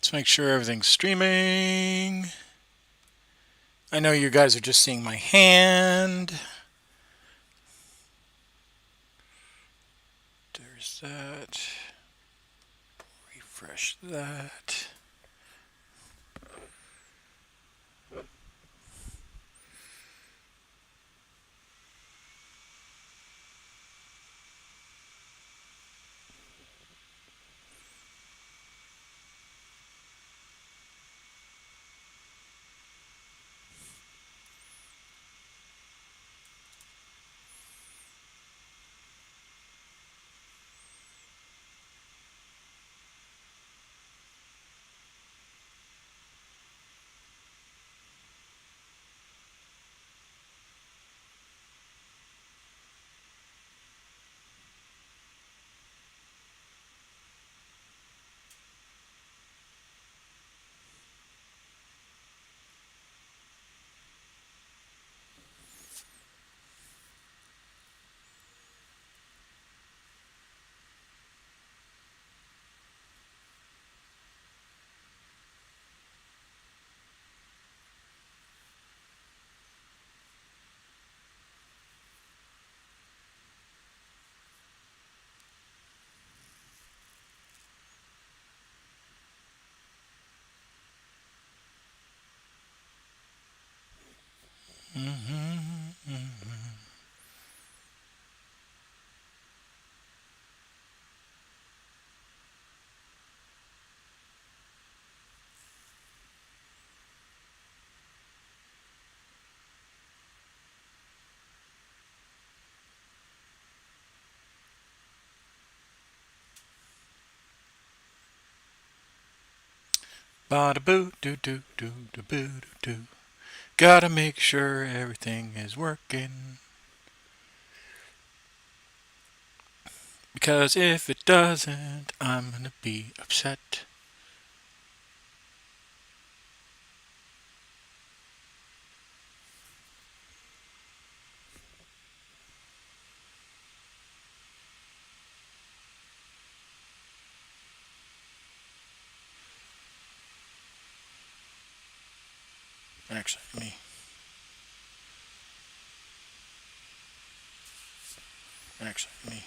Let's make sure everything's streaming. I know you guys are just seeing my hand. There's that. Refresh that. Bada boo doo doo doo doo boo doo doo. Gotta make sure everything is working. Because if it doesn't, I'm gonna be upset. Actually, me. Actually, me.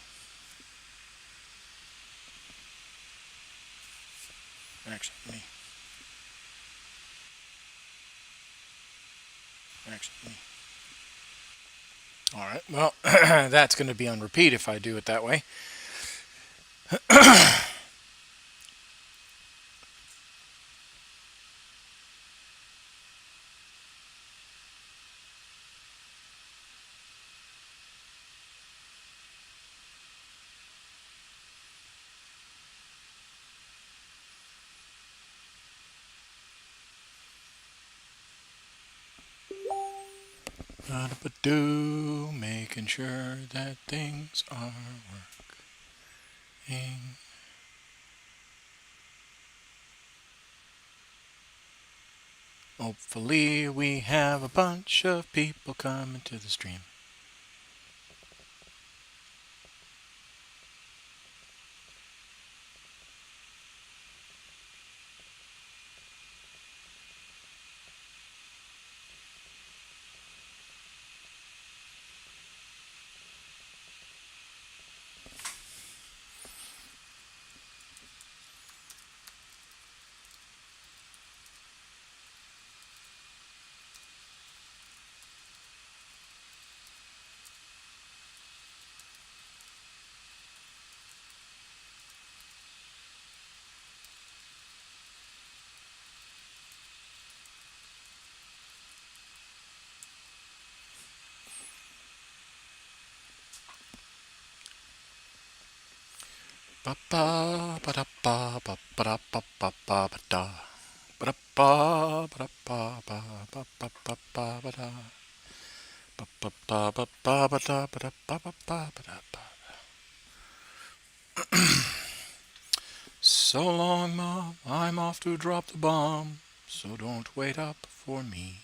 Actually, me. Actually, me. Alright, well, that's going to be on repeat if I do it that way. Ba-da-ba-doo, making sure that things are working. Hopefully we have a bunch of people coming to the stream. Ba ba ba da ba ba ba da ba ba ba ba da. Ba da ba ba da ba ba ba ba ba ba ba da. Ba ba ba ba ba ba da ba da ba ba ba ba da ba. So long, Mom, I'm off to drop the bomb, so don't wait up for me.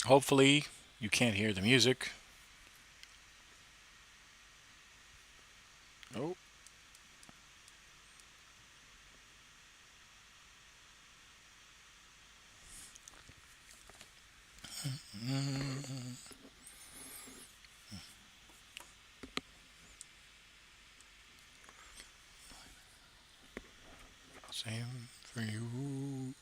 Hopefully, you can't hear the music. Oh. Same for you.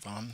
Von.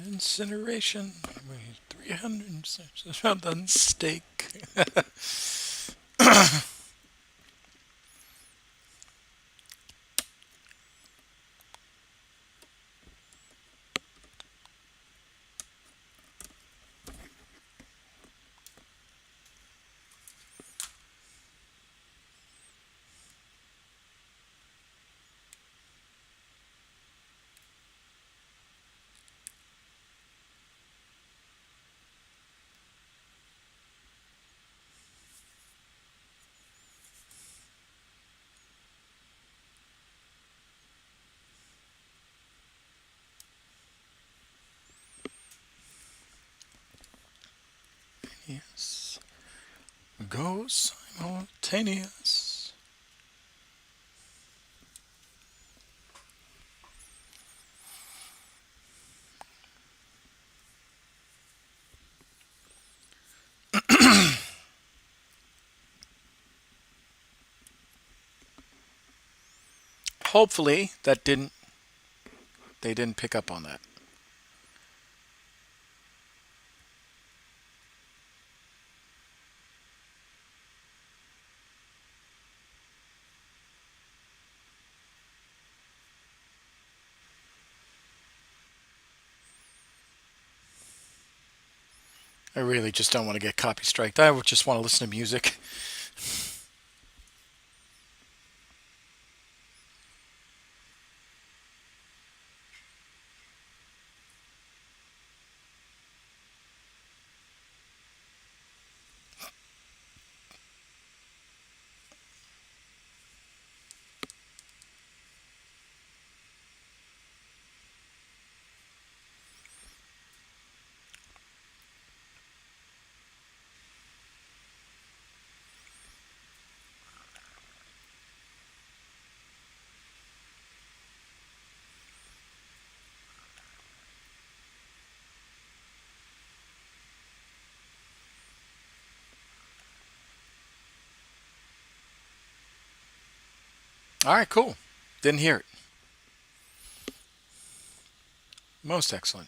Incineration. Wait, 300 around on steak. Yes. Go simultaneous. Hopefully they didn't pick up on that. I really just don't want to get copy striked. I would just want to listen to music. All right, cool. Didn't hear it. Most excellent.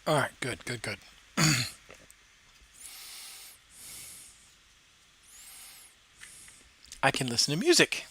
All right, good, good, good. I can listen to music.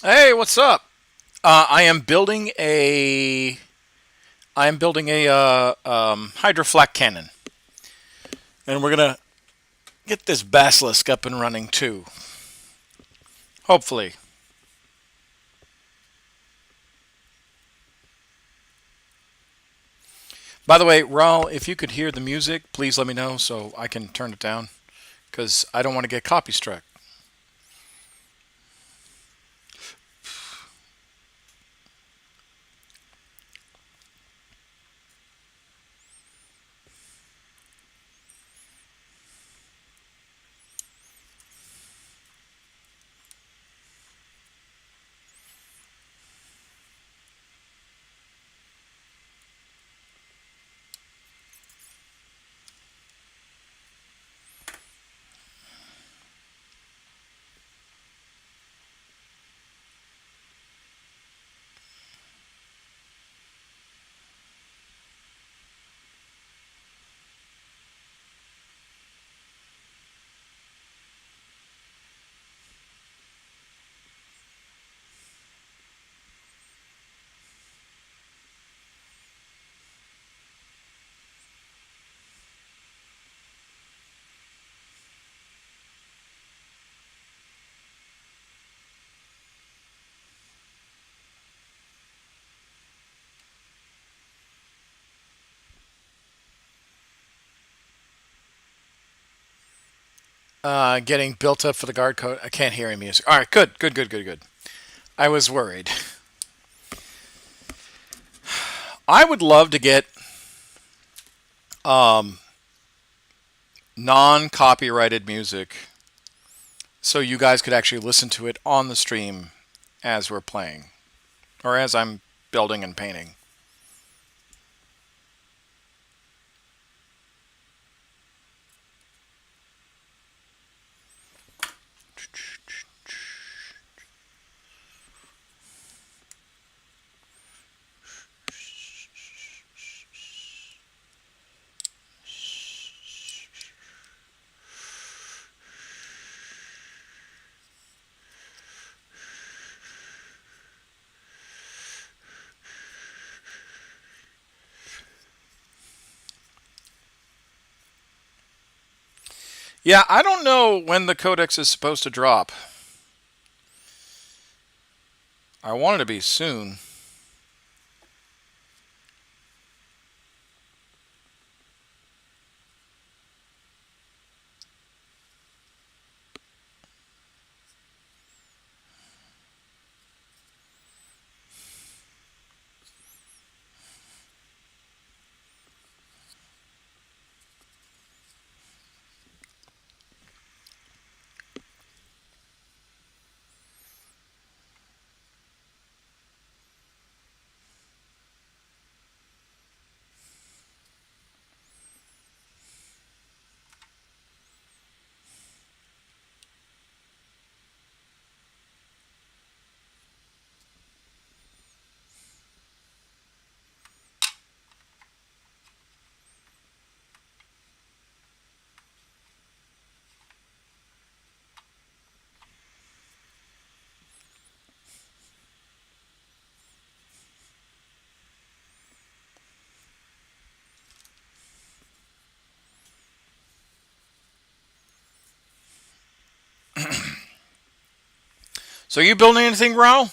Hey, what's up? I am building a hydroflak cannon, and we're gonna get this basilisk up and running too. Hopefully. By the way, Raul, if you could hear the music, please let me know so I can turn it down, because I don't want to get copy struck. Getting built up for the guard code. I can't hear any music. All right, good, good, good, good, good. I was worried. I would love to get um, non-copyrighted music so you guys could actually listen to it on the stream as we're playing or as I'm building and painting. Yeah, I don't know when the codex is supposed to drop. I want it to be soon. So you building anything, Raul?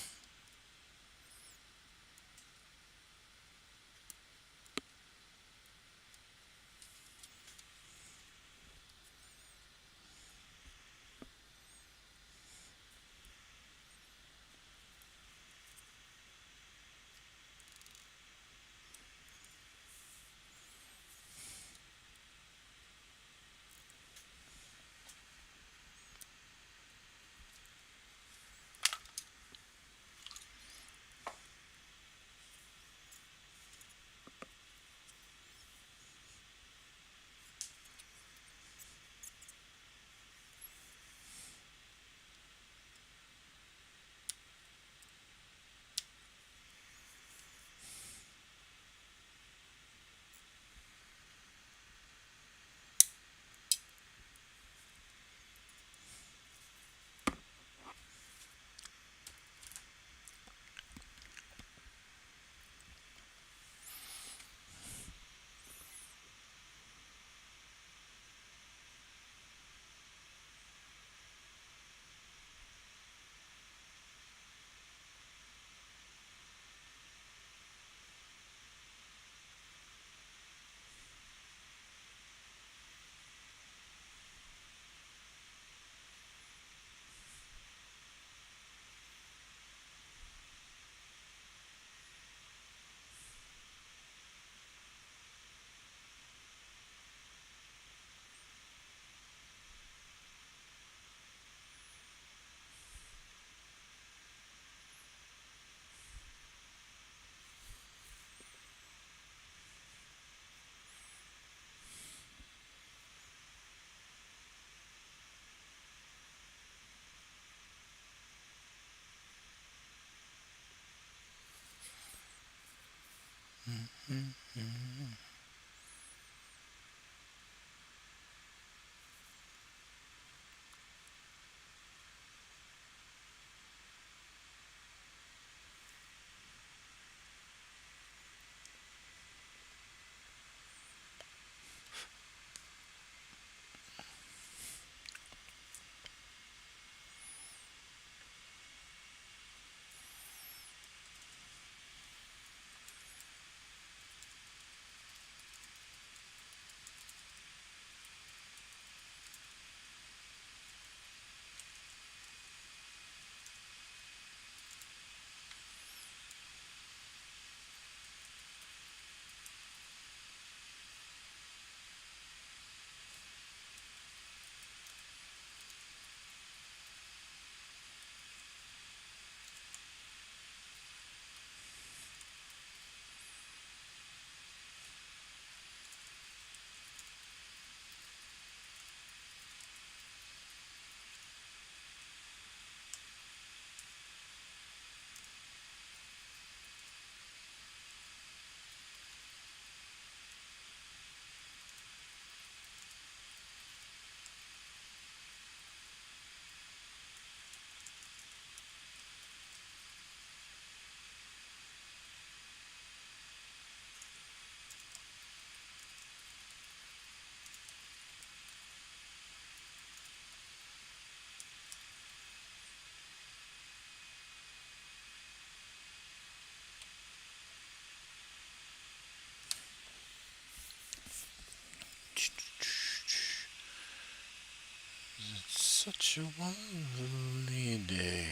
Such a lovely day.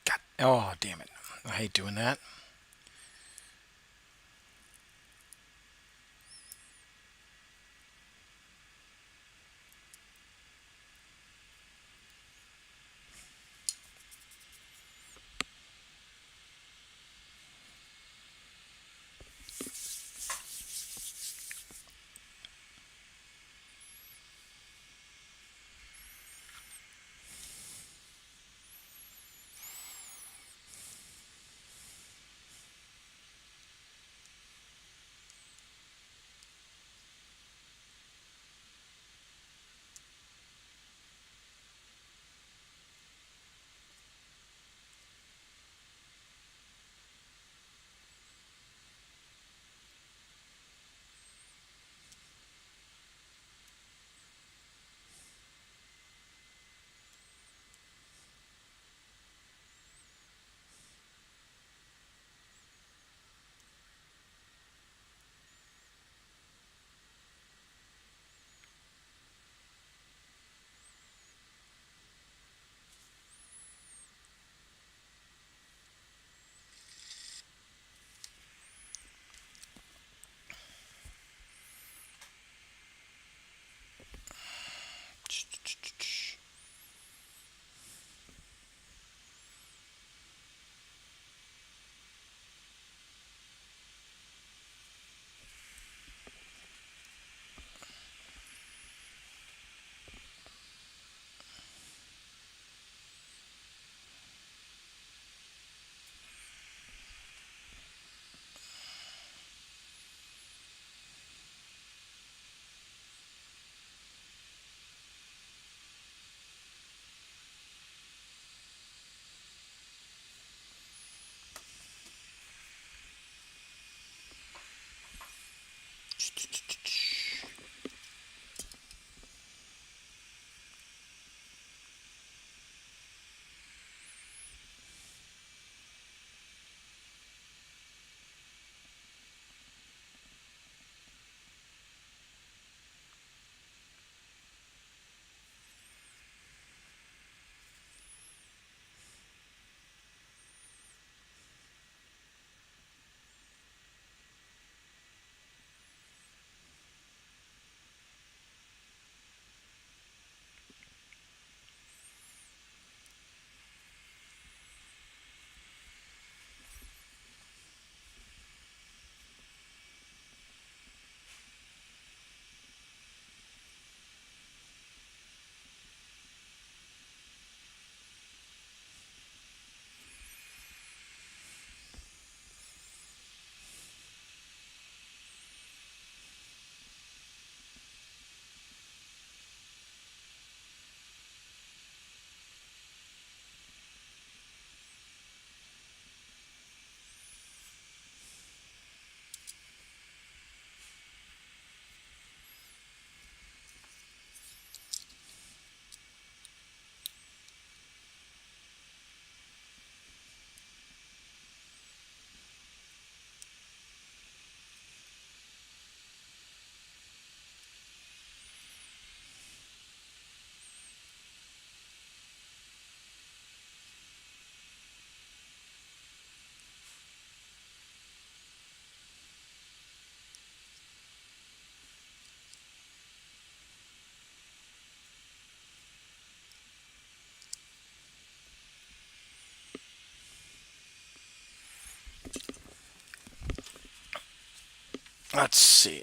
God, oh, damn it. I hate doing that. Let's see.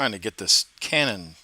trying to get this cannon.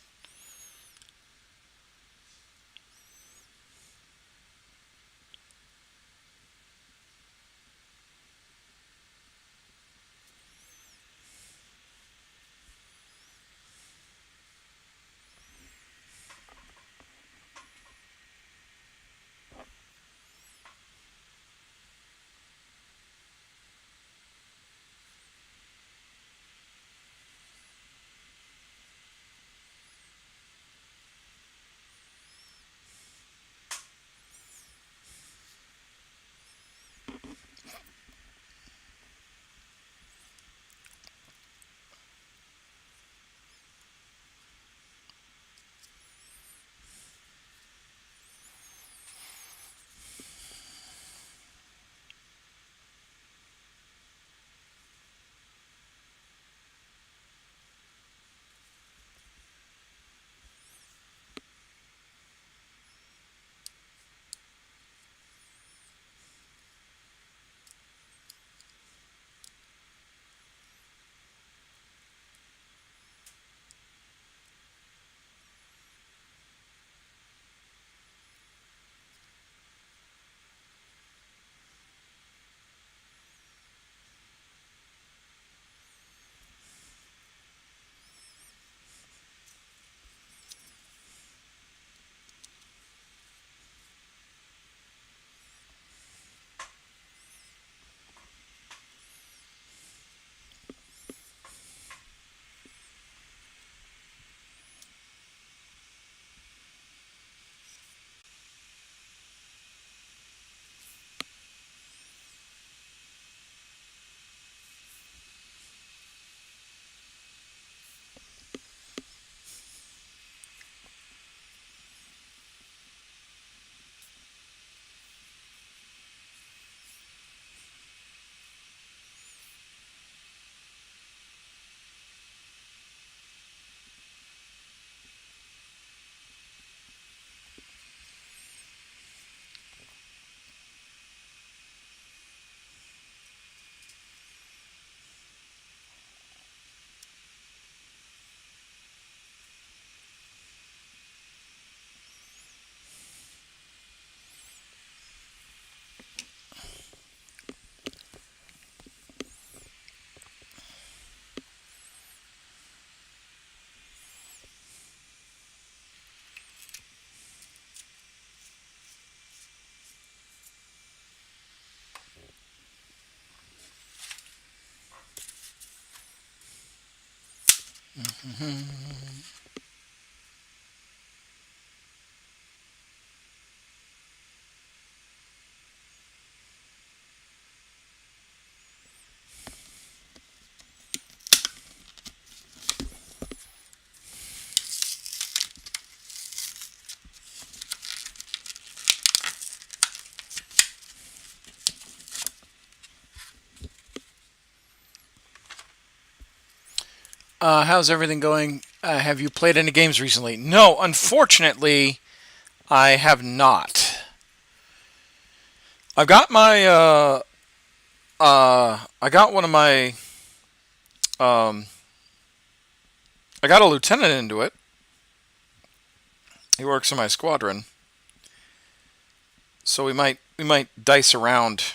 How's everything going? Have you played any games recently? No, unfortunately, I have not. I've got my I got one of my um I got a lieutenant into it. He works in my squadron. So we might dice around.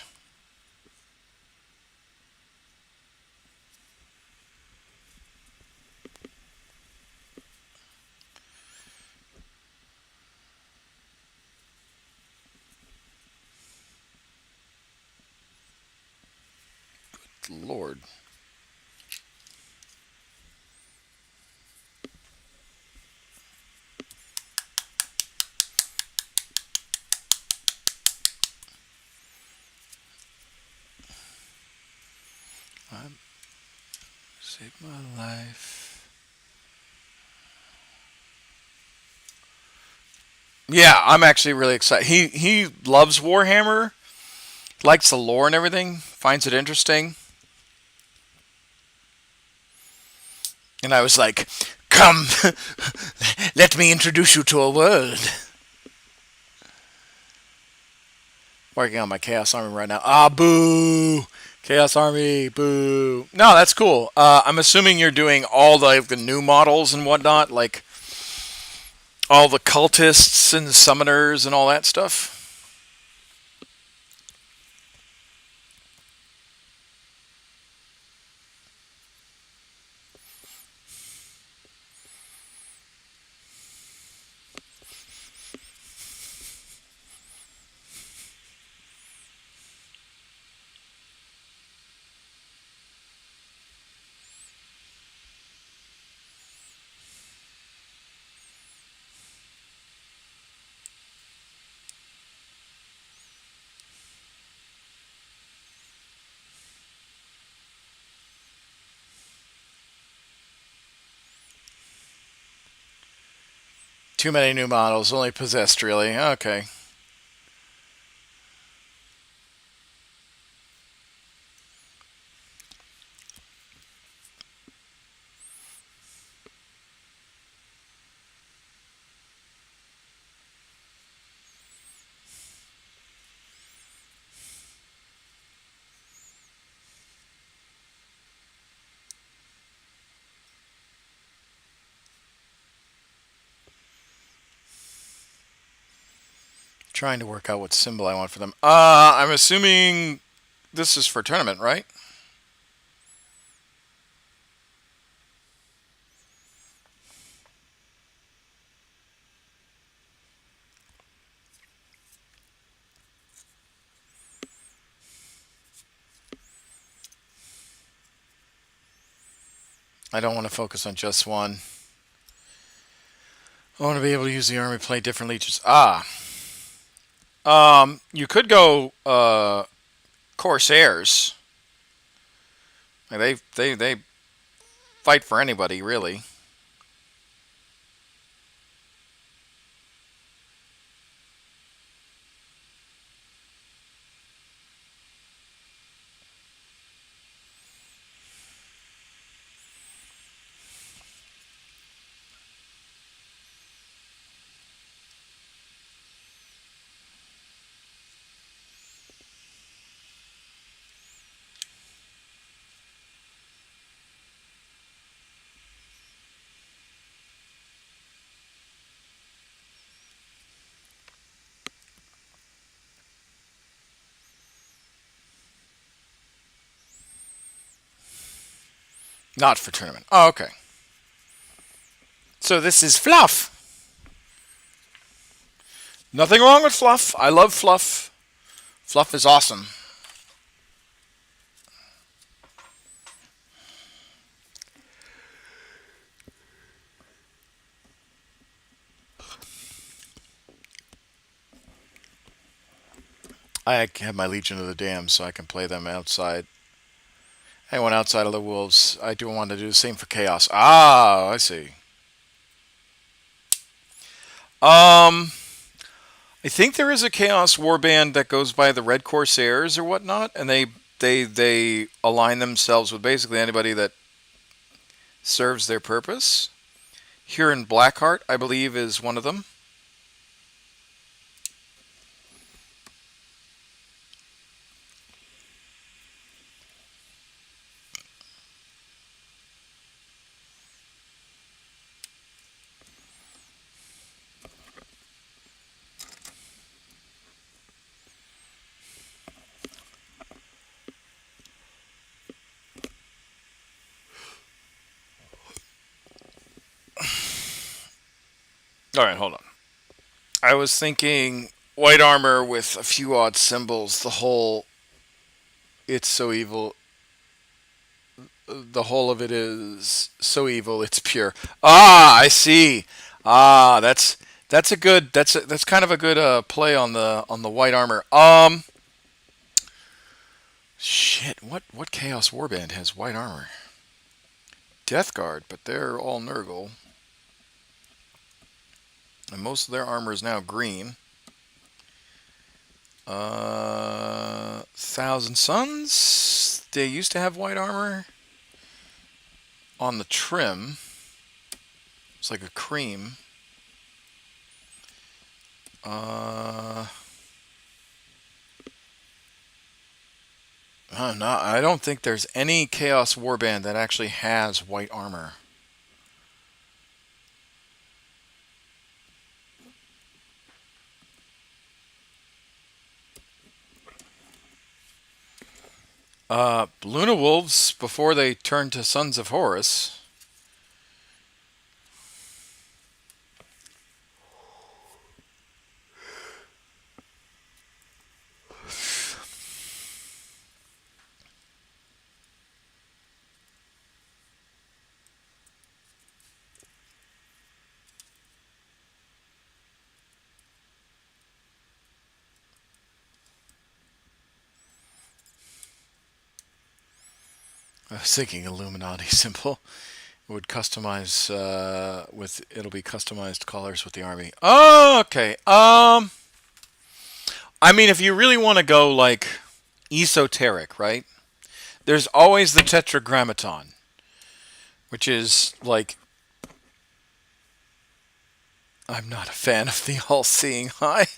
Lord. Saved my life. Yeah, I'm actually really excited. He loves Warhammer, likes the lore and everything, finds it interesting. And I was like, "Come, let me introduce you to a world." Working on my Chaos Army right now. Ah, boo! Chaos Army, boo. No, that's cool. I'm assuming you're doing all the new models and whatnot, like all the cultists and summoners and all that stuff. Too many new models, only possessed really. Okay. Trying to work out what symbol I want for them. I'm assuming this is for tournament, right? I don't want to focus on just one. I want to be able to use the army, play different leeches. You could go Corsairs. They fight for anybody, really. Not for tournament. Oh, okay. So this is fluff. Nothing wrong with fluff. I love fluff. Fluff is awesome. I have my Legion of the Damned, so I can play them outside. Anyone outside of the Wolves, I do want to do the same for Chaos. Ah, I see. Um, I think there is a Chaos Warband that goes by the Red Corsairs or whatnot, and they align themselves with basically anybody that serves their purpose. Huron Blackheart, I believe, is one of them. All right, hold on. I was thinking white armor with a few odd symbols. It's so evil. The whole of it is so evil. It's pure. Ah, I see. That's kind of a good play on the white armor. Shit. What Chaos Warband has white armor? Death Guard, but they're all Nurgle. And most of their armor is now green. Thousand Suns. They used to have white armor. On the trim, it's like a cream. No, I don't think there's any Chaos Warband that actually has white armor. Luna Wolves, before they turned to Sons of Horus. I was thinking Illuminati symbol. It would customize it'll be customized colors with the army. Oh, okay. I mean, if you really want to go like esoteric, right? There's always the Tetragrammaton, which is like, I'm not a fan of the all-seeing eye.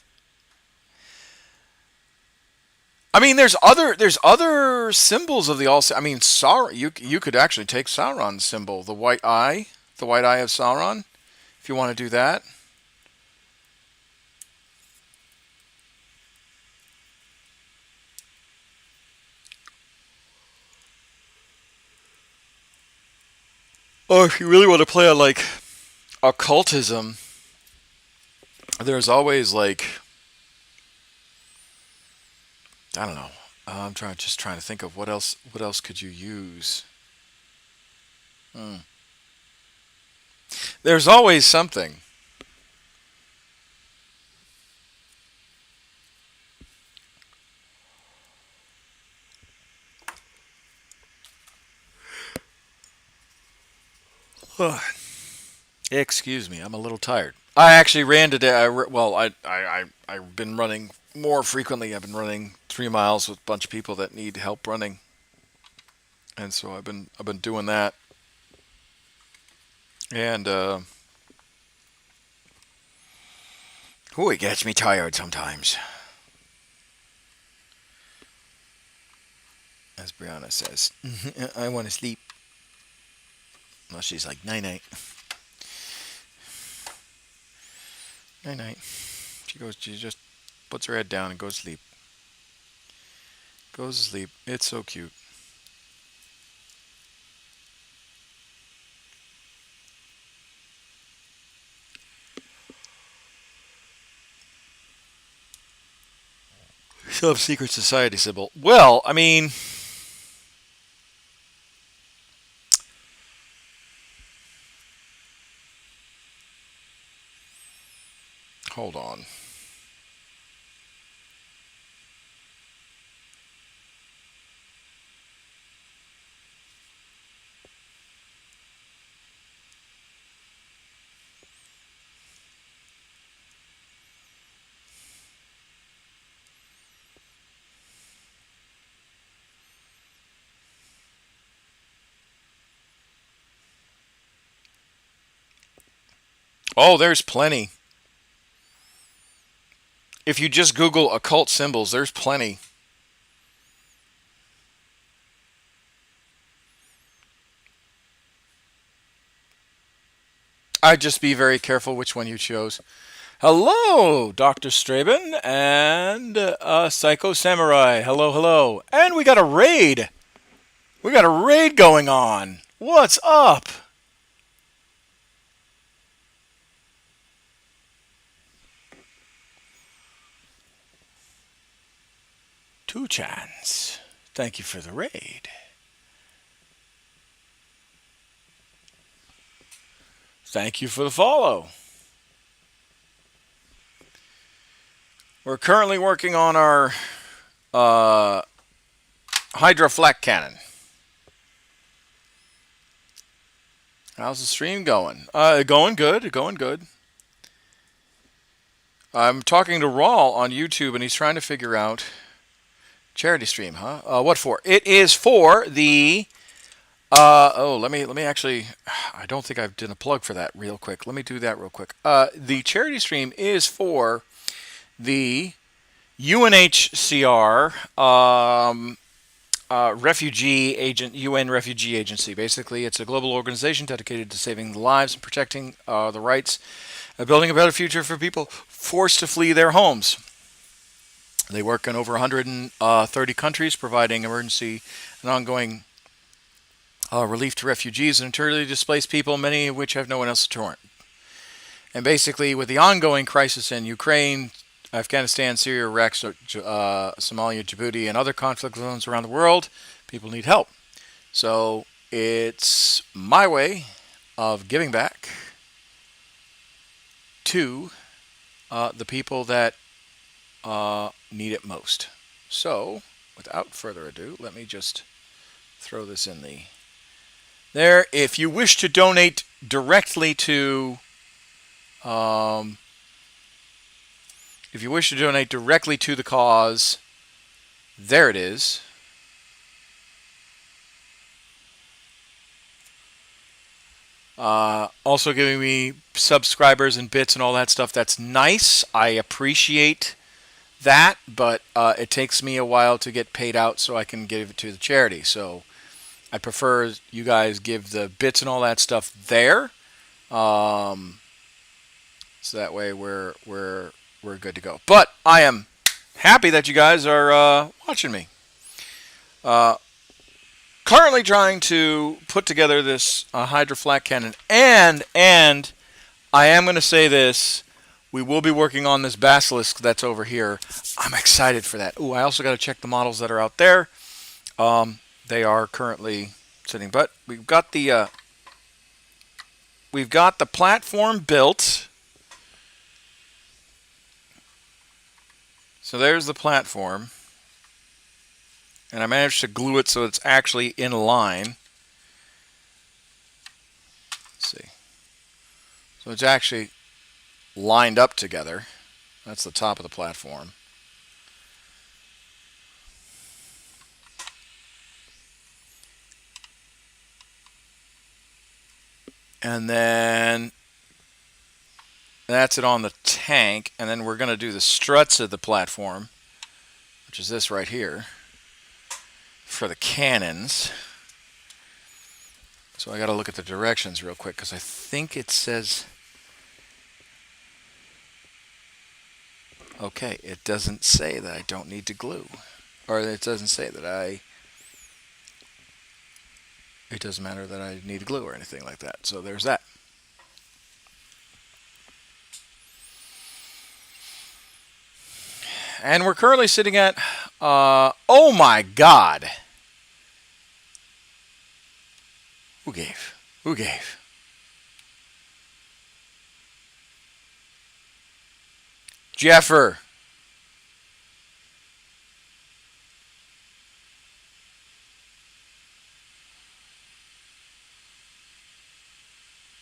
I mean, there's other symbols of the all. I mean, you could actually take Sauron's symbol, the white eye of Sauron, if you want to do that. Or if you really want to play on like occultism, there's always like, I don't know. I'm just trying to think of what else could you use. There's always something. Excuse me, I'm a little tired. I actually ran today. I've been running more frequently. I've been running 3 miles with a bunch of people that need help running, and so I've been doing that. And it gets me tired sometimes, as Brianna says. I want to sleep. Well, she's like night night. Night night. She just puts her head down and goes to sleep. Goes to sleep. It's so cute. Still have secret society symbol. Well, I mean, hold on. Oh, there's plenty. If you just Google occult symbols, there's plenty. I'd just be very careful which one you chose. Hello, Dr. Straben and Psycho Samurai. Hello, hello. And we got a raid. We got a raid going on. What's up? Two Chans. Thank you for the raid. Thank you for the follow. We're currently working on our Hydra flak cannon. How's the stream going? Going good. Going good. I'm talking to Rawl on YouTube, and he's trying to figure out charity stream, huh? What for? It is for the. Let me actually. I don't think I've done a plug for that real quick. Let me do that real quick. The charity stream is for the UNHCR UN refugee agency. Basically, it's a global organization dedicated to saving the lives and protecting the rights of building a better future for people forced to flee their homes. They work in over 130 countries, providing emergency and ongoing relief to refugees and internally displaced people, many of which have no one else to turn. And basically, with the ongoing crisis in Ukraine, Afghanistan, Syria, Iraq, Somalia, Djibouti, and other conflict zones around the world, people need help. So it's my way of giving back to the people that need it most. So, without further ado, let me just throw this in there. If you wish to donate directly to the cause, there it is. Also giving me subscribers and bits and all that stuff. That's nice. I appreciate that, but it takes me a while to get paid out so I can give it to the charity. So I prefer you guys give the bits and all that stuff there. So that way we're good to go. But I am happy that you guys are watching me. Currently trying to put together this Hydra flak cannon, and I am going to say this: we will be working on this Basilisk that's over here. I'm excited for that. Ooh, I also got to check the models that are out there. They are currently sitting, but we've got the platform built. So there's the platform. And I managed to glue it so it's actually in line. Let's see. So it's actually lined up together. That's the top of the platform. And then that's it on the tank. And then we're going to do the struts of the platform, which is this right here, for the cannons. So I got to look at the directions real quick because I think it says... Okay, it doesn't say that I don't need to glue. Or it doesn't say that it doesn't matter that I need to glue or anything like that. So there's that. And we're currently sitting at... oh my God! Who gave? Who gave? Jeffer.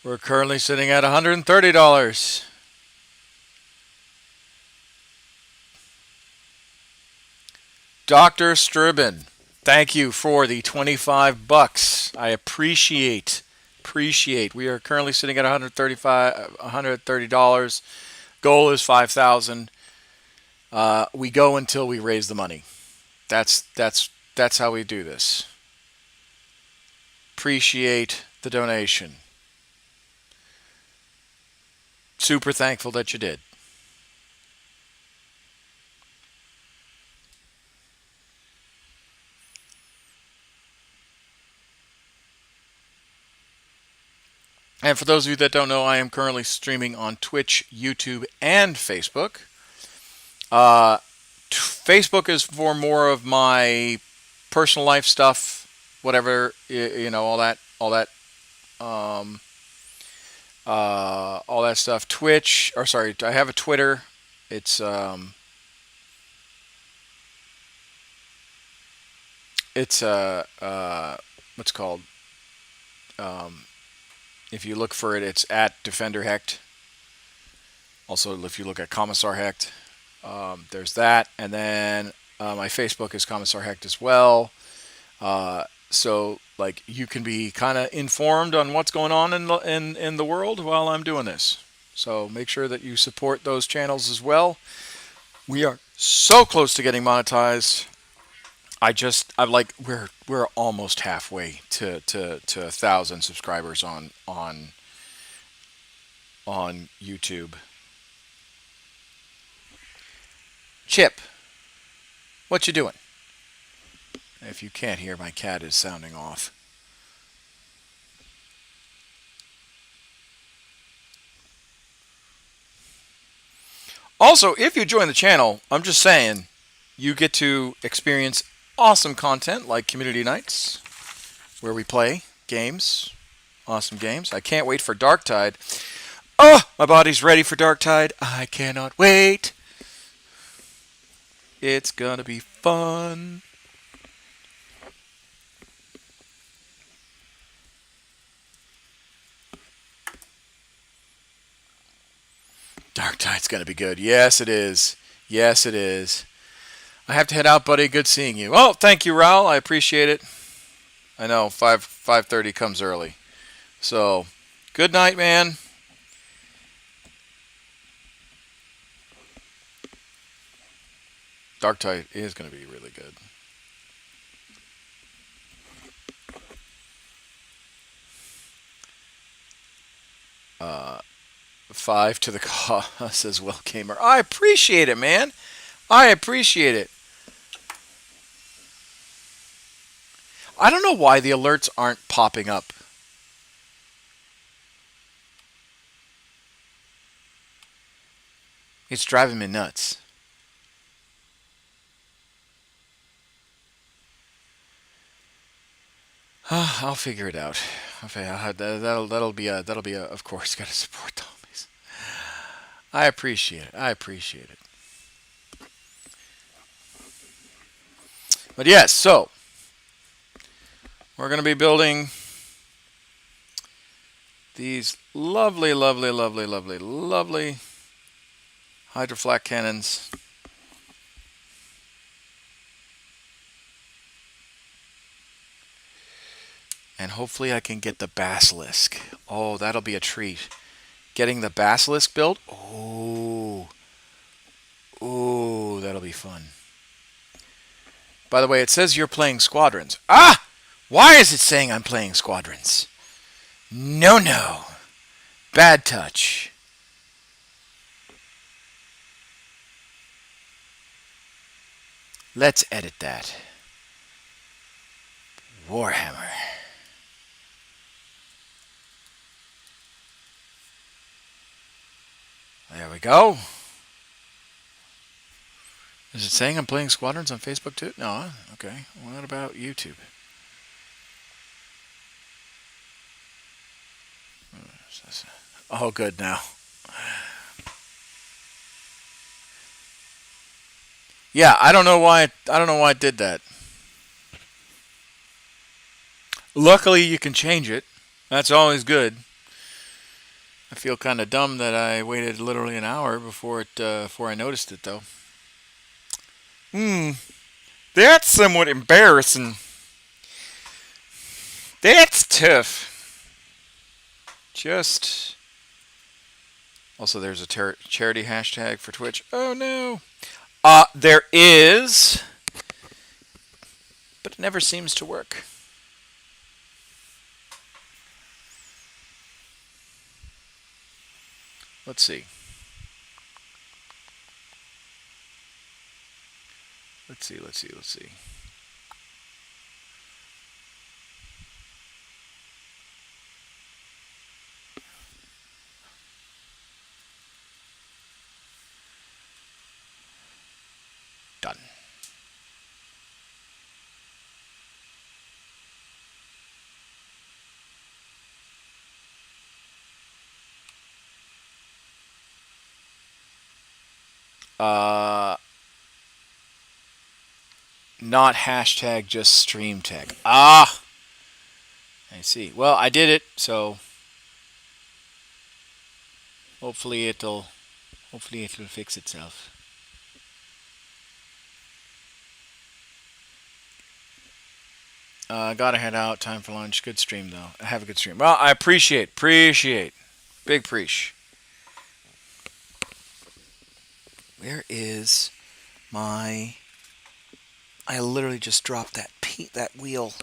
We're currently sitting at $130. Dr. Stribin, thank you for the $25. I appreciate. We are currently sitting at $130. Goal is $5,000. We go until we raise the money. That's how we do this. Appreciate the donation. Super thankful that you did. And for those of you that don't know, I am currently streaming on Twitch, YouTube, and Facebook. Facebook is for more of my personal life stuff, whatever, you know, all that stuff. Twitch, or sorry, I have a Twitter. It's what's it called? If you look for it, it's at Defender Hecht. Also, if you look at Commissar Hecht, there's that. And then my Facebook is Commissar Hecht as well. So, like, you can be kind of informed on what's going on in the world while I'm doing this. So make sure that you support those channels as well. We are so close to getting monetized. I'm like we're almost halfway to 1,000 subscribers on YouTube. Chip, what you doing? If you can't hear, my cat is sounding off. Also, if you join the channel, I'm just saying, you get to experience awesome content like community nights, where we play games, awesome games. I can't wait for Darktide. Oh, my body's ready for Darktide. I cannot wait. It's gonna be fun. Darktide's gonna be good. Yes, it is. Yes, it is. I have to head out, buddy. Good seeing you. Oh, thank you, Raul. I appreciate it. I know 5:30 comes early. So, good night, man. Darktide is going to be really good. Uh, 5 to the cause, says Will Gamer. I appreciate it, man. I appreciate it. I don't know why the alerts aren't popping up. It's driving me nuts. I'll figure it out. That'll be a of course, gotta support the homies. I appreciate it. I appreciate it. But yes, so we're gonna be building these lovely hydroflak cannons. And hopefully I can get the Basilisk. Oh, that'll be a treat. Getting the Basilisk built? Oh. Ooh, that'll be fun. By the way, it says you're playing Squadrons. Ah! Why is it saying I'm playing Squadrons? No. Bad touch. Let's edit that. Warhammer. There we go. Is it saying I'm playing Squadrons on Facebook too? No. Okay. What about YouTube? Oh, good now. Yeah, I don't know why it did that. Luckily, you can change it. That's always good. I feel kind of dumb that I waited literally an hour before I noticed it, though. That's somewhat embarrassing. That's tough. Just. Also, there's a charity hashtag for Twitch. Oh no. There is, but it never seems to work. Let's see. Let's see. Done. Not hashtag, just stream tag. Ah! I see. Well, I did it, so hopefully it'll fix itself. Gotta head out. Time for lunch. Good stream, though. Have a good stream. Well, I appreciate. Big preach. Where is my I literally just dropped that wheel.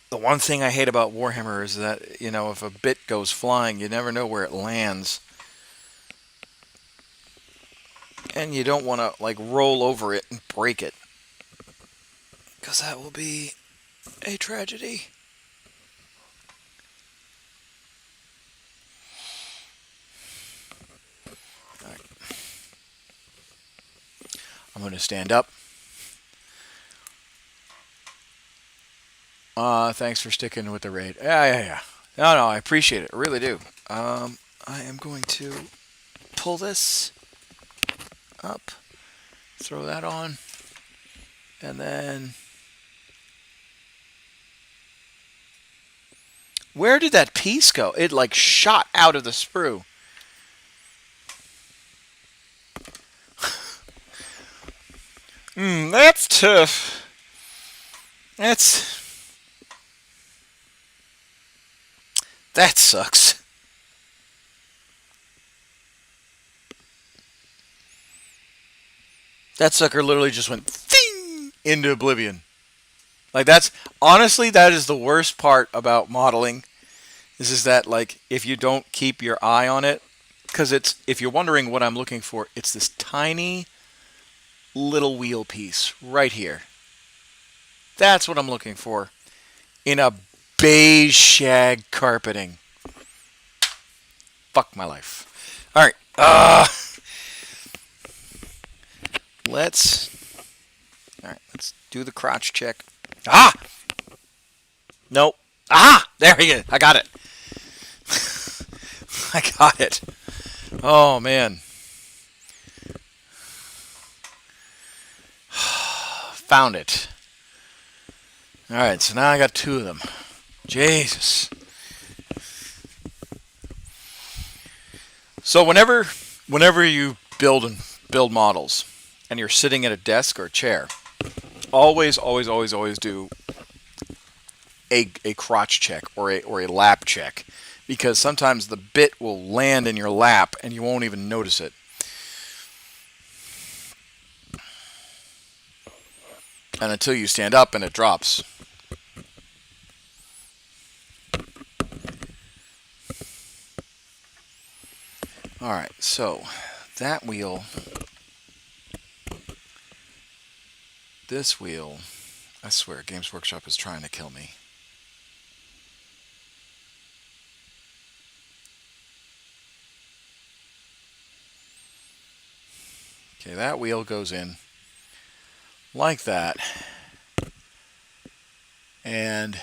The one thing I hate about Warhammer is that, you know, if a bit goes flying, you never know where it lands. And you don't want to, like, roll over it and break it, because that will be a tragedy. All right. I'm going to stand up. Thanks for sticking with the raid. Yeah. No, I appreciate it. I really do. I am going to pull this up, throw that on, and then... Where did that piece go? It, like, shot out of the sprue. That's tough. That sucks. That sucker literally just went thing into oblivion. Like, that's honestly, that is the worst part about modeling. Is that, like, if you don't keep your eye on it, because it's, if you're wondering what I'm looking for, it's this tiny little wheel piece right here. That's what I'm looking for in a beige shag carpeting. Fuck my life. All right. Let's do the crotch check. Ah! Nope. Ah! There he is. I got it. I got it. Oh, man. Found it. All right, so now I got two of them. Jesus. So whenever you build models and you're sitting at a desk or a chair, always do a crotch check or a lap check, because sometimes the bit will land in your lap and you won't even notice it. And until you stand up and it drops. Alright, so that wheel, this wheel, I swear Games Workshop is trying to kill me. Okay, that wheel goes in like that, and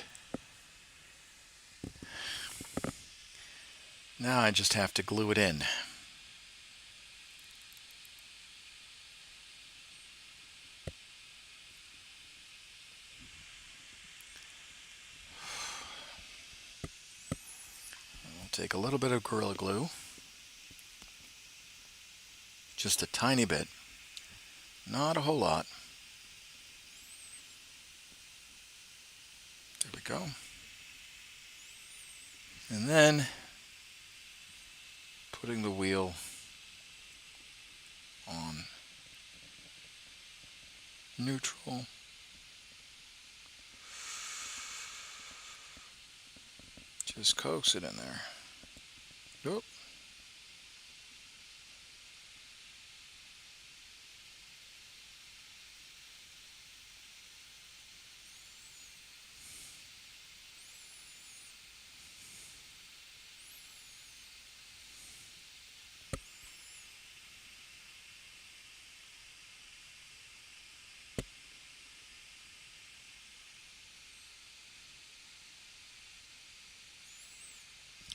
now I just have to glue it in. I'll take a little bit of Gorilla Glue, just a tiny bit, not a whole lot. There we go. And then putting the wheel on neutral. Just coax it in there. Oop.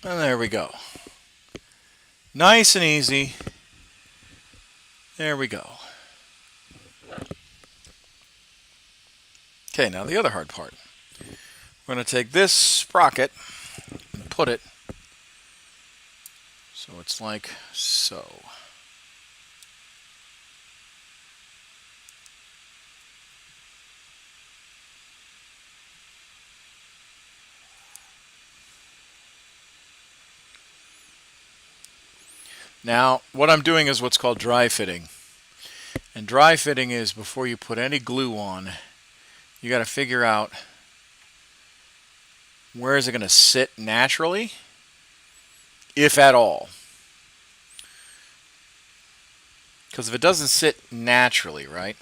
And there we go. Nice and easy. There we go. Okay, now the other hard part. We're going to take this sprocket and put it so it's like so. Now, what I'm doing is what's called dry fitting. And dry fitting is before you put any glue on, you got to figure out where is it going to sit naturally, if at all. Because if it doesn't sit naturally, right?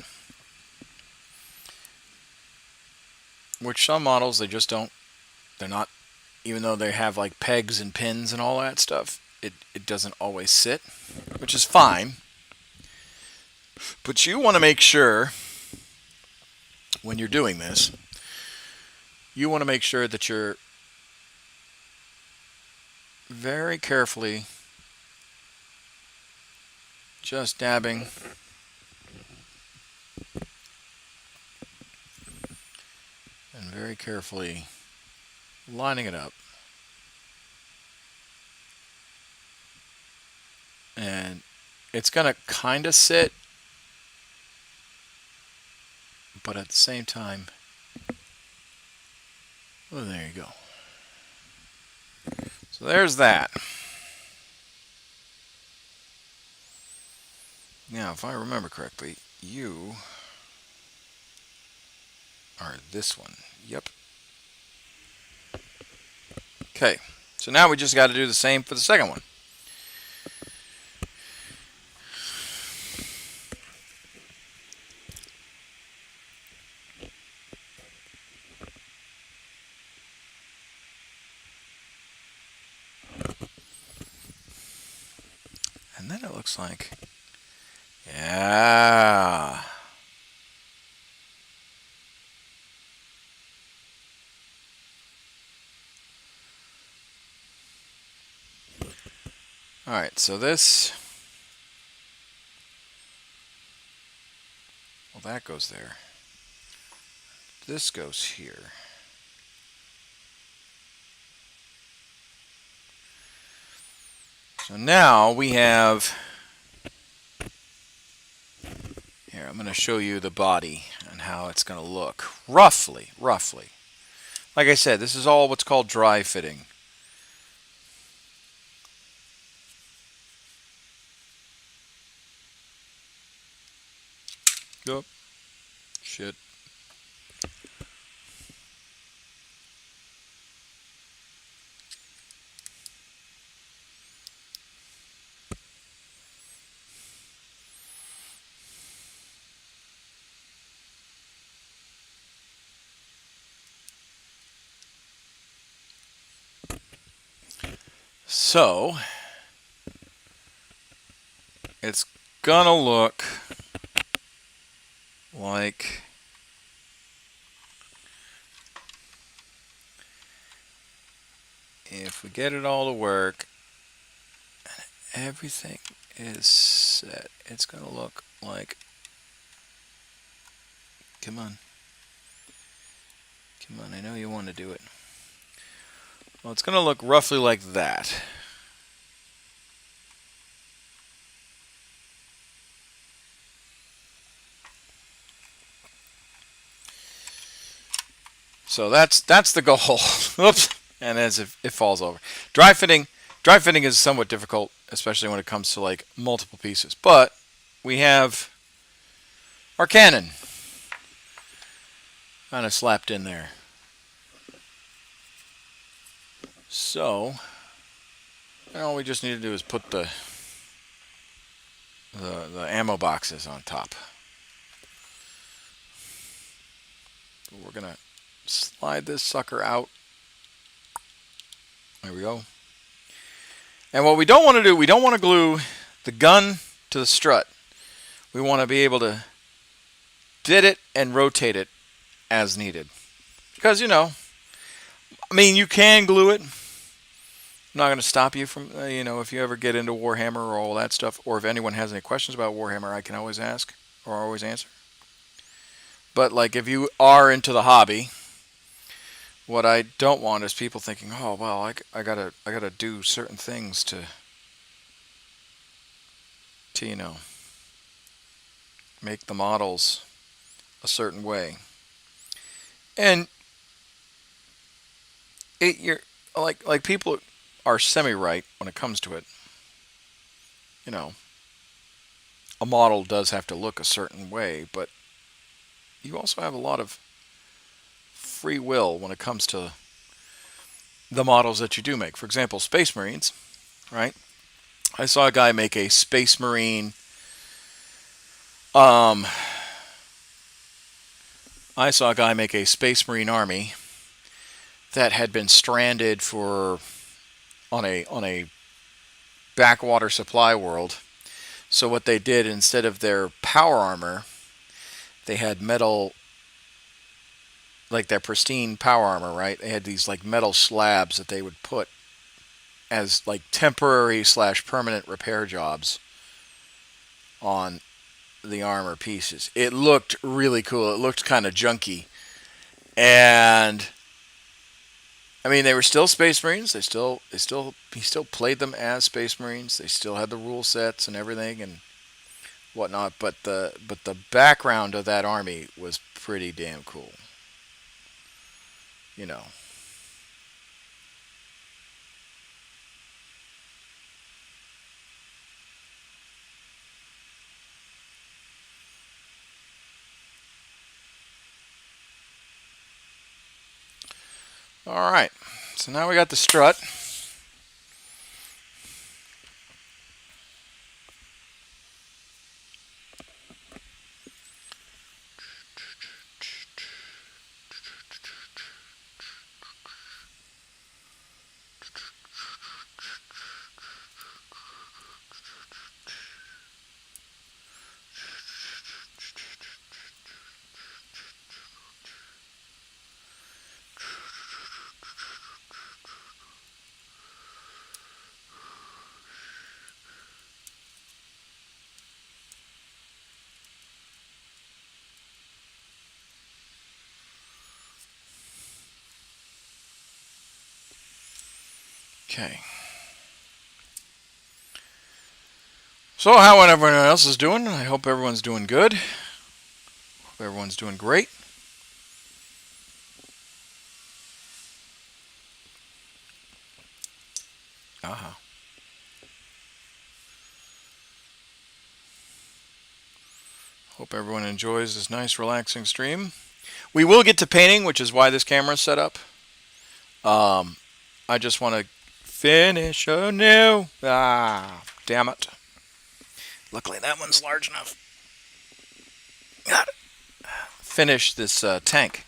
Which some models, they just don't, they're not, even though they have like pegs and pins and all that stuff, it doesn't always sit, which is fine. But you want to make sure, when you're doing this, you want to make sure that you're very carefully just dabbing and very carefully lining it up. And it's going to kind of sit, but at the same time, well, there you go. So there's that. Now, if I remember correctly, you are this one. Yep. Okay, so now we just got to do the same for the second one. And then it looks like, yeah. Alright, so this, well, that goes there. This goes here. So now we have, here, I'm going to show you the body and how it's going to look, roughly. Like I said, this is all what's called dry fitting. Yep. Shit. So, it's gonna look like if we get it all to work and everything is set, it's gonna look like, come on, I know you want to do it. Well, it's gonna look roughly like that. So that's the goal. Oops, and as if it falls over. Dry fitting is somewhat difficult, especially when it comes to like multiple pieces. But we have our cannon kind of slapped in there. So, and all we just need to do is put the ammo boxes on top. We're gonna slide this sucker out. There we go. And what we don't want to do, we don't want to glue the gun to the strut. We want to be able to fit it and rotate it as needed. Because, you know, I mean, you can glue it. I'm not going to stop you from, you know, if you ever get into Warhammer or all that stuff, or if anyone has any questions about Warhammer, I can always ask or always answer. But, like, if you are into the hobby, what I don't want is people thinking, oh, well, I gotta do certain things to, you know, make the models a certain way. And you're like people are semi-right when it comes to it. You know, a model does have to look a certain way, but you also have a lot of free will when it comes to the models that you do make. For example, Space Marines, right? I saw a guy make a Space Marine. Um, I saw a guy make a Space Marine army that had been stranded for on a backwater supply world. So what they did, instead of their power armor, they had metal, like their pristine power armor, right? They had these like metal slabs that they would put as like temporary / permanent repair jobs on the armor pieces. It looked really cool. It looked kind of junky. And I mean, they were still Space Marines. He still played them as Space Marines. They still had the rule sets and everything and whatnot. But the background of that army was pretty damn cool. You know. All right. So now we got the strut. Okay. So how everyone else is doing? I hope everyone's doing good. Hope everyone's doing great. Hope everyone enjoys this nice, relaxing stream. We will get to painting, which is why this camera is set up. I just want to finish anew. Damn it. Luckily, that one's large enough. Got it. Finish this tank.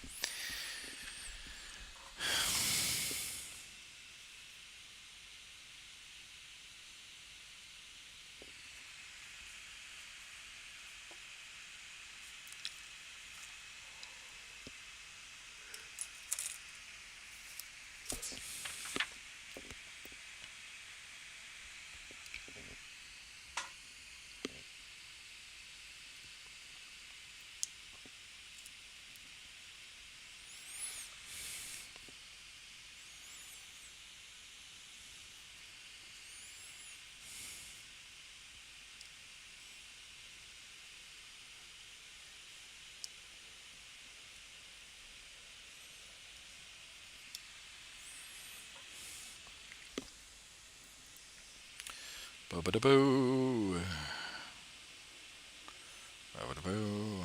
Ba-ba-da-boo. Ba-ba-da-boo.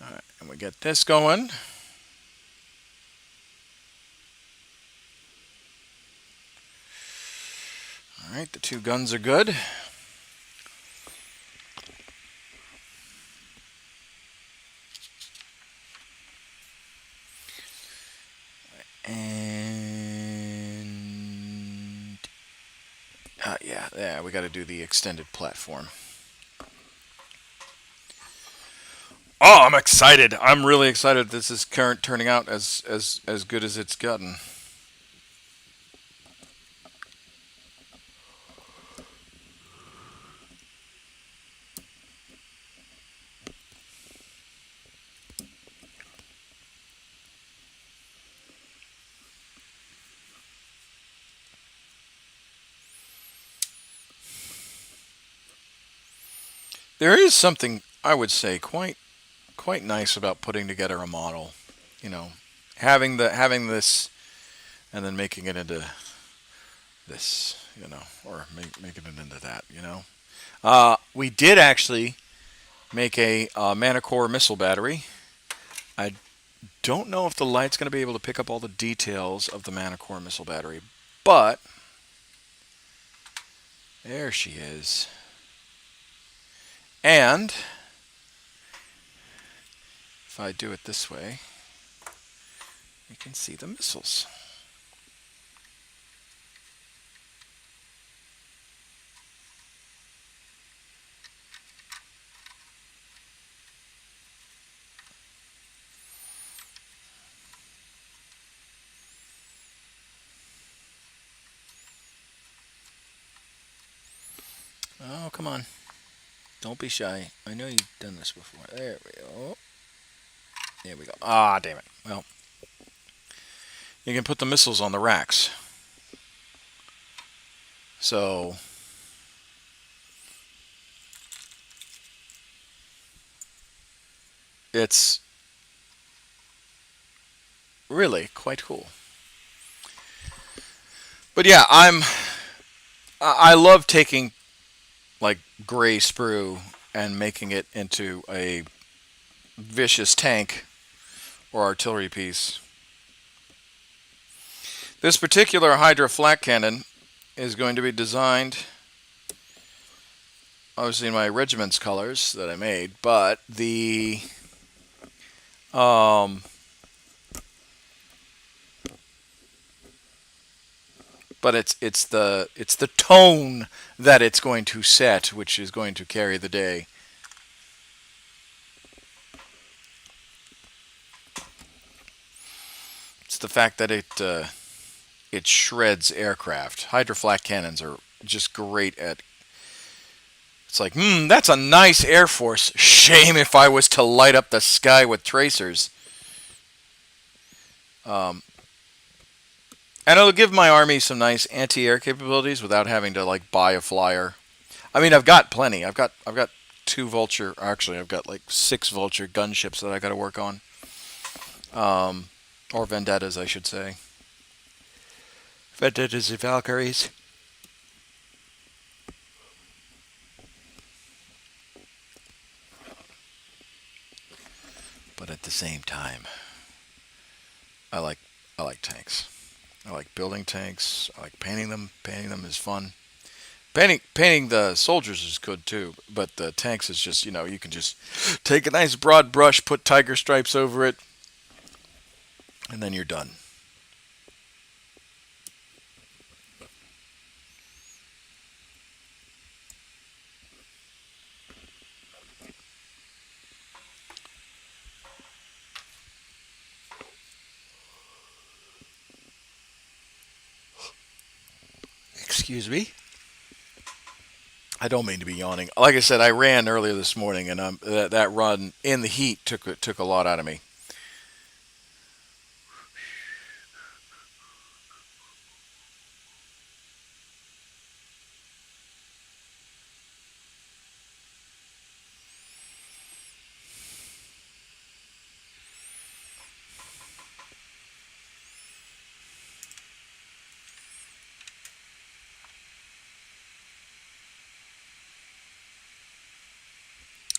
All right, and we get this going. All right, the two guns are good. And yeah, we got to do the extended platform. Oh, I'm excited. I'm really excited this is turning out as good as it's gotten. There is something, I would say, quite quite nice about putting together a model. You know, having this and then making it into this. You know, or making it into that. You know, we did actually make a Manicore missile battery. I don't know if the light's going to be able to pick up all the details of the Manicore missile battery, but there she is. And if I do it this way, you can see the missiles. Oh, come on. Don't be shy. I know you've done this before. There we go. There we go. Ah, damn it. Well, you can put the missiles on the racks. So, it's really quite cool. But yeah, I love taking like gray sprue and making it into a vicious tank or artillery piece. This particular Hydra flak cannon is going to be designed obviously in my regiment's colors that I made, but um, it's the tone that it's going to set, which is going to carry the day. It's the fact that it shreds aircraft. Hydra flak cannons are just great at. It's like, that's a nice Air Force. Shame if I was to light up the sky with tracers. And it'll give my army some nice anti-air capabilities without having to like buy a flyer. I mean, I've got plenty. I've got 2 Vulture. Actually, I've got like 6 Vulture gunships that I got to work on, or Vendettas, I should say. Vendettas and Valkyries. But at the same time, I like tanks. I like building tanks. I like painting them. Painting them is fun. Painting the soldiers is good too, but the tanks is just, you can just take a nice broad brush, put tiger stripes over it, and then you're done. Excuse me. I don't mean to be yawning. Like I said, I ran earlier this morning, and that run in the heat took a lot out of me.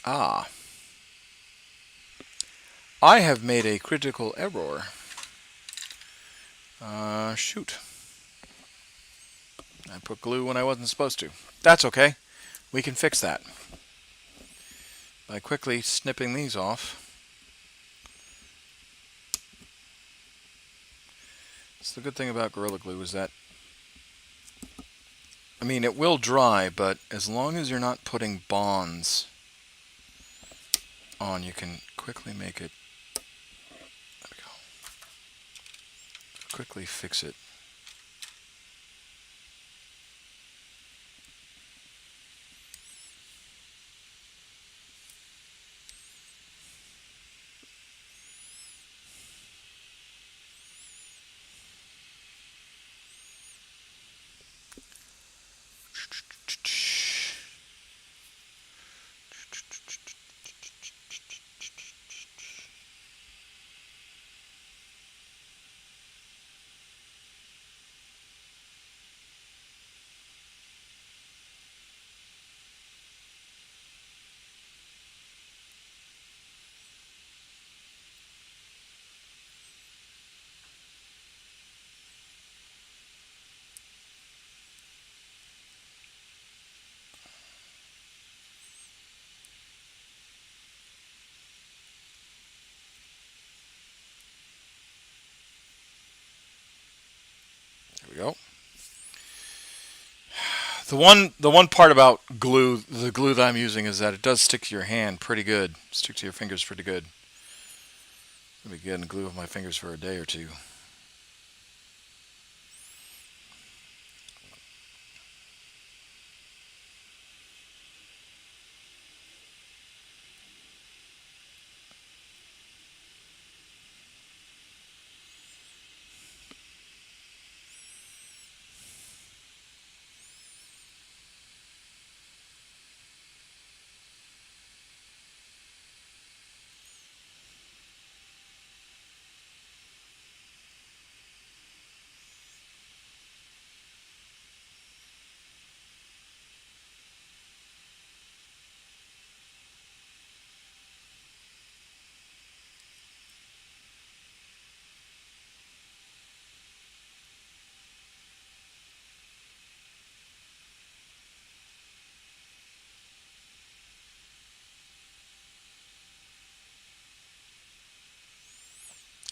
Ah, I have made a critical error. Shoot. I put glue when I wasn't supposed to. That's okay. We can fix that by quickly snipping these off. It's the good thing about Gorilla Glue is that, I mean, it will dry, but as long as you're not putting bonds on, you can quickly make it. There we go. Quickly fix it. The one part about glue, the glue that I'm using, is that it does stick to your hand pretty good. Stick to your fingers pretty good. Let me get and glue with my fingers for a day or two.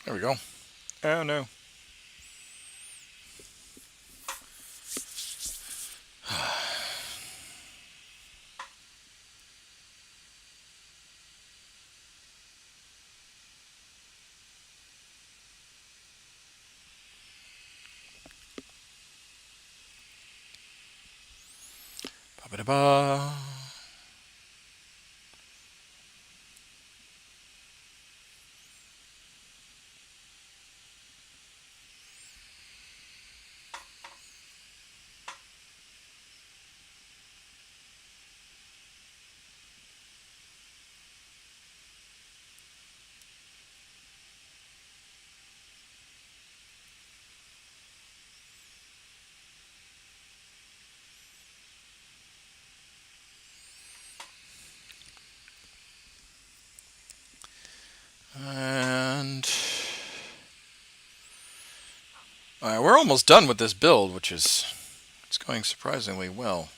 There we go. Oh no. Ba-ba-da-ba. And all right, we're almost done with this build, which is it's going surprisingly well.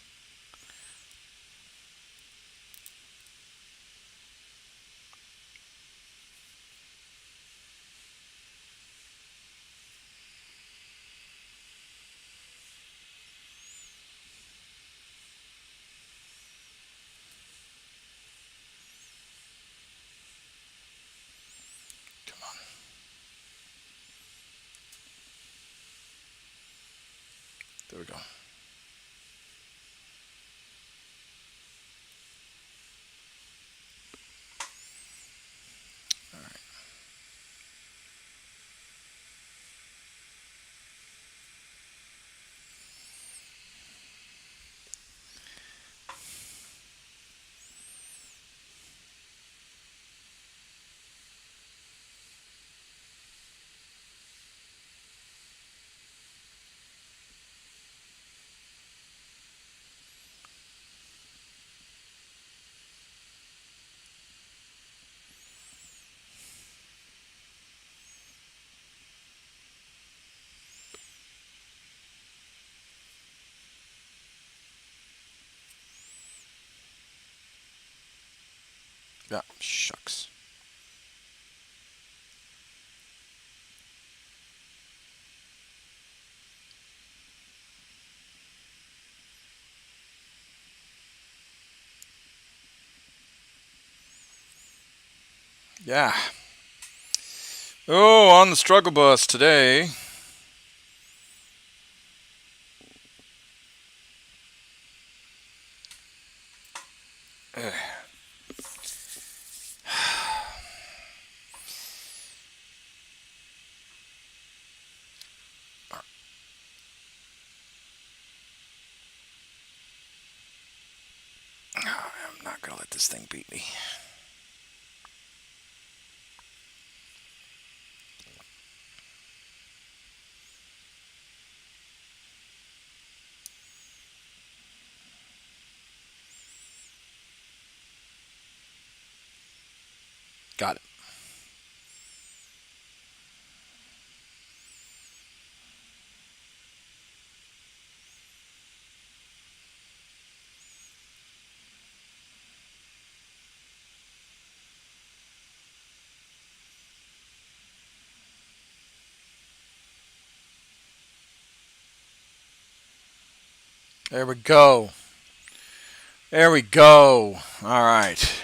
Come on. There we go. All right. Yeah, shucks. Yeah. Oh, on the struggle bus today. Ugh. I'm not gonna let this thing beat me. Got it. There we go. There we go. All right.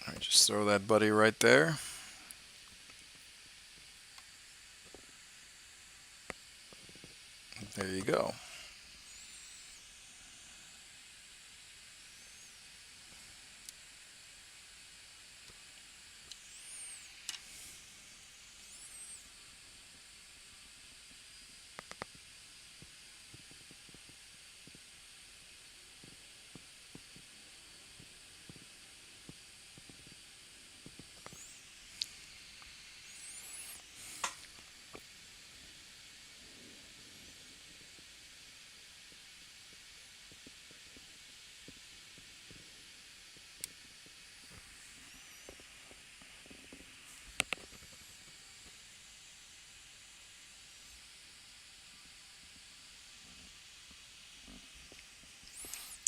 All right, just throw that buddy right there. There you go.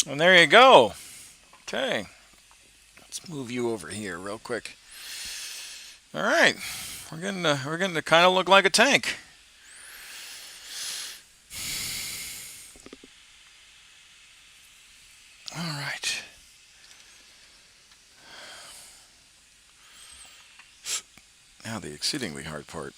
And there you go. Okay. Let's move you over here real quick. All right. We're getting to kind of look like a tank. All right. Now the exceedingly hard part.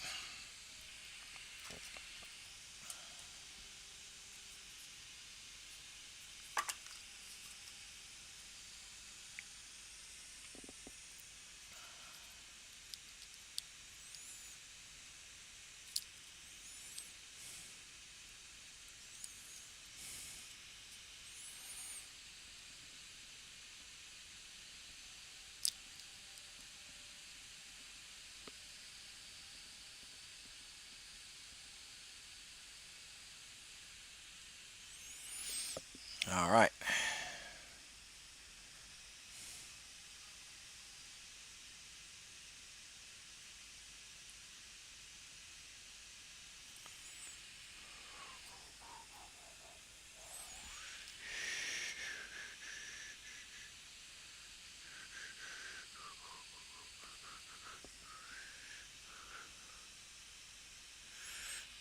All right.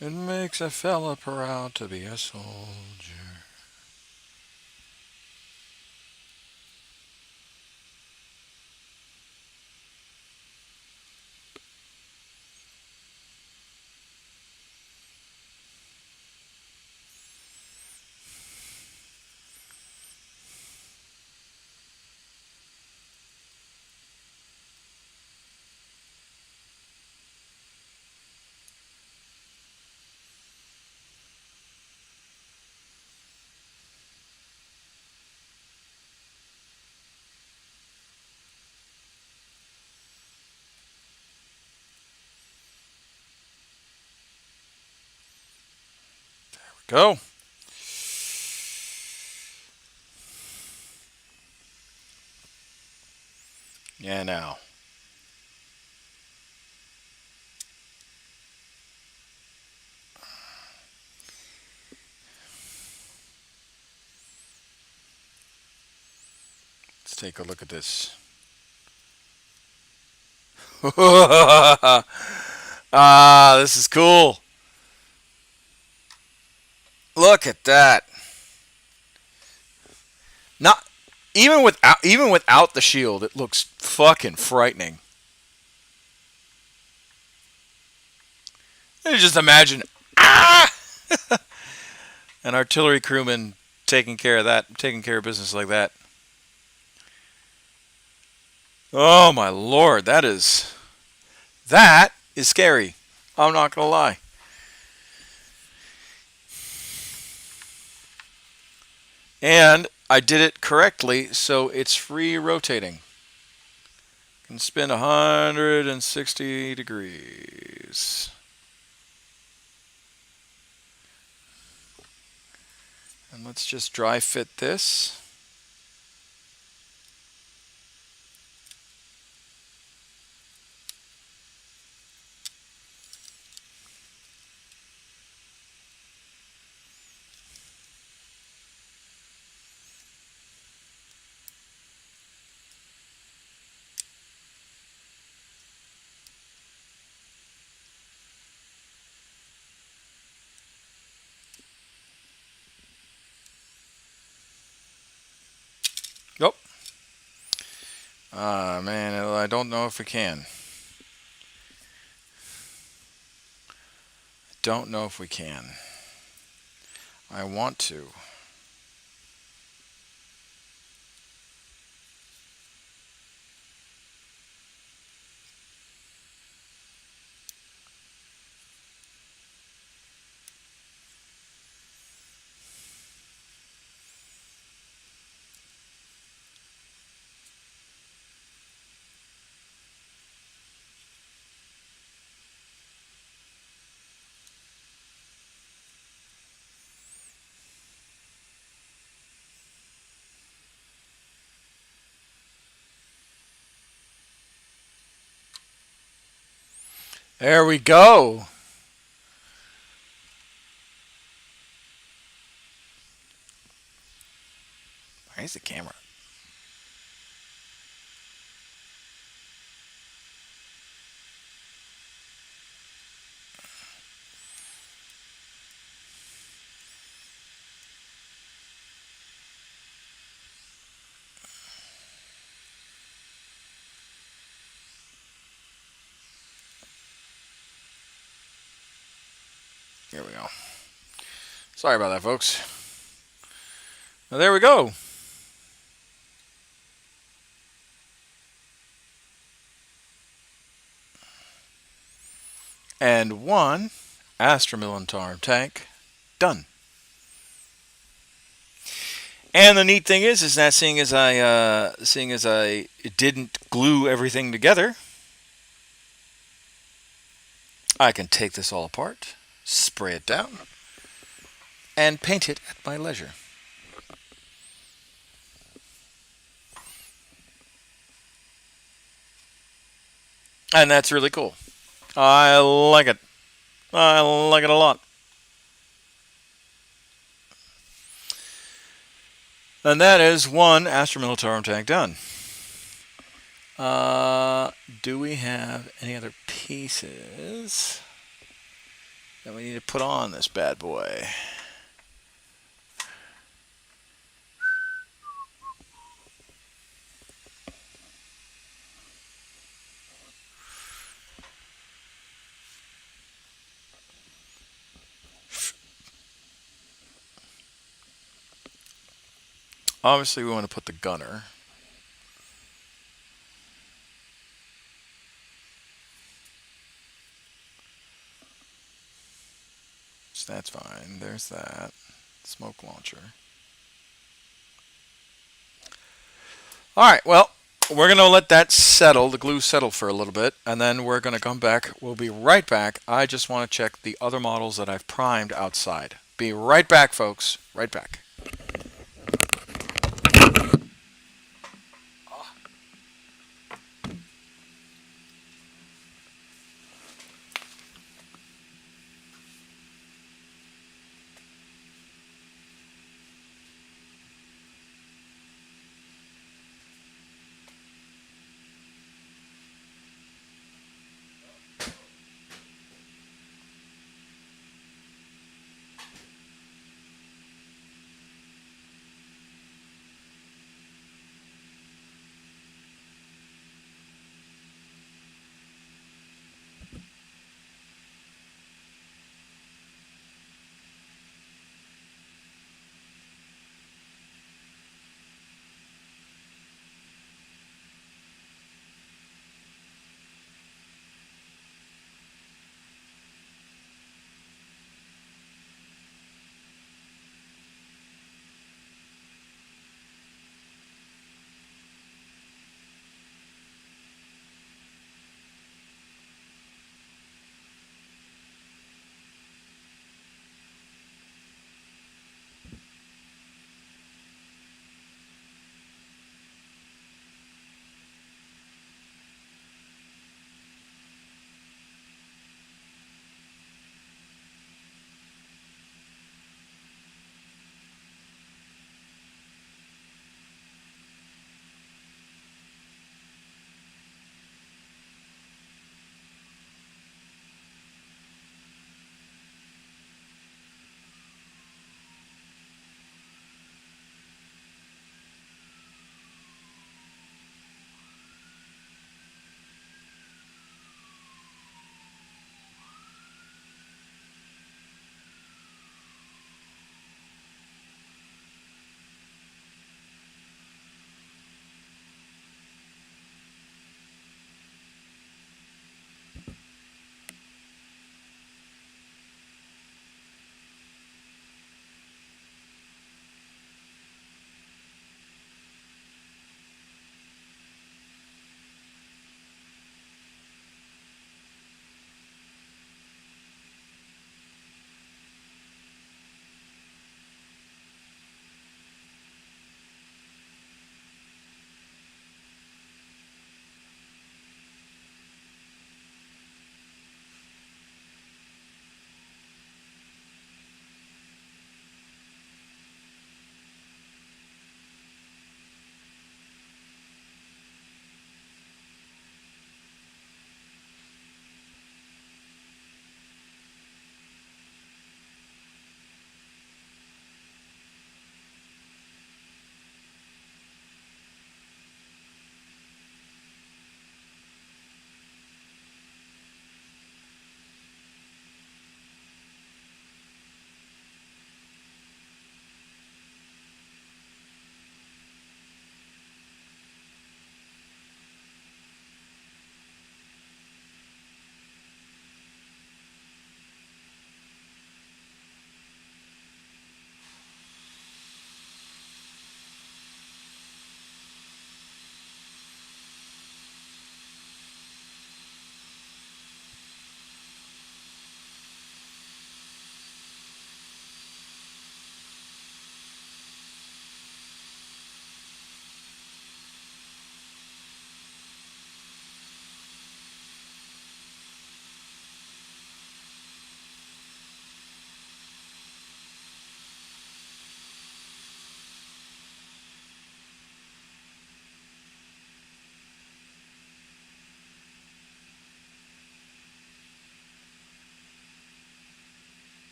It makes a fella proud to be a soldier. Go. Yeah, now. Let's take a look at this. Ah, this is cool. Look at that. Not even without the shield, it looks fucking frightening. You just imagine an artillery crewman taking care of business like that. Oh my lord, that is scary. I'm not gonna lie. And I did it correctly, so it's free rotating. Can spin 160 degrees. And let's just dry fit this. Man, I don't know if we can. Don't know if we can. I want to. There we go. Where's the camera? Here we go. Sorry about that, folks. Well, there we go. And one Astromilitar tank done. And the neat thing is that seeing as I didn't glue everything together, I can take this all apart, spray it down, and paint it at my leisure. And that's really cool. I like it. I like it a lot. And that is one Astromilitar tank done. Do we have any other pieces that we need to put on this bad boy? Obviously, we want to put the gunner. So that's fine. There's that. Smoke launcher. Alright, well, we're going to let that settle, the glue settle for a little bit, and then we're going to come back. We'll be right back. I just want to check the other models that I've primed outside. Be right back, folks. Right back.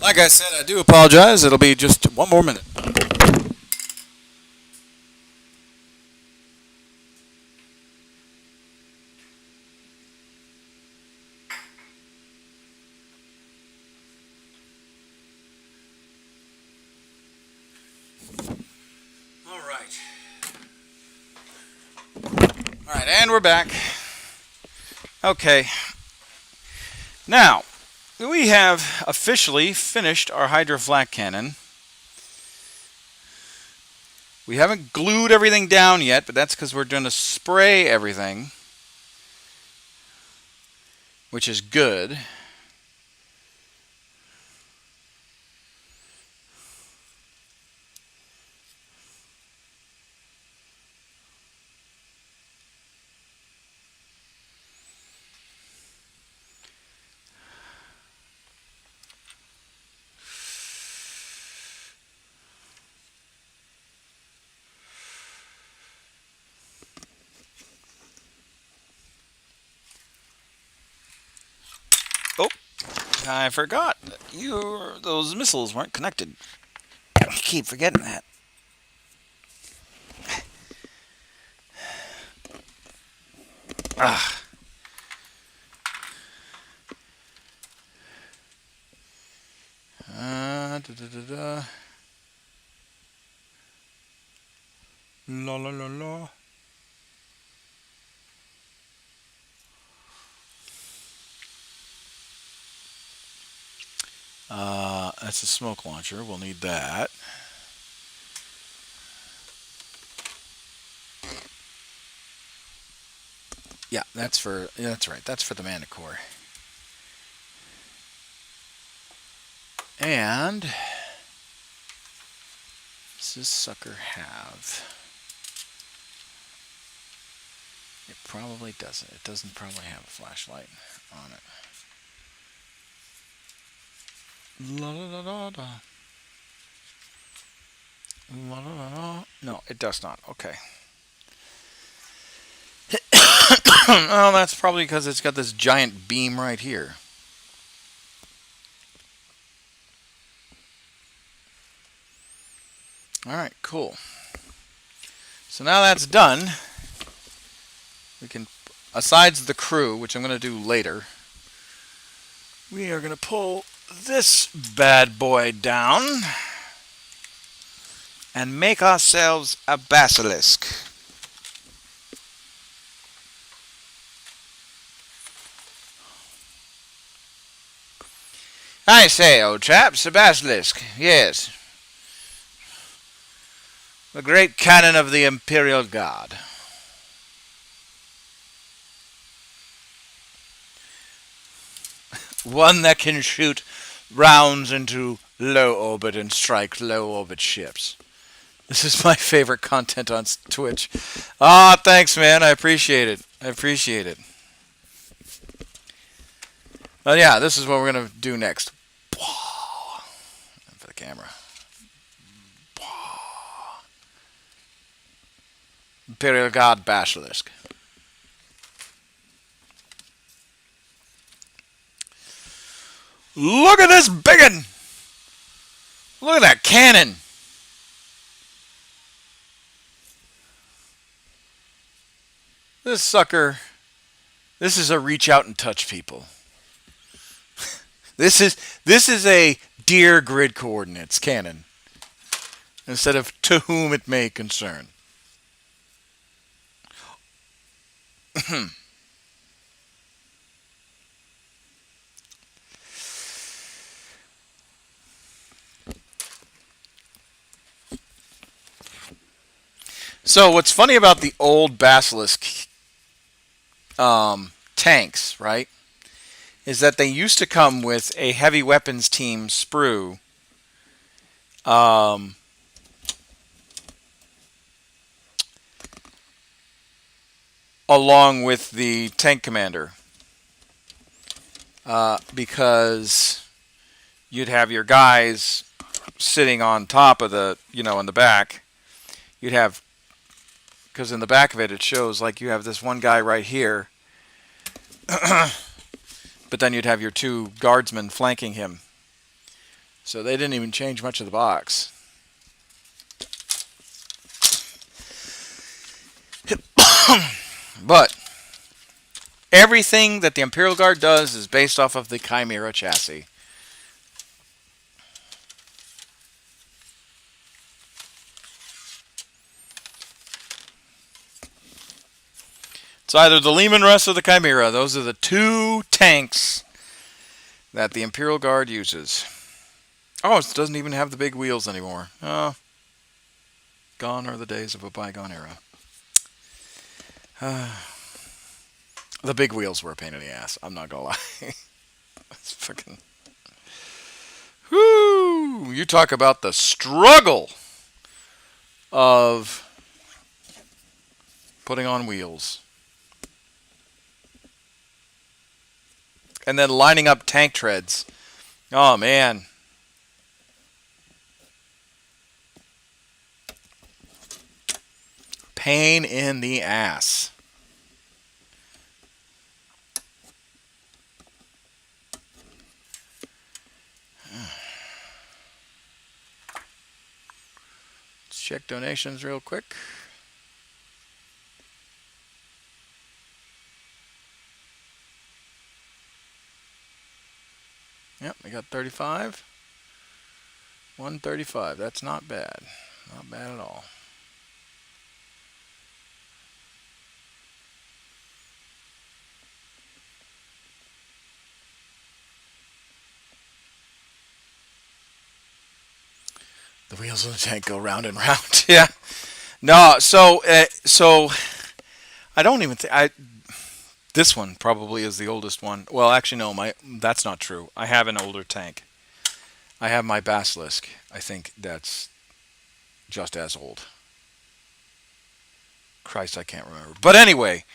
Like I said, I do apologize. It'll be just one more minute. All right, and we're back. Okay. Now, we have officially finished our Hydra Flak Cannon. We haven't glued everything down yet, but that's because we're going to spray everything, which is good. Oh, I forgot. Those missiles weren't connected. I keep forgetting that. Ah. La la la la. That's a smoke launcher. We'll need that. Yeah, that's right. That's for the Manticore. And does this sucker have? It probably doesn't. It doesn't probably have a flashlight on it. La la la la la. La la la la. No, it does not. Okay. Well, that's probably because it's got this giant beam right here. Alright, cool. So now that's done, we can, aside the crew, which I'm going to do later, we are going to pull this bad boy down and make ourselves a Basilisk. I say, old chaps, a Basilisk, yes. The great cannon of the Imperial Guard. One that can shoot rounds into low orbit and strike low orbit ships. This is my favorite content on Twitch. Ah, thanks, man. I appreciate it. But yeah, this is what we're going to do next. For the camera. Imperial Guard Basilisk. Look at this biggin! Look at that cannon! This sucker, this is a reach out and touch, people. This is a dear grid coordinates cannon instead of to whom it may concern. So what's funny about the old Basilisk tanks, right, is that they used to come with a heavy weapons team sprue along with the tank commander, because you'd have your guys sitting on top of the, in the back. You'd have, because in the back of it, it shows like you have this one guy right here, but then you'd have your two guardsmen flanking him. So they didn't even change much of the box. But everything that the Imperial Guard does is based off of the Chimera chassis. It's either the Leman Russ or the Chimera. Those are the two tanks that the Imperial Guard uses. Oh, it doesn't even have the big wheels anymore. Oh, gone are the days of a bygone era. The big wheels were a pain in the ass. I'm not gonna lie. That's fucking... Whoo! You talk about the struggle of putting on wheels. And then lining up tank treads. Oh, man. Pain in the ass. Let's check donations real quick. Yep, we got 35. 135. That's not bad. Not bad at all. The wheels of the tank go round and round. Yeah. No, so I don't even think this one probably is the oldest one. Well, actually no, that's not true. I have an older tank. I have my Basilisk. I think that's just as old. Christ, I can't remember. But anyway,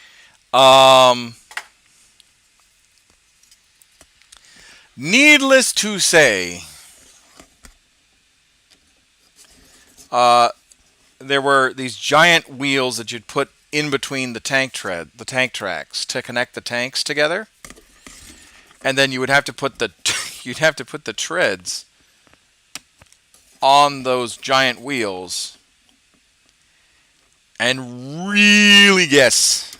needless to say, there were these giant wheels that you'd put in between the tank tracks to connect the tanks together, and then you would have to put the treads on those giant wheels and really guess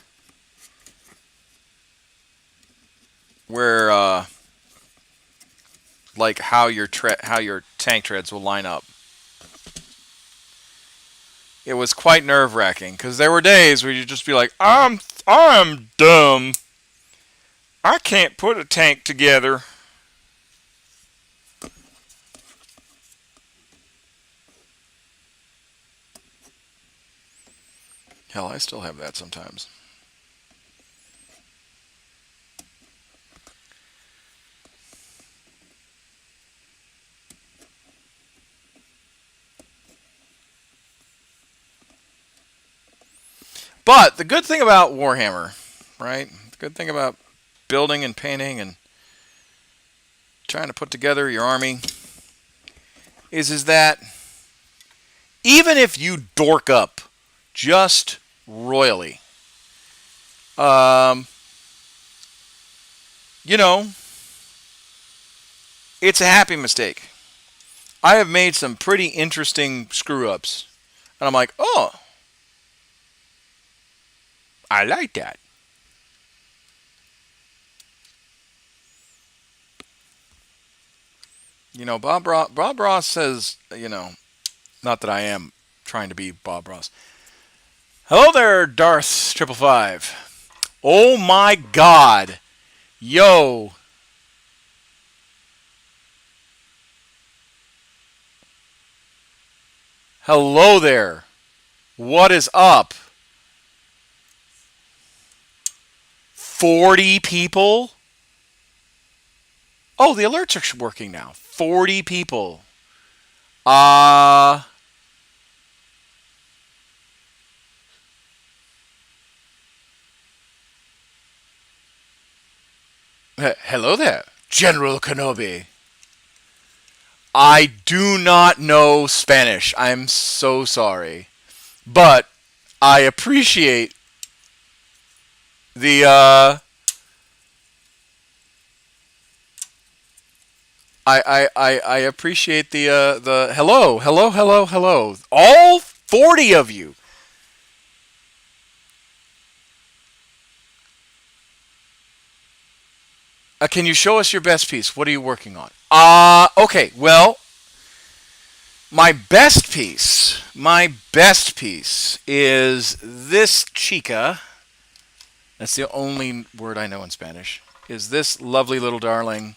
where like how your tank treads will line up. It was quite nerve-wracking because there were days where you'd just be like, I'm dumb. I can't put a tank together. Hell, I still have that sometimes. But the good thing about Warhammer, right? The good thing about building and painting and trying to put together your army is that even if you dork up just royally, you know, it's a happy mistake. I have made some pretty interesting screw-ups. And I'm like, oh, I like that. You know, Bob Ross says, you know, not that I am trying to be Bob Ross. Hello there, Darth 555. Oh my God. Yo. Hello there. What is up? 40 people? Oh, the alerts are working now. 40 people. Hello there, General Kenobi. I do not know Spanish. I'm so sorry. But I appreciate the I appreciate the hello, hello, hello, hello. All 40 of you. Can you show us your best piece? What are you working on? Okay. Well, my best piece is this chica. That's the only word I know in Spanish. Is this lovely little darling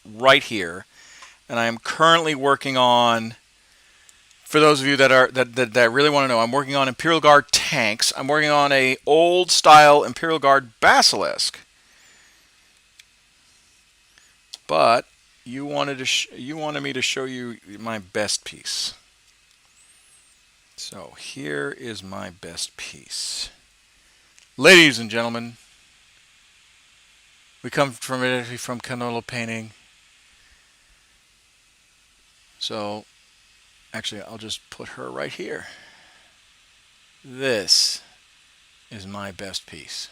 right here, and I am currently working on. For those of you that really want to know, I'm working on Imperial Guard Tanks. I'm working on a old style Imperial Guard Basilisk. But you wanted me to show you my best piece. So here is my best piece. Ladies and gentlemen, we come from canola painting. So actually, I'll just put her right here. This is my best piece.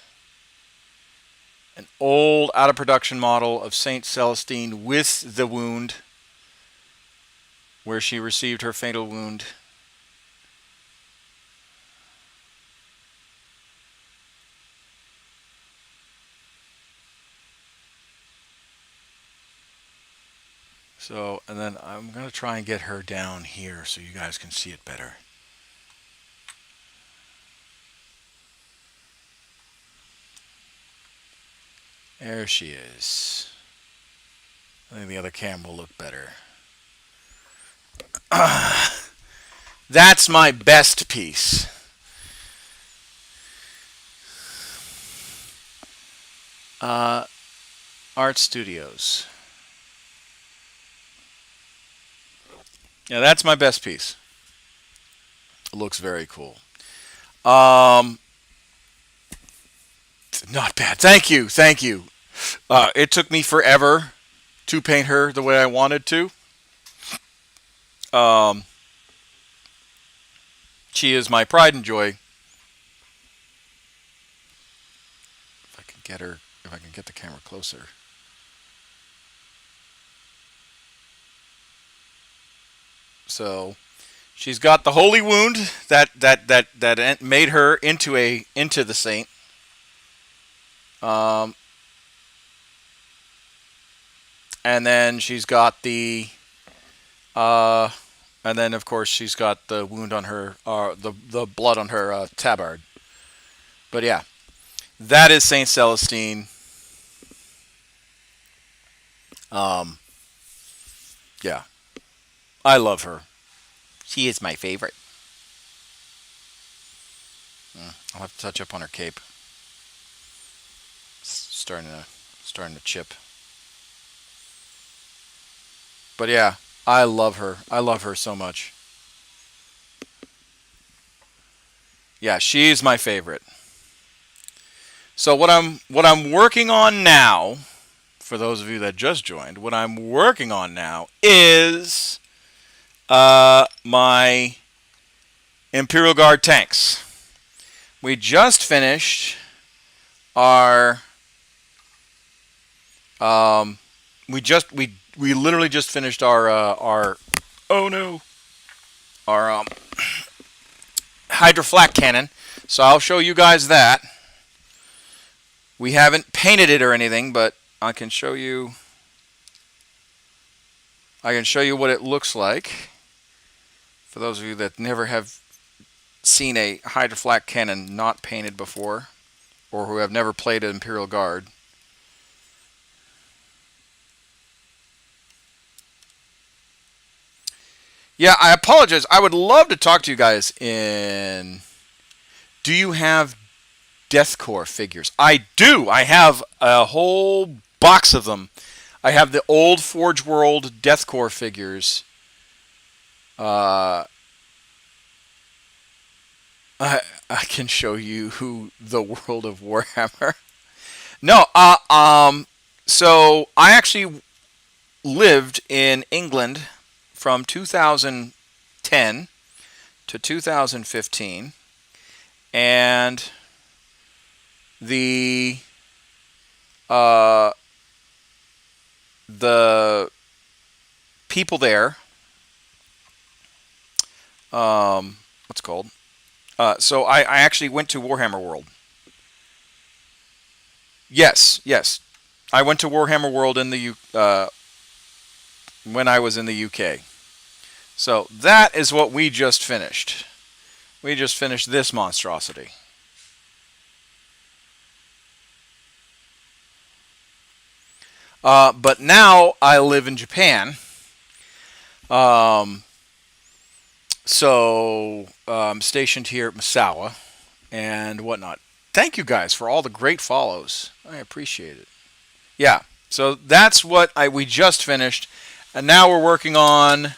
An old, out of production model of Saint Celestine with the wound, where she received her fatal wound. So, and then I'm going to try and get her down here so you guys can see it better. There she is. I think the other cam will look better. That's my best piece. Art Studios. Yeah, that's my best piece. It looks very cool. Not bad. Thank you. Thank you. It took me forever to paint her the way I wanted to. She is my pride and joy. If I can get her, if I can get the camera closer. So, she's got the holy wound that made her into the saint. And then she's got and then of course she's got the wound on her, the blood on her tabard. But yeah, that is Saint Celestine. Yeah, I love her. She is my favorite. I'll have to touch up on her cape. It's starting to chip. But yeah, I love her. I love her so much. Yeah, she's my favorite. So what I'm working on now, for those of you that just joined, what I'm working on now is my Imperial Guard tanks. We just finished our we literally just finished our oh no, our Hydra flak cannon. So I'll show you guys that. We haven't painted it or anything, but I can show you what it looks like. For those of you that never have seen a Hydra flak cannon not painted before, or who have never played an Imperial Guard. Yeah, I apologize. I would love to talk to you guys in... Do you have Deathcore figures? I do. I have a whole box of them. I have the old Forge World Deathcore figures. I can show you the World of Warhammer. No, so I actually lived in England from 2010 to 2015, and the people there. What's it called? So I actually went to Warhammer World. Yes, yes. I went to Warhammer World in the when I was in the UK. So that is what we just finished. We just finished this monstrosity. But now I live in Japan. So I'm stationed here at Misawa and whatnot. Thank you guys for all the great follows. I appreciate it. Yeah, so that's what we just finished. And now we're working on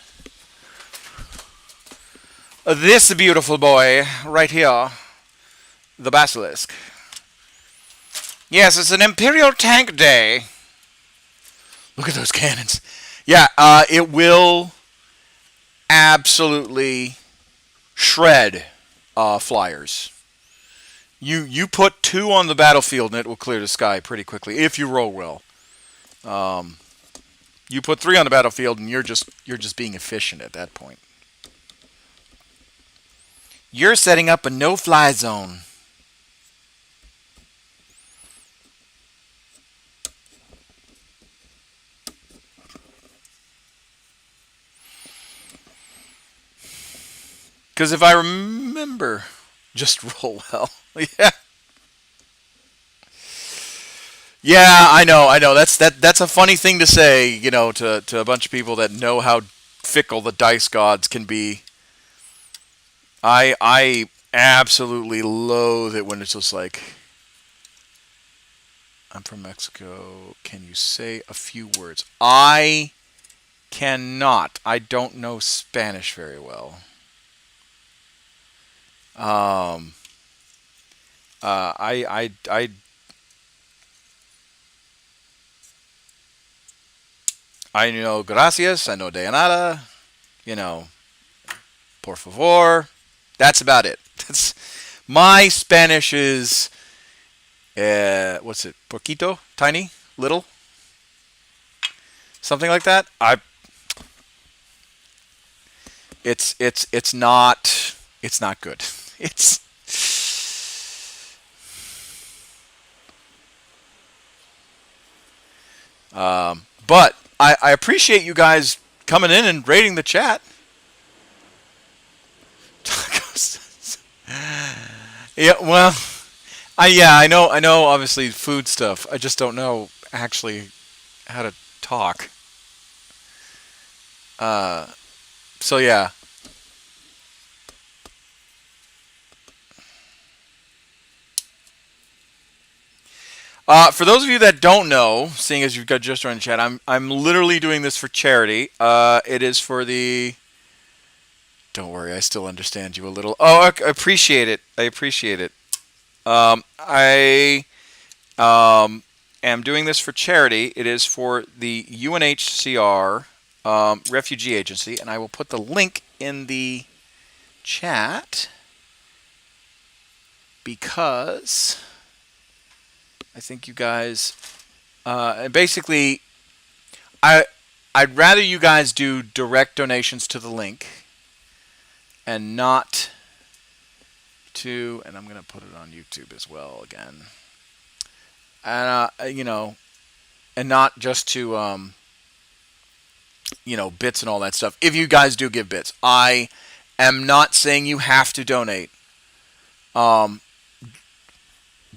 this beautiful boy right here, the Basilisk. Yes, it's an Imperial Tank Day. Look at those cannons. Yeah, it will absolutely shred flyers. You put 2 on the battlefield and it will clear the sky pretty quickly if you roll well. You put 3 on the battlefield and you're just being efficient at that point. You're setting up a no-fly zone. Because if I remember, just roll well. Yeah. Yeah, I know. That's a funny thing to say, you know, to a bunch of people that know how fickle the dice gods can be. I absolutely loathe it when it's just like, I'm from Mexico. Can you say a few words? I cannot. I don't know Spanish very well. I know gracias. I know de nada. You know, por favor. That's about it. That's my Spanish is what's it? Poquito, tiny, little, something like that. It's not good. It's but I appreciate you guys coming in and rating the chat. Yeah, well, I know. Obviously, food stuff. I just don't know actually how to talk. So yeah. For those of you that don't know, seeing as you've got just joined the chat, I'm literally doing this for charity. It is for the. Don't worry, I still understand you a little. Oh, I appreciate it. I appreciate it. I am doing this for charity. It is for the UNHCR refugee agency, and I will put the link in the chat because I think you guys basically I'd rather you guys do direct donations to the link and not to, and I'm going to put it on YouTube as well again. And you know, and not just to you know, bits and all that stuff. If you guys do give bits, I am not saying you have to donate.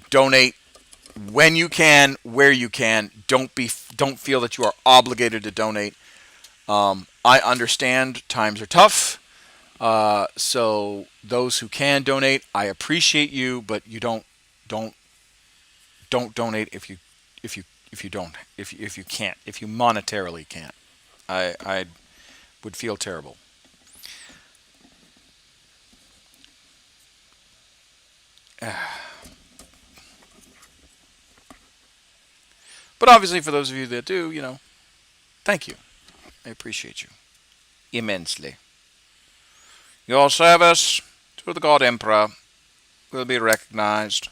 Donate when you can, where you can. Don't feel that you are obligated to donate. I understand times are tough. So those who can donate, I appreciate you, but you don't donate if you can't, if you monetarily can't. I would feel terrible. But obviously, for those of you that do, you know, thank you. I appreciate you immensely. Your service to the God Emperor will be recognized.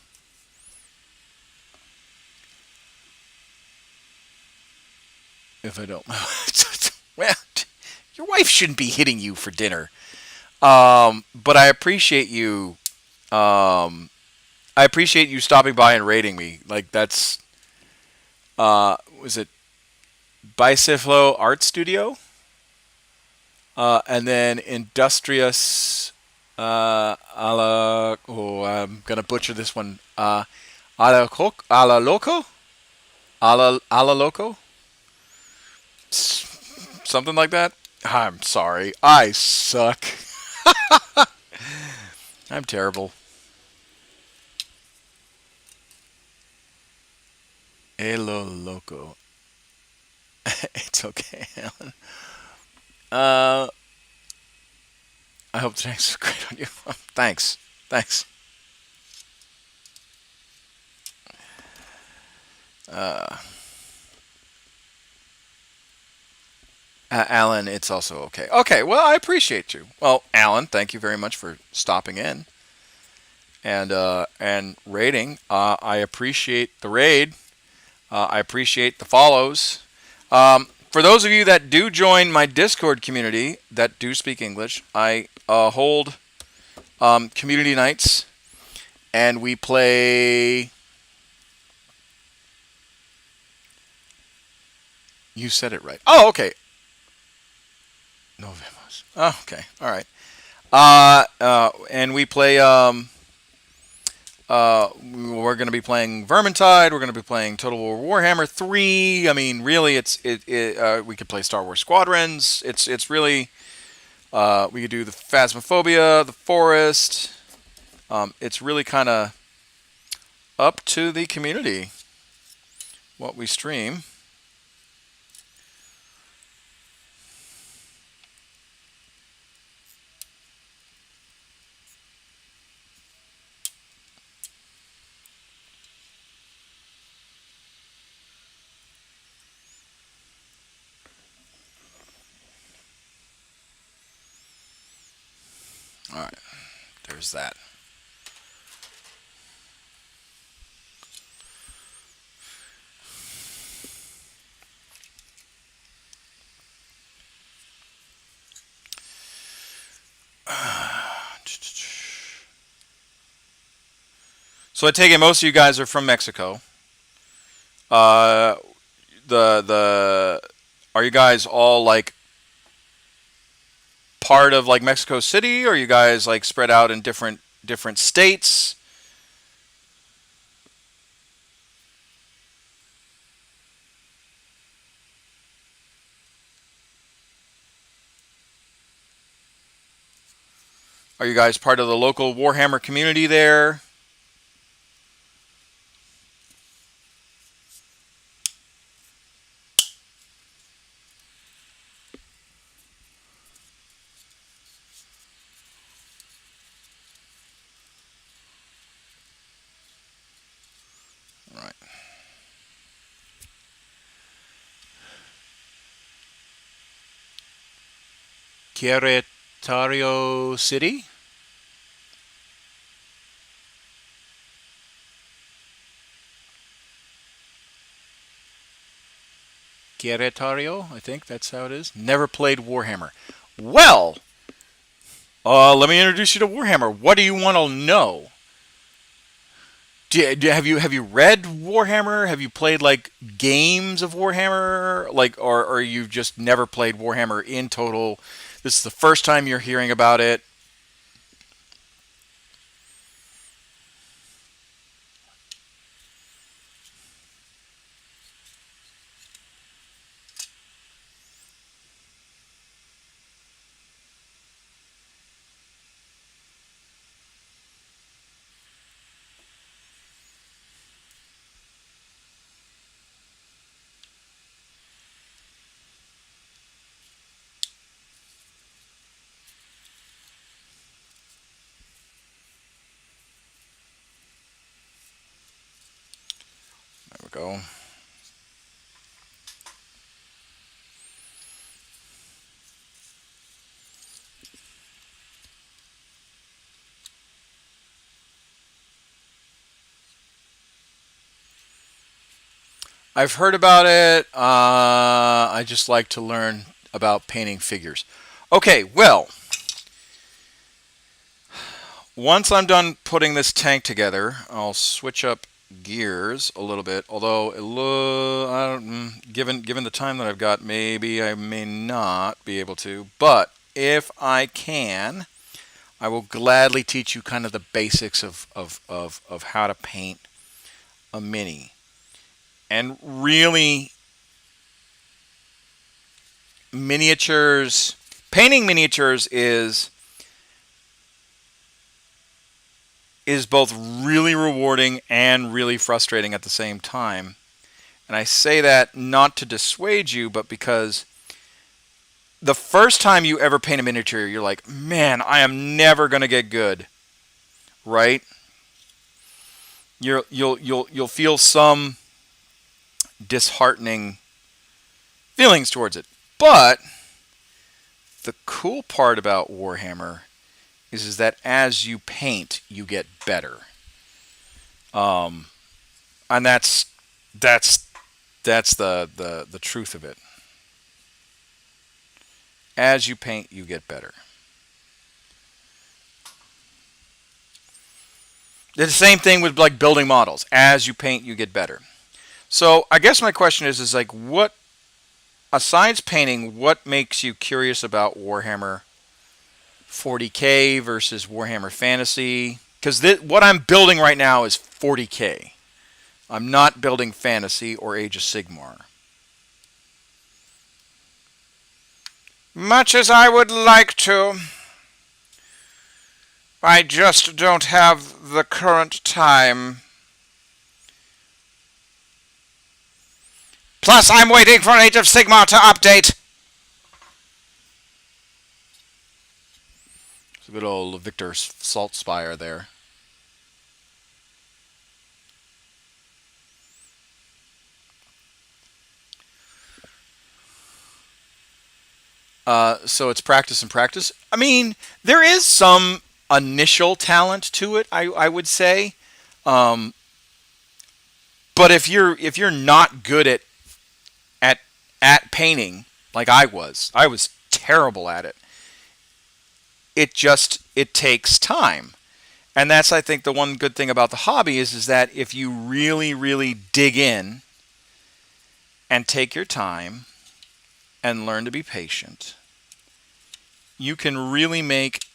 If I don't. Well, Your wife shouldn't be hitting you for dinner. But I appreciate you. I appreciate you stopping by and rating me. Like that's was it Biceflo Art Studio? And then Industrious I'm gonna butcher this one. Ala Loco? Ala Loco? Something like that? I'm sorry. I suck. I'm terrible. Elo Loco. It's okay, Alan. Uh, I hope the tanks are great on you. Thanks. Thanks. Uh, Alan, it's also okay. Okay, well, I appreciate you. Well, Alan, thank you very much for stopping in and raiding. I appreciate the raid. I appreciate the follows. For those of you that do join my Discord community that do speak English, I hold community nights, and we play. You said it right. Oh, okay. No vemos. Oh, okay. All right. And we play. We're going to be playing Vermintide. We're going to be playing Total War Warhammer 3. I mean, really, we could play Star Wars Squadrons. It's really we could do the Phasmophobia, the Forest. It's really kind of up to the community what we stream. All right, there's that. So I take it most of you guys are from Mexico. The are you guys all like part of like Mexico City, or are you guys like spread out in different states? Are you guys part of the local Warhammer community there? All right. Querétaro City? Querétaro, I think that's how it is. Never played Warhammer. Well, let me introduce you to Warhammer. What do you want to know? Have you read Warhammer? Have you played like games of Warhammer? Like, or you've just never played Warhammer in total? This is the first time you're hearing about it. There we go. I've heard about it. I just like to learn about painting figures. Okay, well, once I'm done putting this tank together, I'll switch up gears a little bit. Although, given the time that I've got, maybe I may not be able to. But if I can, I will gladly teach you kind of the basics of how to paint a mini. And really, painting miniatures is both really rewarding and really frustrating at the same time. And I say that not to dissuade you, but because the first time you ever paint a miniature, you're like, man, I am never going to get good, right? You'll feel some disheartening feelings towards it. But the cool part about Warhammer is that as you paint, you get better. And that's the truth of it. As you paint, you get better. The same thing with like building models. As you paint, you get better. So I guess my question is like, what, besides painting, what makes you curious about Warhammer 40k versus Warhammer Fantasy? Because what I'm building right now is 40k. I'm not building Fantasy or Age of Sigmar. Much as I would like to, I just don't have the current time. Plus, I'm waiting for Age of Sigmar to update. It's a good old Victor Saltspire there. So it's practice and practice. I mean, there is some initial talent to it, I would say. But if you're not good at painting like I was terrible at it. It takes time. And that's, I think, the one good thing about the hobby is that if you really, really dig in and take your time and learn to be patient, you can really make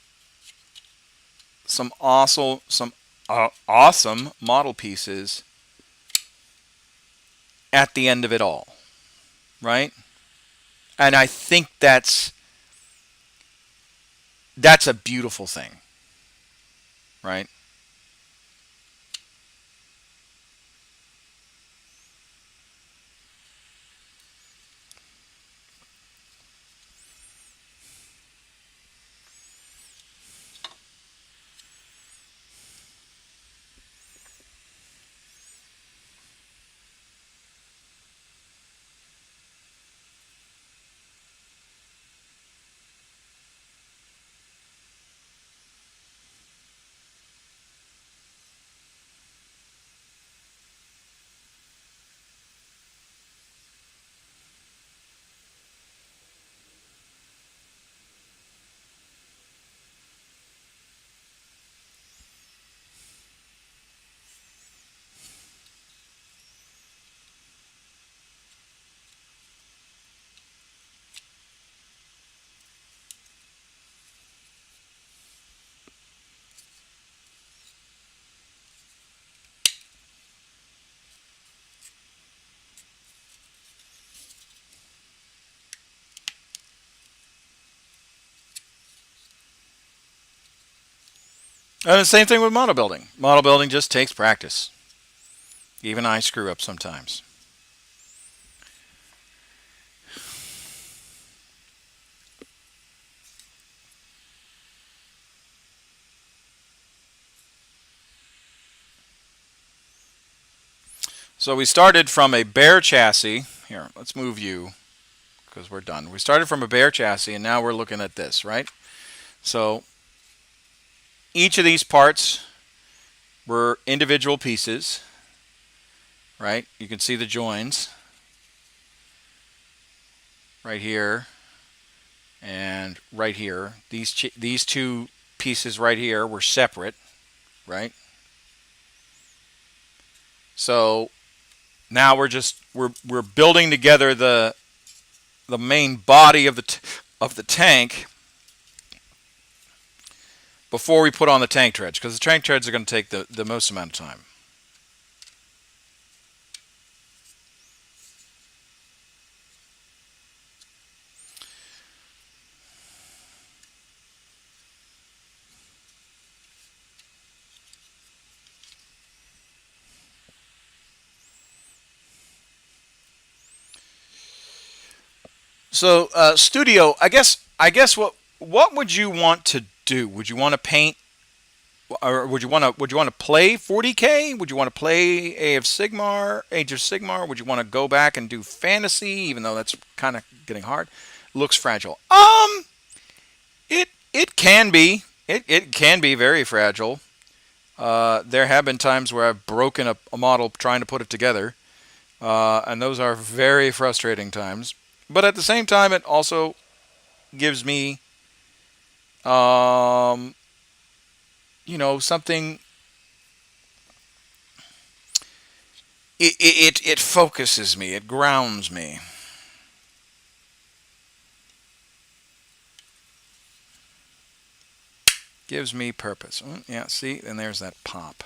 some awesome model pieces at the end of it all, right? And I think that's a beautiful thing, right? And the same thing with model building. Model building just takes practice. Even I screw up sometimes. So we started from a bare chassis. Here, let's move you because we're done. We started from a bare chassis and now we're looking at this, right? So each of these parts were individual pieces, right? You can see the joins right here, And right here, these two pieces right here were separate, right? So now we're building together the main body of the tank before we put on the tank treads, because the tank treads are going to take the most amount of time. So, studio, I guess what would you want to do? Would you want to paint, or would you want to play 40k? Would you want to play Age of Sigmar? Would you want to go back and do fantasy, even though that's kind of getting hard? Looks fragile. It can be. It can be very fragile. There have been times where I've broken a model trying to put it together, and those are very frustrating times. But at the same time, it also gives me, um, something. It focuses me. It grounds me. Gives me purpose. Yeah, see, and there's that pop.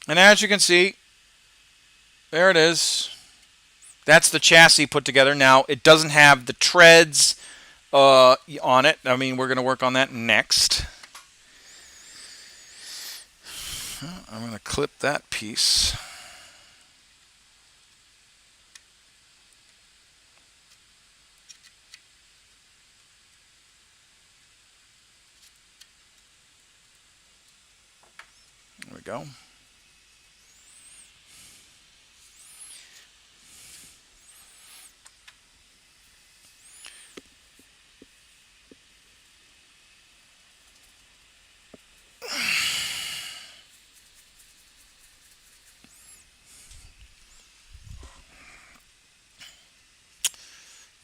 And as you can see, there it is. That's the chassis put together. Now, it doesn't have the treads on it. I mean, we're going to work on that next. I'm going to clip that piece. There we go.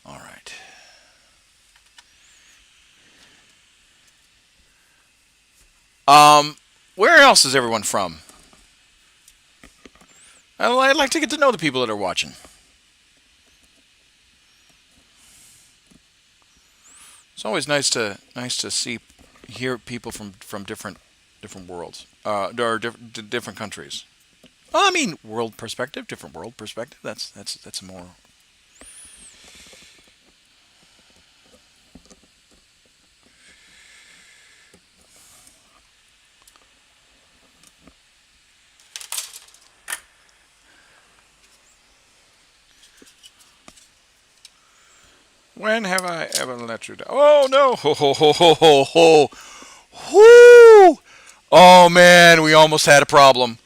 All right. Where else is everyone from? I'd like to get to know the people that are watching. It's always nice to hear people from different worlds, or different countries. I mean, world perspective, different world perspective. That's more. When have I ever let you down? Oh no! Ho ho ho ho ho ho! Whoo! Oh man, we almost had a problem.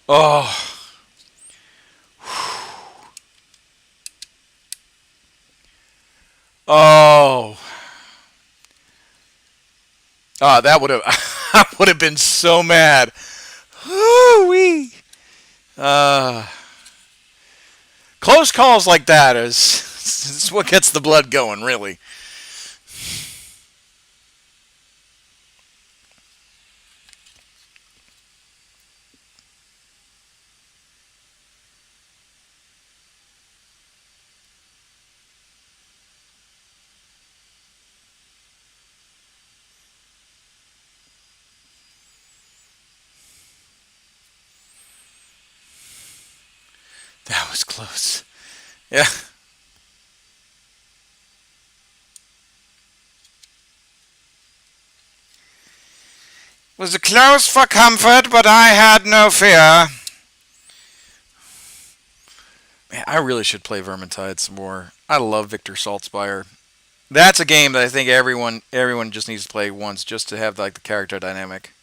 Oh. Oh. Ah, that would have I would have been so mad. Woo-wee. Uh, Close calls like that is what gets the blood going, really. That was close. Yeah. Was close for comfort, but I had no fear. Man, I really should play Vermintide some more. I love Victor Saltzpyre. That's a game that I think everyone just needs to play once, just to have like the character dynamic.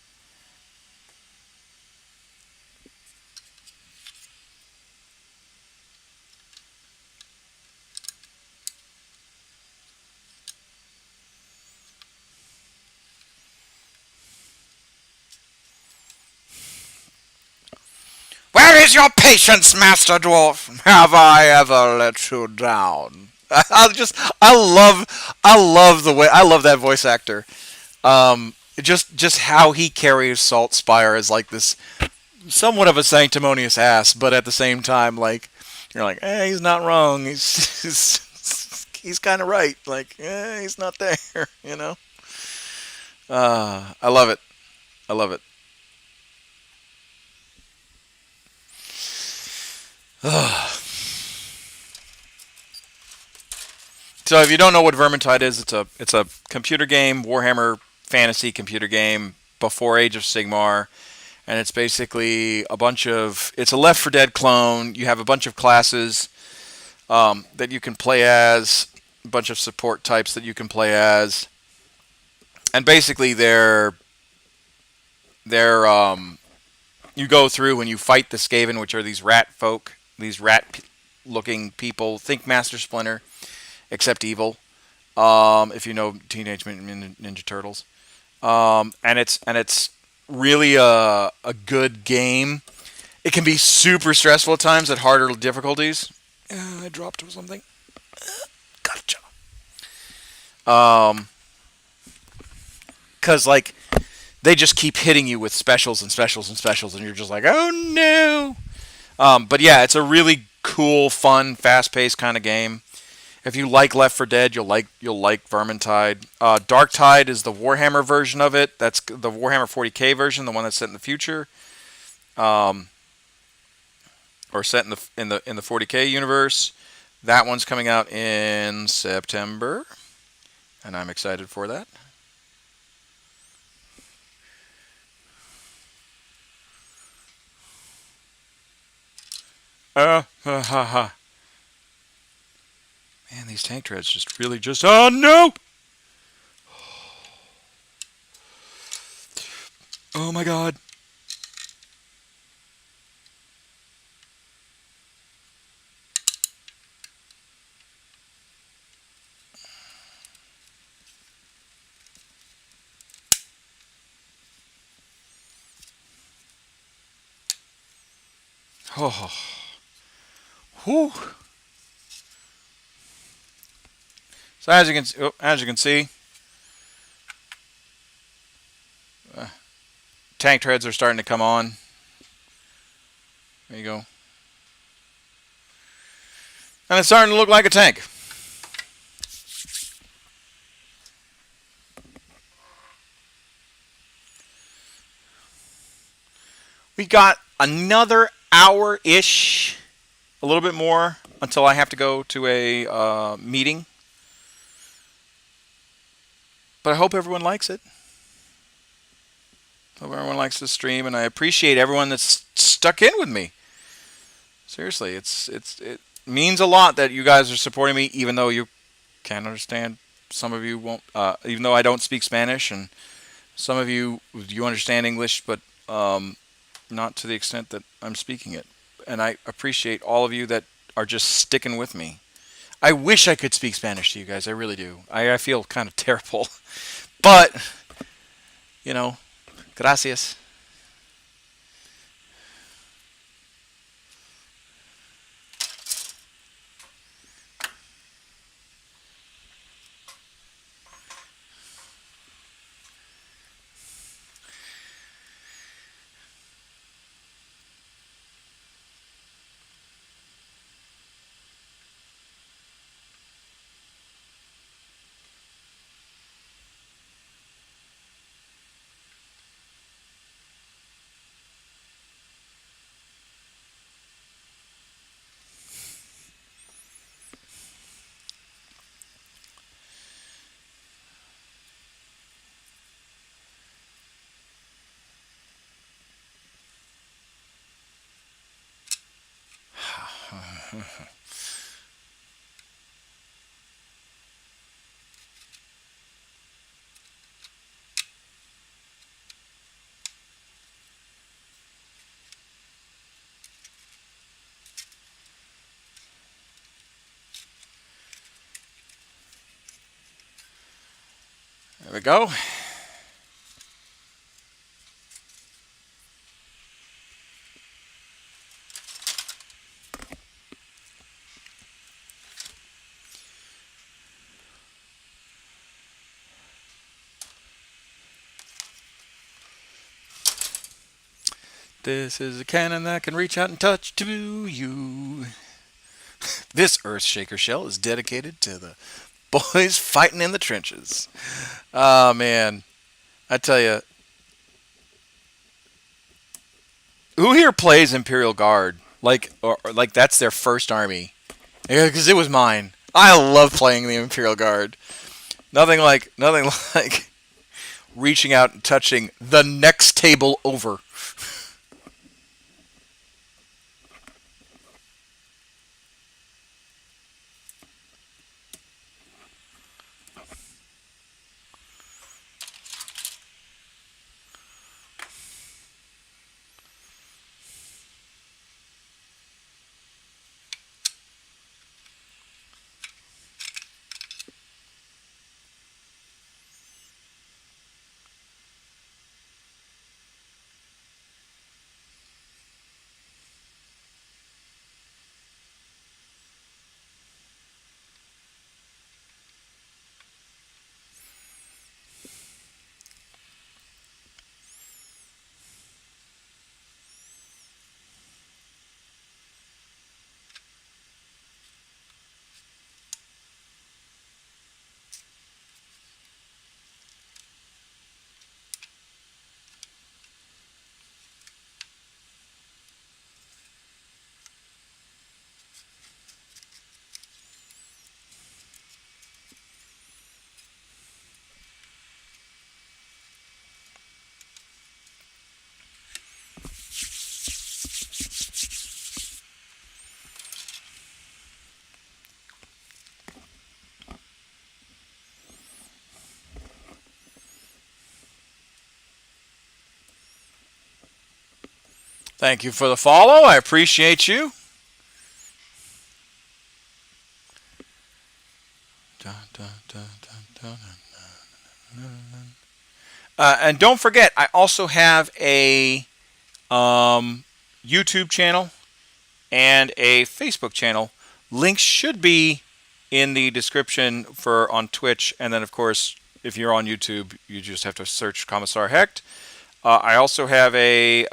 is your patience, Master Dwarf? Have I ever let you down? I love that voice actor. Just how he carries Salt Spire as like this somewhat of a sanctimonious ass, but at the same time, like you're like, he's not wrong. He's kind of right. Like, he's not there. You know. I love it. I love it. So if you don't know what Vermintide is, it's a computer game, Warhammer fantasy computer game before Age of Sigmar, and it's basically it's a Left 4 Dead clone. You have a bunch of classes that you can play as, a bunch of support types that you can play as, and basically they're you go through and you fight the Skaven, which are these rat folk, these rat-looking people. Think Master Splinter, except evil. If you know Teenage Mutant Ninja Turtles, and it's really a good game. It can be super stressful at times at harder difficulties. I dropped something. Gotcha. Because like they just keep hitting you with specials and specials and specials, and you're just like, oh no. But yeah, it's a really cool, fun, fast-paced kind of game. If you like Left 4 Dead, you'll like Vermintide. Darktide is the Warhammer version of it. That's the Warhammer 40k version, the one that's set in the future, or set in the 40k universe. That one's coming out in September, and I'm excited for that. Man, these tank treads just oh no! Oh my god. Oh. Whew. So as you can see, tank treads are starting to come on. There you go. And it's starting to look like a tank. We got another hour-ish, a little bit more, until I have to go to a meeting. But I hope everyone likes it. Hope everyone likes the stream, and I appreciate everyone that's stuck in with me. Seriously, it means a lot that you guys are supporting me, even though you can't understand. Some of you won't, even though I don't speak Spanish, and some of you understand English, but not to the extent that I'm speaking it. And I appreciate all of you that are just sticking with me. I wish I could speak Spanish to you guys. I really do. I feel kind of terrible. But, you know, gracias. There we go. This is a cannon that can reach out and touch to you. This Earthshaker shell is dedicated to the boys fighting in the trenches. Oh, man. I tell you. Who here plays Imperial Guard? Or like that's their first army. Yeah, because it was mine. I love playing the Imperial Guard. Nothing like reaching out and touching the next table over. Thank you for the follow. I appreciate you. And don't forget, I also have a YouTube channel and a Facebook channel. Links should be in the description for on Twitch, and then of course, if you're on YouTube, you just have to search Commissar Hecht. I also have a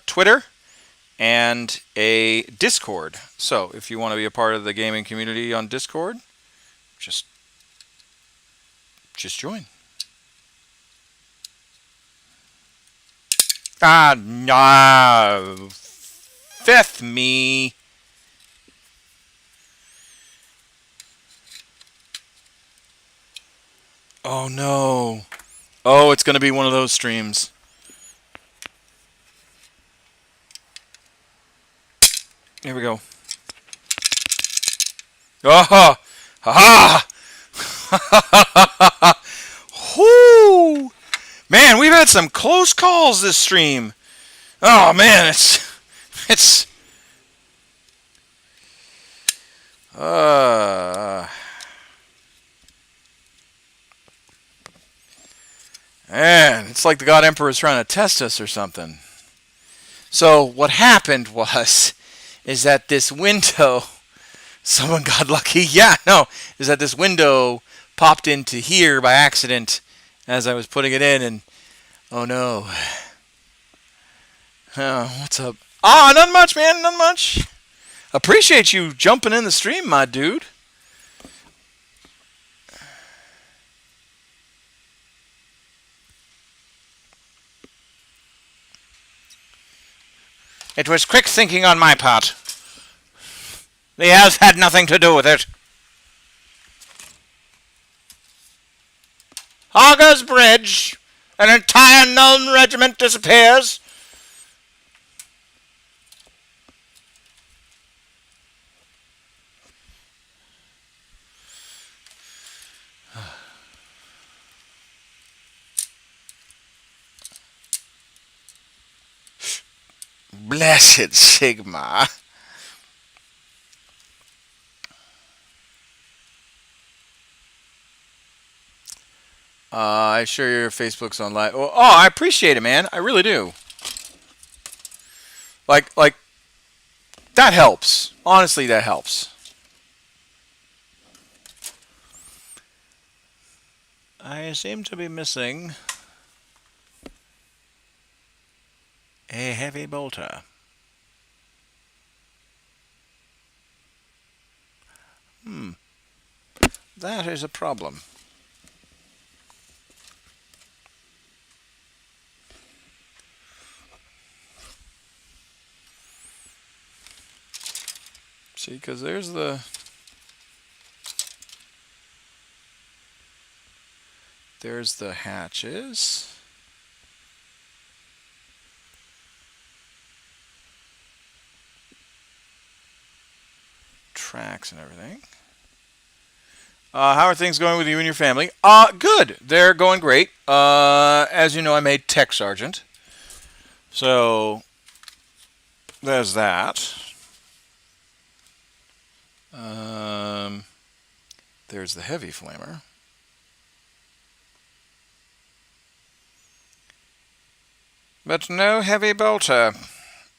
Twitter and a Discord. So if you want to be a part of the gaming community on Discord, just join. Ah, no. Fifth me. Oh, no. Oh, it's going to be one of those streams. Here we go. Oh, ha ha! Whoo! Man, we've had some close calls this stream. Oh man, it's man, it's like the God Emperor is trying to test us or something. So what happened is that this window, someone got lucky. Yeah, no, is that this window popped into here by accident as I was putting it in, and oh no. Oh, what's up? Ah, not much, man, not much. Appreciate you jumping in the stream, my dude. It was quick thinking on my part. The elf had nothing to do with it. Hogger's Bridge. An entire known regiment disappears. Blessed Sigma. I sure your Facebook's on live. Oh, I appreciate it, man. I really do. Like that helps. Honestly, that helps. I seem to be missing. A heavy bolter. That is a problem. See, because there's the hatches. Tracks and everything. How are things going with you and your family? Good. They're going great. As you know, I made Tech Sergeant. So, there's that. There's the Heavy Flamer. But no Heavy Bolter.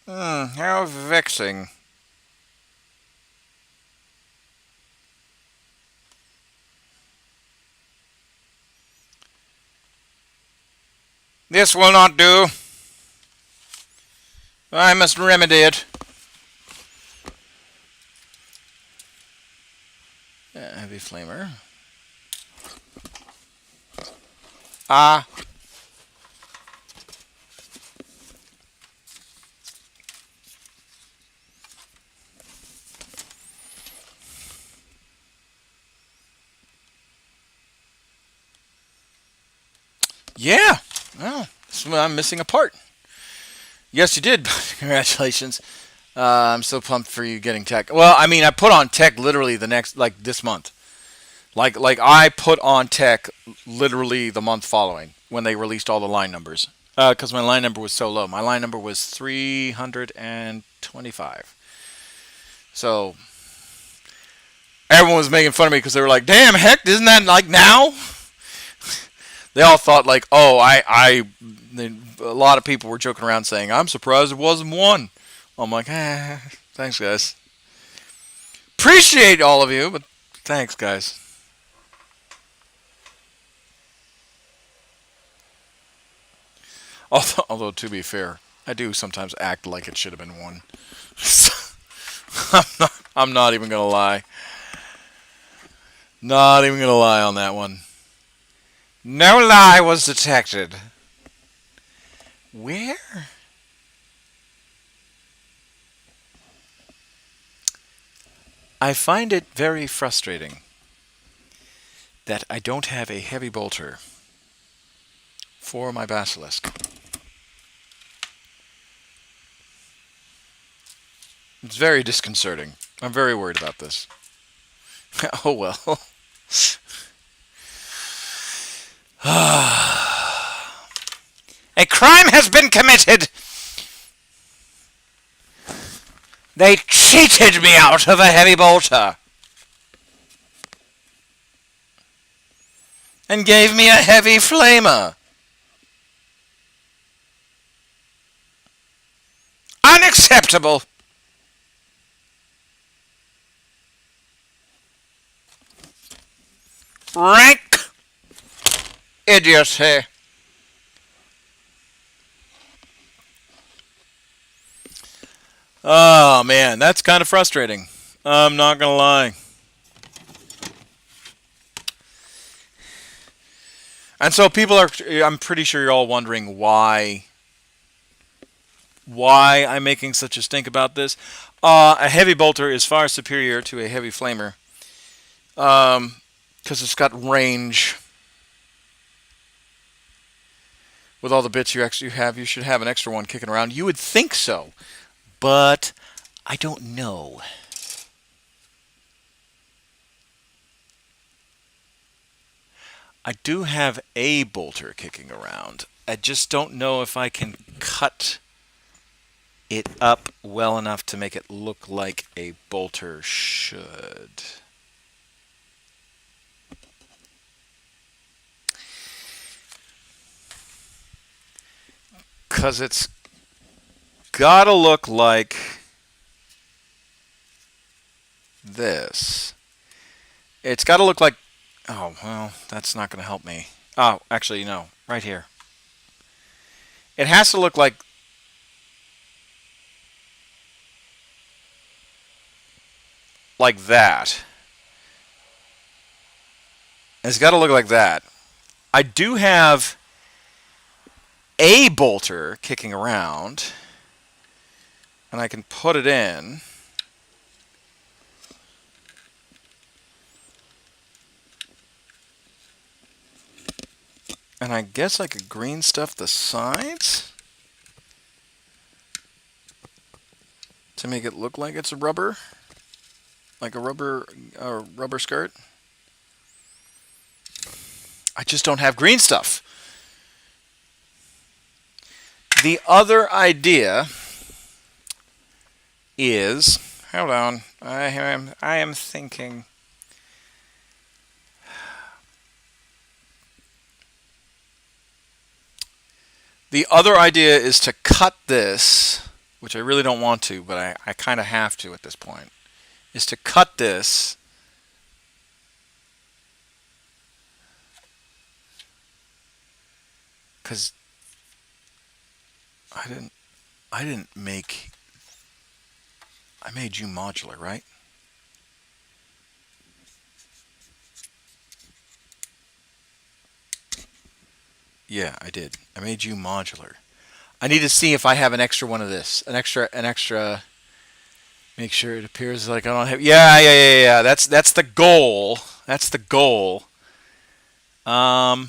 How vexing. This will not do. I must remedy it. Heavy Flamer. Yeah. Well, I'm missing a part. Yes, you did. Congratulations. I'm so pumped for you getting tech. Well, I mean, I put on tech literally this month. Like I put on tech literally the month following when they released all the line numbers. Because my line number was so low. My line number was 325. So everyone was making fun of me because they were like, "Damn, Hecht, isn't that like now?" They all thought like, "Oh, a lot of people were joking around saying, I'm surprised it wasn't one." I'm like, thanks, guys. Appreciate all of you, but thanks, guys. Although, to be fair, I do sometimes act like it should have been one. I'm not even going to lie. Not even going to lie on that one. No lie was detected. Where? I find it very frustrating that I don't have a heavy bolter for my Basilisk. It's very disconcerting. I'm very worried about this. Oh well. A crime has been committed! They cheated me out of a heavy bolter! And gave me a heavy flamer! Unacceptable! Rank idiocy! Oh man, that's kind of frustrating. I'm not gonna lie. And so people are, I'm pretty sure you're all wondering why I'm making such a stink about this. A heavy bolter is far superior to a heavy flamer. Because it's got range. With all the bits you have, you should have an extra one kicking around. You would think so. But I don't know. I do have a bolter kicking around. I just don't know if I can cut it up well enough to make it look like a bolter should. Because it's gotta look like this. It's gotta look like... Oh, well, that's not gonna help me. Oh, actually, no. Right here. It has to look like like that. It's got to look like that. I do have a bolter kicking around, and I can put it in. And I guess I could green stuff the sides to make it look like it's a rubber, like a rubber skirt. I just don't have green stuff. The other idea is, hold on, I am thinking. The other idea is to cut this, which I really don't want to, but I kind of have to at this point, is to cut this because I made you modular, right? Yeah, I did. I made you modular. I need to see if I have an extra one of this. An extra. Make sure it appears like I don't have. Yeah. That's the goal. That's the goal. I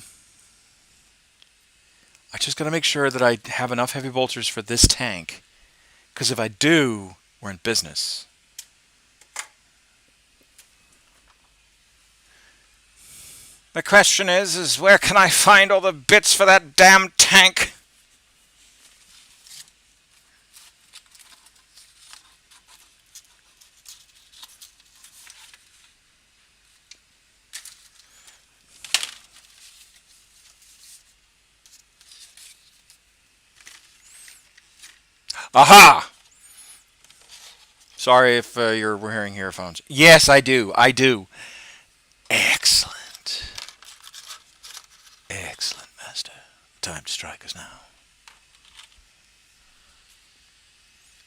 just got to make sure that I have enough heavy bolters for this tank. Because if I do, we're in business. The question is where can I find all the bits for that damn tank? Aha! Sorry if you're wearing earphones. Yes, I do. I do. Excellent. Excellent, Master. Time to strike us now.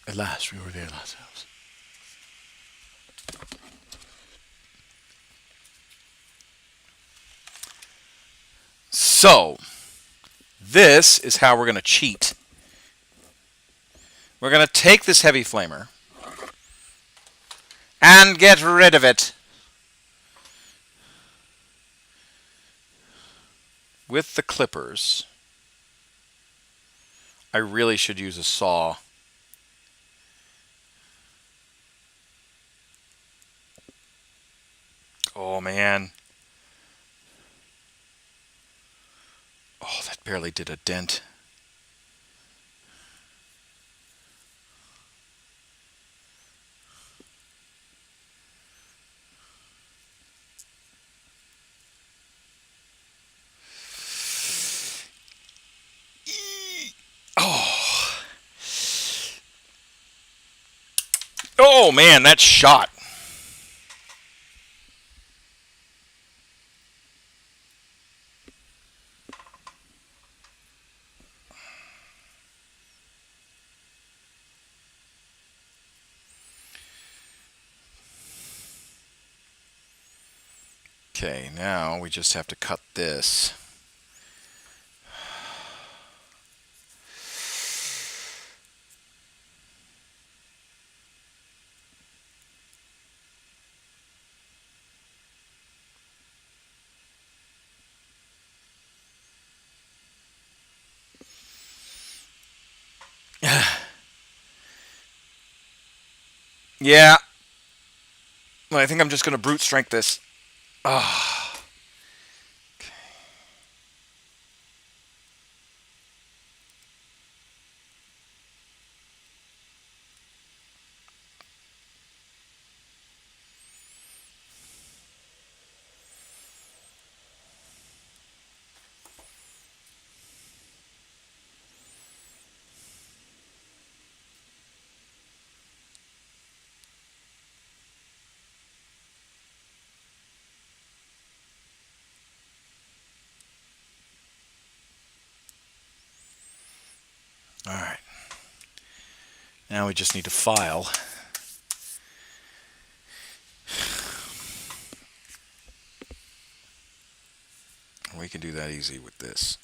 At last we reveal ourselves. So, this is how we're going to cheat. We're going to take this heavy flamer and get rid of it with the clippers. I really should use a saw. Oh, man. Oh, that barely did a dent. Oh, man, that shot. Okay, now we just have to cut this. Yeah. Well, I think I'm just going to brute strength this. Ah. Okay. All right. Now we just need to file. We can do that easy with this.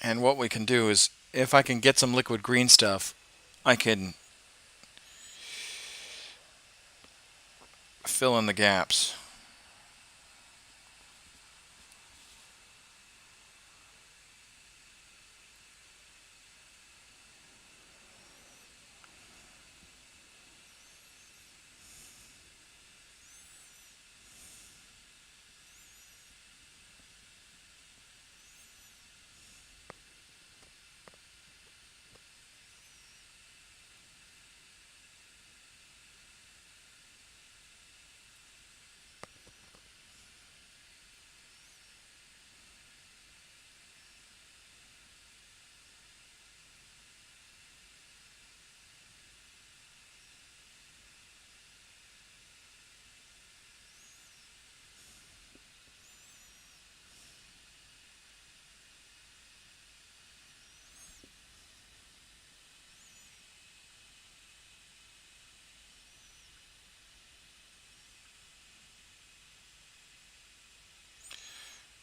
And what we can do is, if I can get some liquid green stuff, I can fill in the gaps.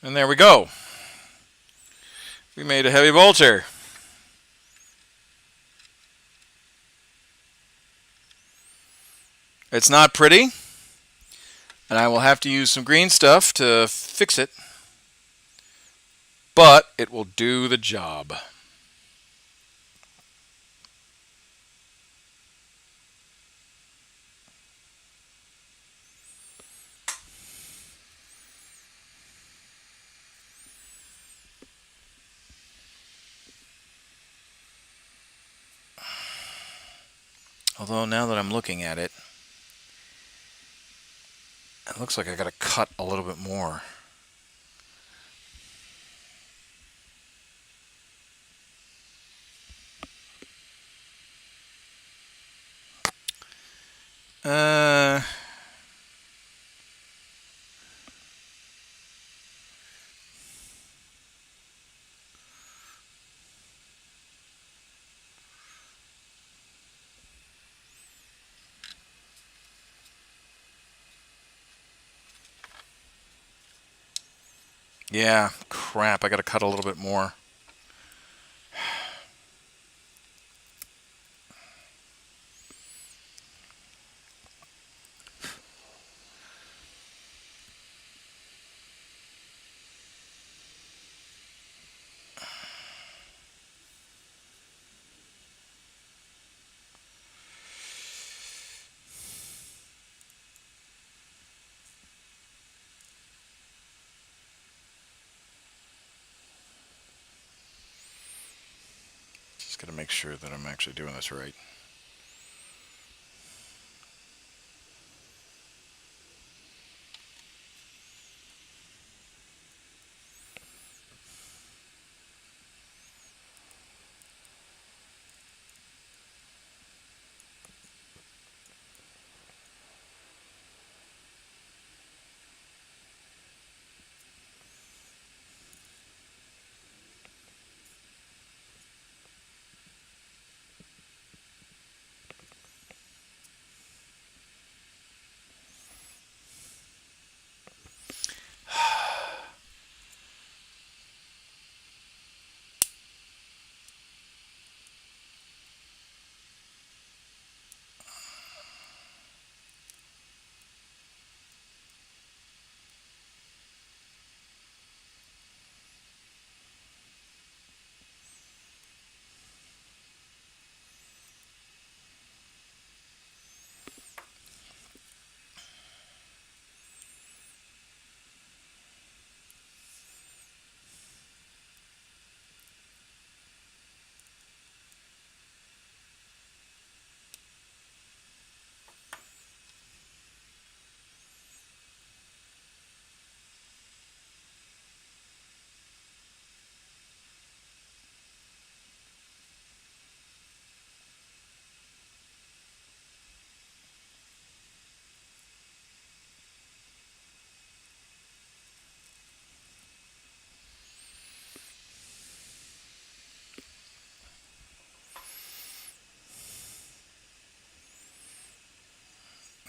And there we go. We made a heavy bolter. It's not pretty, and I will have to use some green stuff to fix it, but it will do the job. Although now that I'm looking at it, it looks like I got to cut a little bit more. Yeah, crap, I got to cut a little bit more. Just got to make sure that I'm actually doing this right.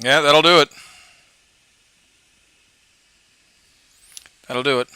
Yeah, that'll do it. That'll do it.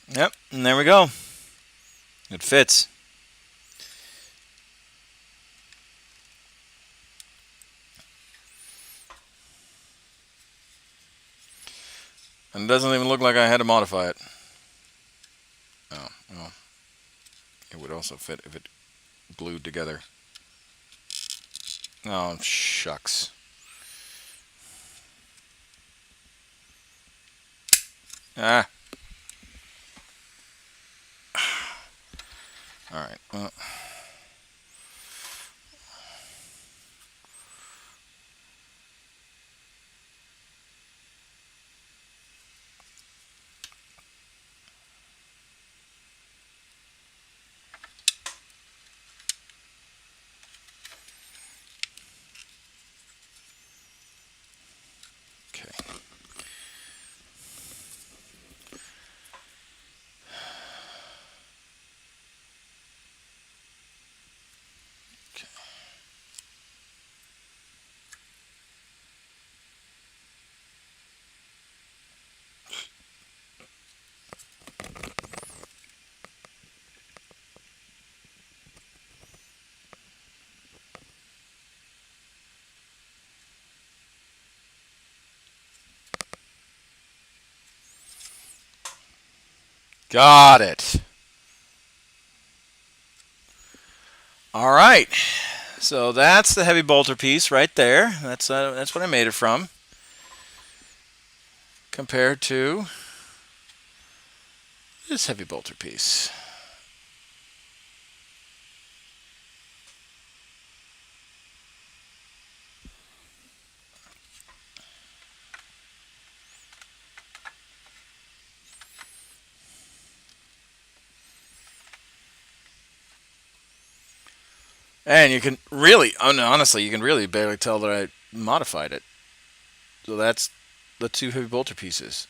Yep, and there we go. It fits. And it doesn't even look like I had to modify it. Oh, well. It would also fit if it glued together. Oh, shucks. Ah. Alright, well. Okay. Got it. All right. So that's the heavy bolter piece right there. That's what I made it from. Compared to this heavy bolter piece. And you can really, honestly, you can really barely tell that I modified it. So that's the two heavy bolter pieces.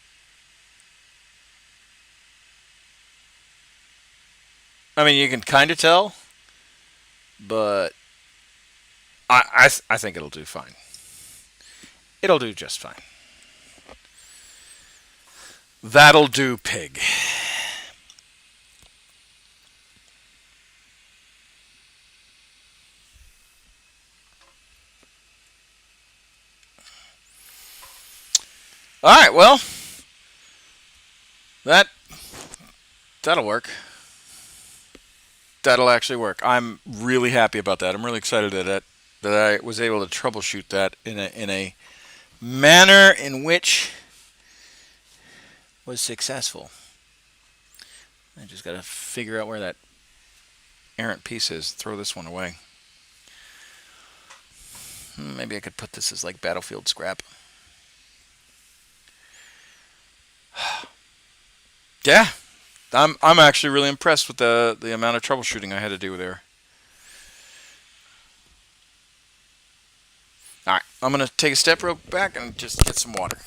I mean, you can kind of tell, but I think it'll do fine. It'll do just fine. That'll do, pig. All right, well, that'll work. That'll actually work. I'm really happy about that. I'm really excited that I was able to troubleshoot that in a manner in which was successful. I just got to figure out where that errant piece is. Throw this one away. Maybe I could put this as like battlefield scrap. Yeah, I'm actually really impressed with the amount of troubleshooting I had to do there. All right, I'm gonna take a step real back and just get some water.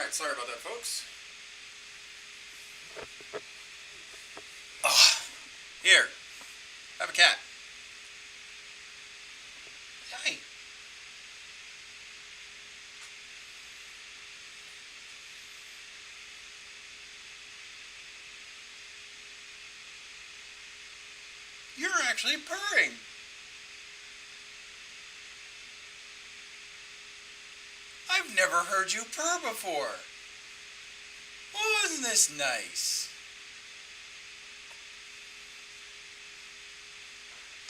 Alright, sorry about that, folks. Oh, here. Have a cat. Hi. You're actually purring. I've never heard you purr before. Oh, isn't this nice?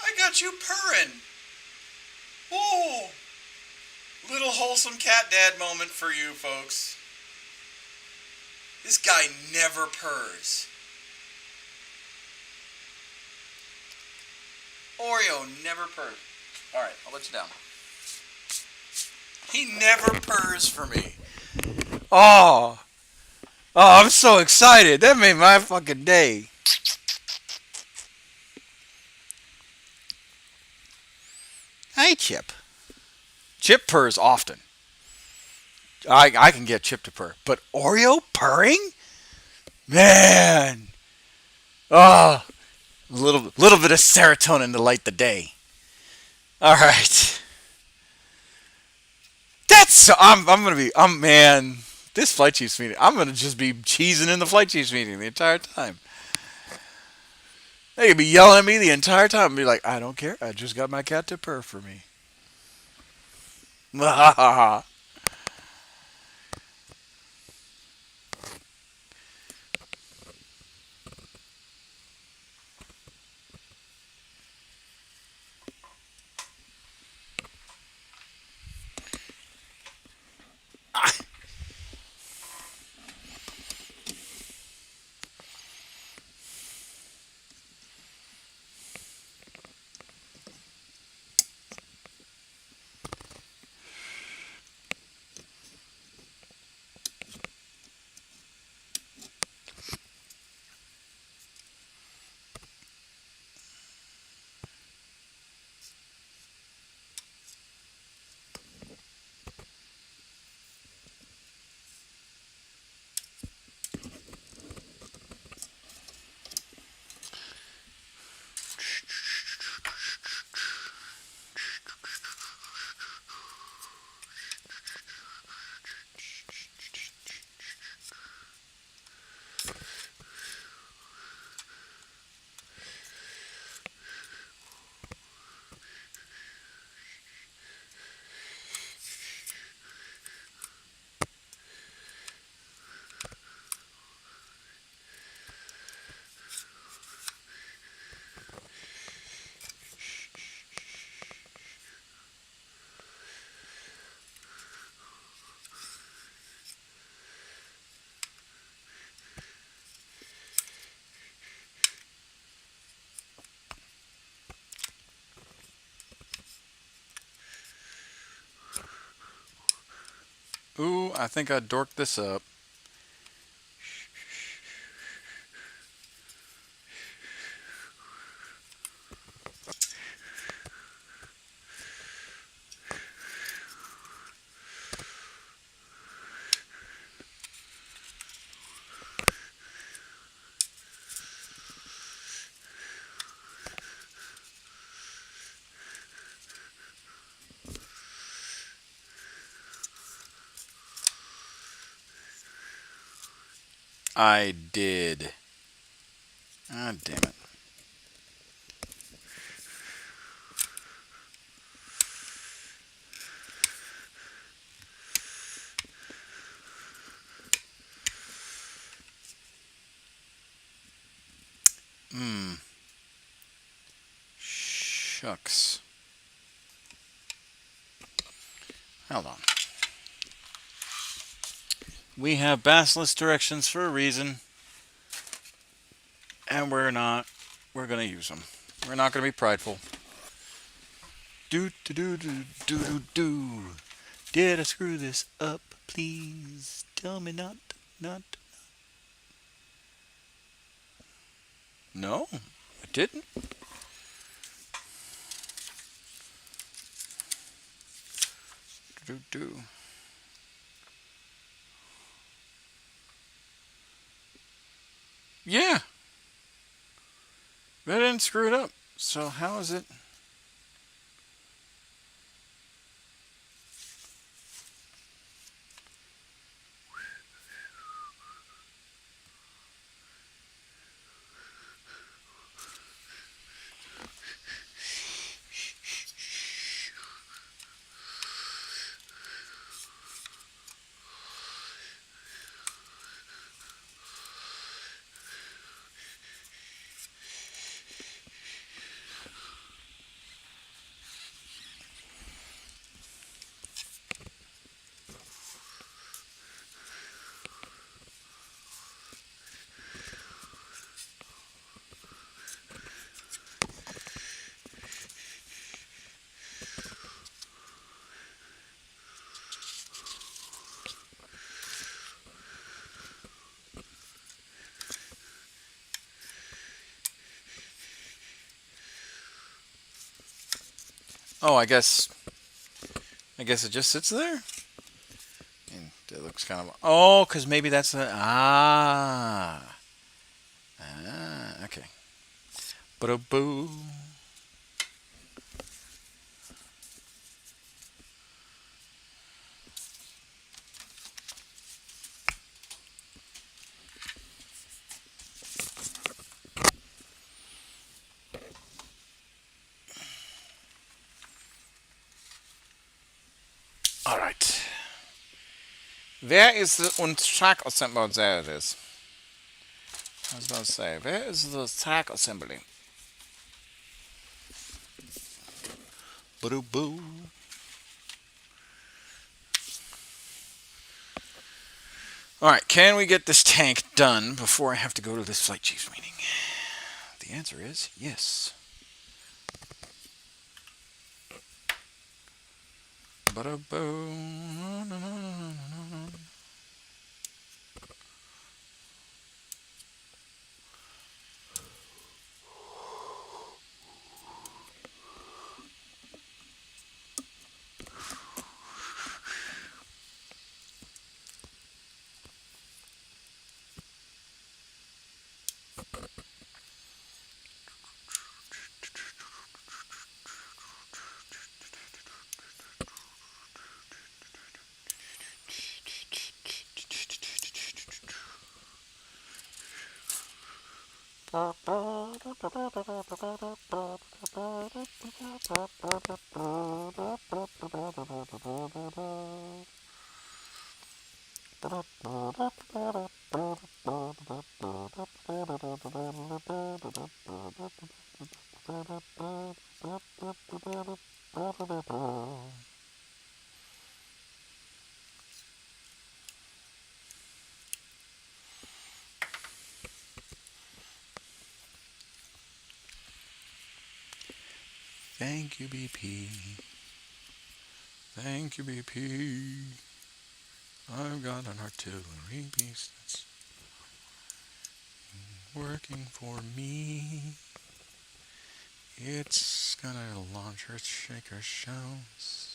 I got you purring. Oh, little wholesome cat dad moment for you folks. This guy never purrs. Oreo never purrs. Alright, I'll let you down. He never purrs for me. Oh, I'm so excited. That made my fucking day. Hey, Chip. Chip purrs often. I can get Chip to purr. But Oreo purring? Man. Oh, a little bit of serotonin to light the day. All right. Man, this Flight Chiefs meeting, I'm going to just be cheesing in the Flight Chiefs meeting the entire time. They could be yelling at me the entire time and be like, I don't care. I just got my cat to purr for me. Ooh, I think I dorked this up. I did. Ah, damn it. Shucks. Hold on. We have Basilisk directions for a reason. And we're going to use them. We're not going to be prideful. Do. Did I screw this up? Please tell me not. No, I didn't. Do. Yeah, but I didn't screw it up. So how is it? Oh, I guess it just sits there. And it looks kind of. Oh, because maybe that's the. Okay. Ba-da-boo. All right. Where is the track assembly? Oh, there it is. I was about to say, where is the track assembly? Ba-da-boo. All right, can we get this tank done before I have to go to this flight chief's meeting? The answer is yes. Ba-da-boo. Thank you, BP. Thank you, BP. I've got an artillery piece that's working for me. It's gonna launch Earth Shaker shells.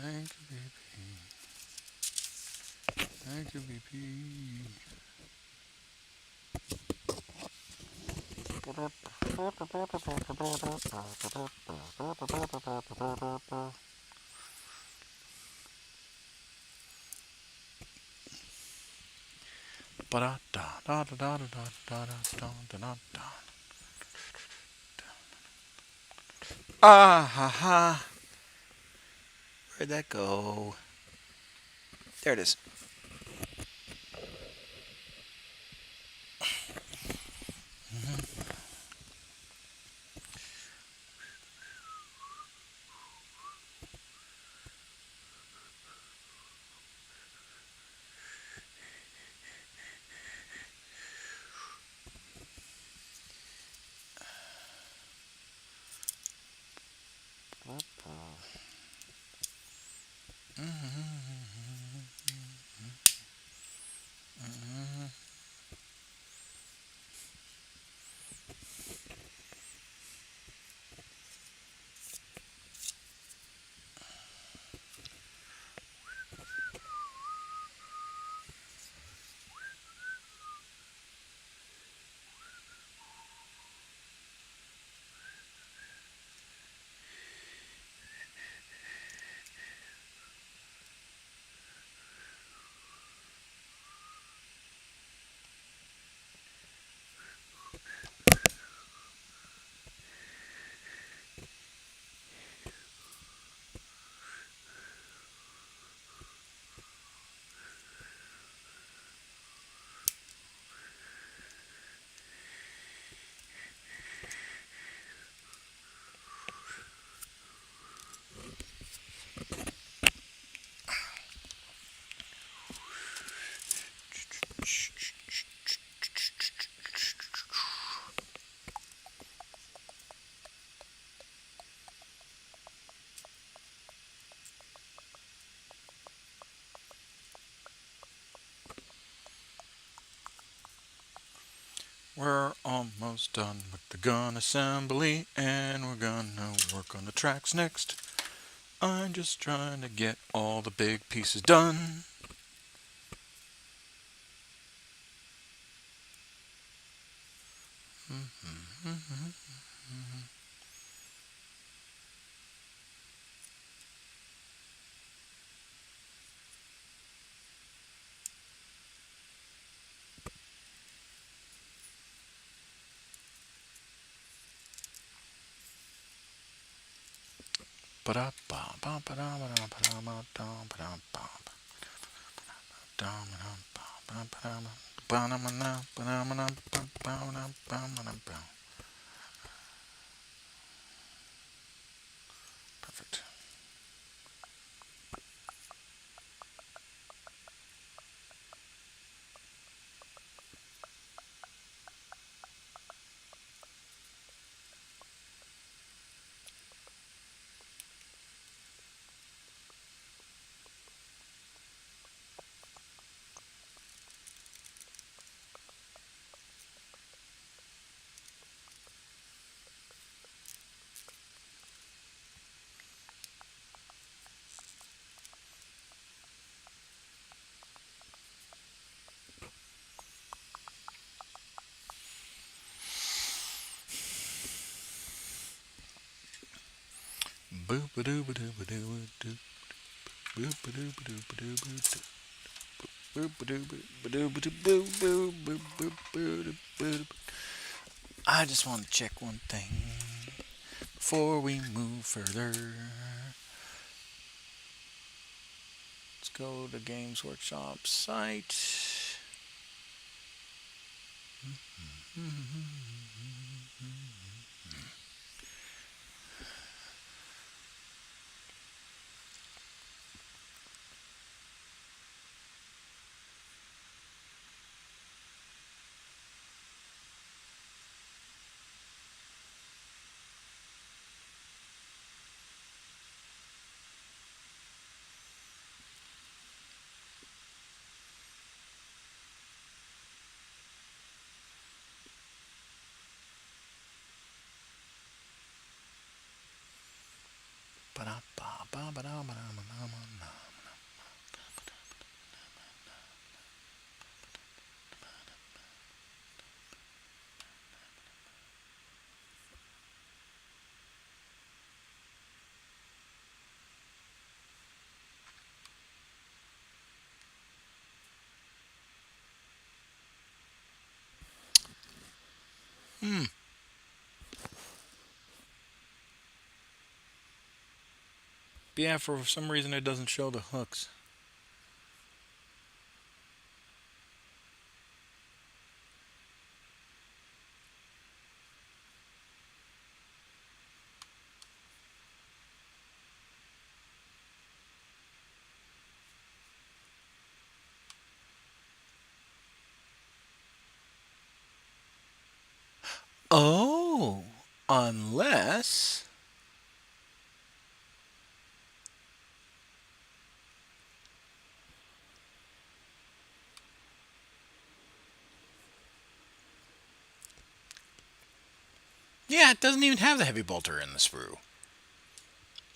Thank you, BP. Thank you, BP. Ah ha ha. Where'd that go? There it is. We're almost done with the gun assembly, and we're gonna work on the tracks next. I'm just trying to get all the big pieces done. Perfect. I just want to check one thing before we move further. Let's go to Games Workshop site. Yeah, for some reason it doesn't show the hooks. Oh, unless Yeah, it doesn't even have the heavy bolter in the sprue.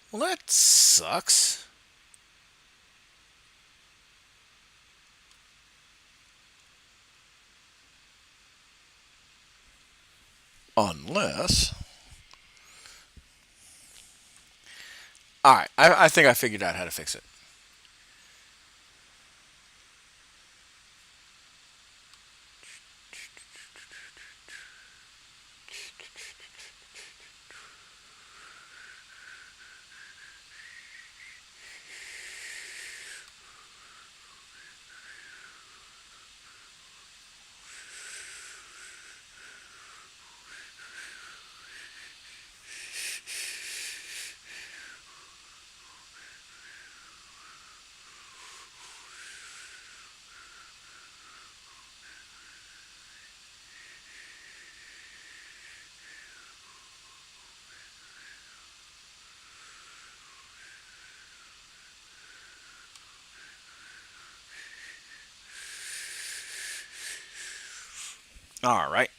Well, that sucks. Unless... Alright, I think I figured out how to fix it. Alright.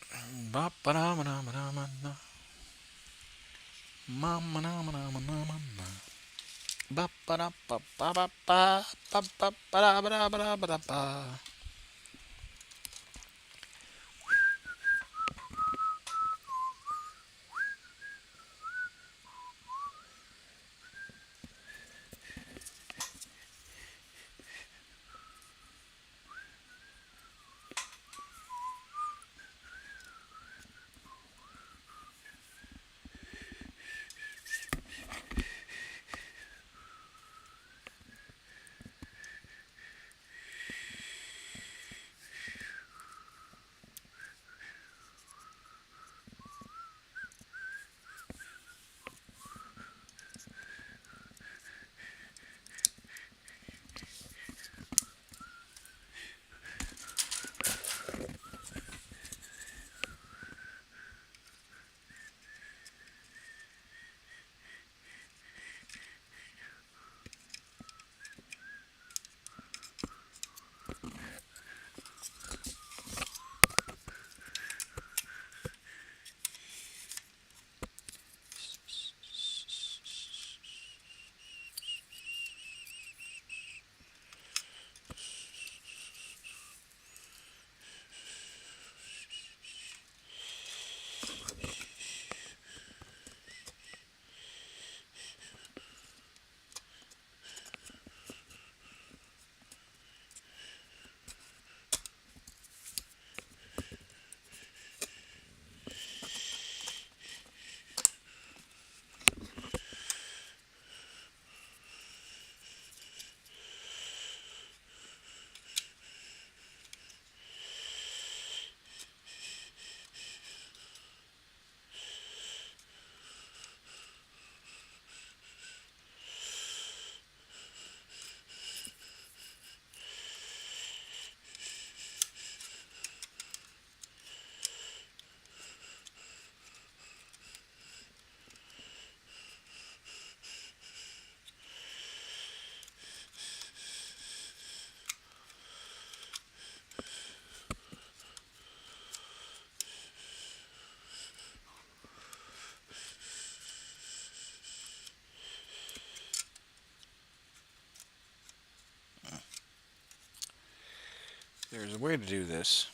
There's a way to do this.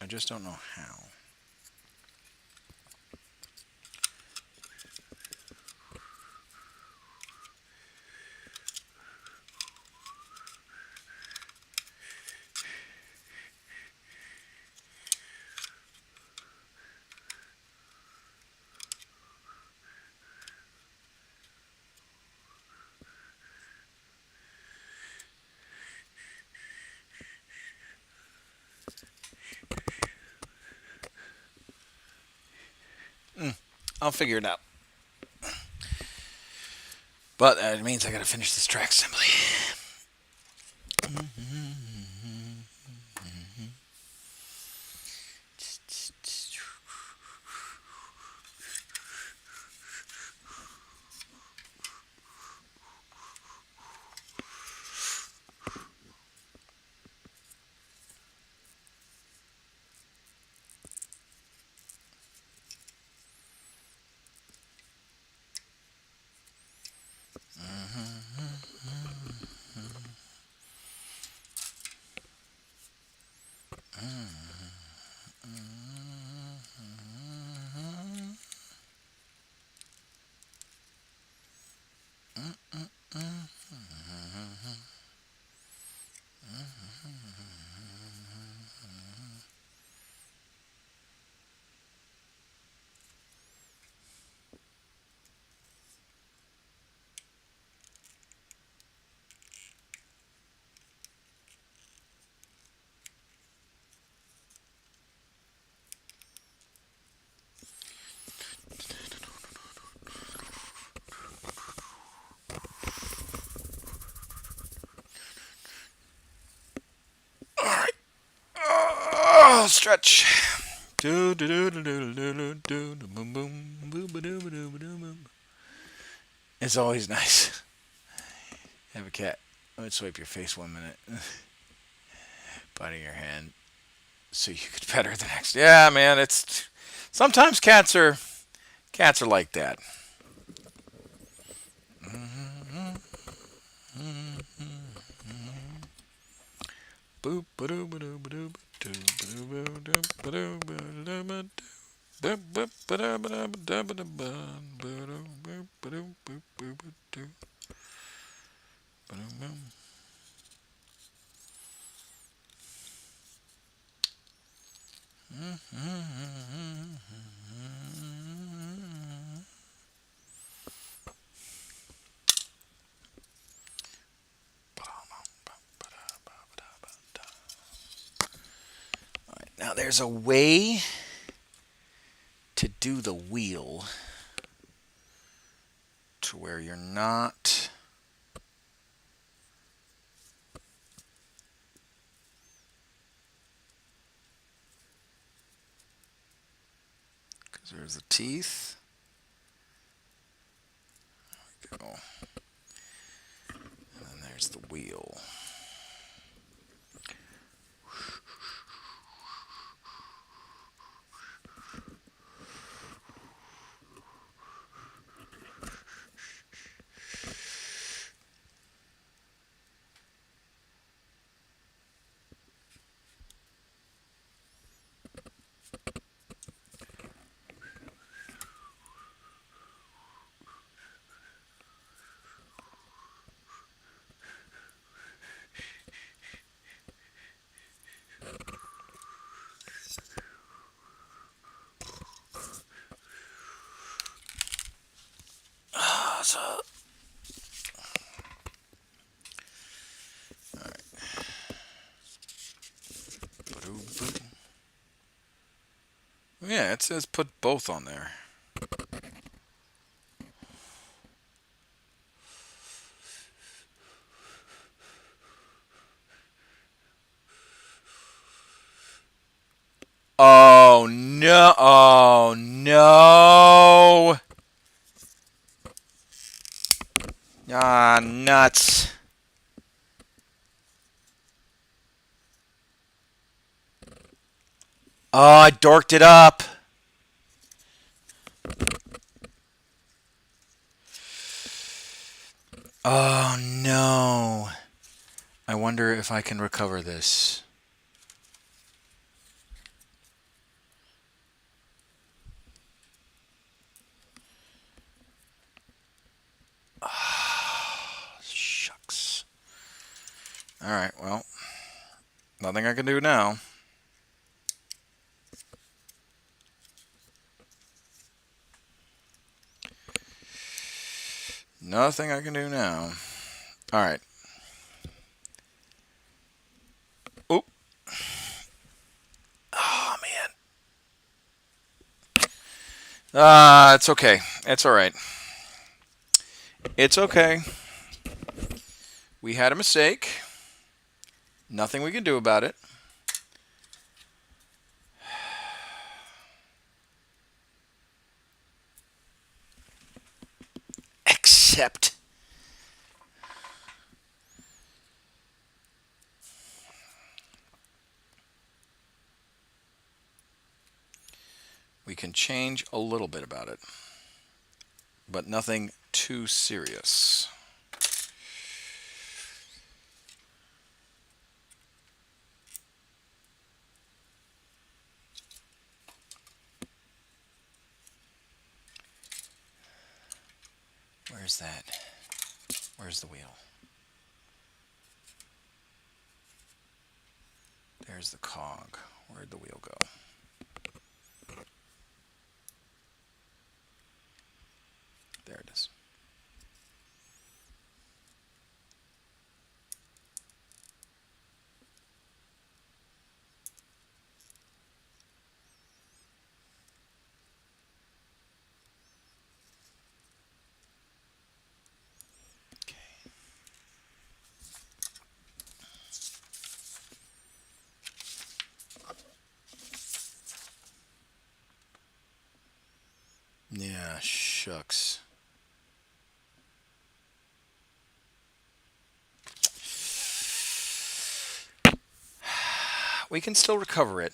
I just don't know how. I'll figure it out. But that means I gotta finish this track assembly. Oh, stretch. Do do do do do do do do boom boom boom boom boom boom boom. It's always nice. Have a cat. Let me swipe your face 1 minute. Biting your hand so you could pet her the next. Yeah, man. It's sometimes cats are like that. Boop ba doo ba doo ba doo ba doo ba doo ba doo ba doo. Now there's a way to do the wheel to where you're not because there's the teeth. There we go. And then there's the wheel. So, alright. Yeah, it says put both on there. Oh no! Oh no! Ah, nuts. Oh, I dorked it up. Oh no. I wonder if I can recover this. Oh, shucks. Alright, well. Nothing I can do now. Nothing I can do now. Alright. Oh. Oh, man. It's okay. It's alright. It's okay. We had a mistake. Nothing we can do about it. Except we can change a little bit about it, but nothing too serious. Where's that? Where's the wheel? There's the cog. Where'd the wheel go? There it is. Yeah, shucks. We can still recover it.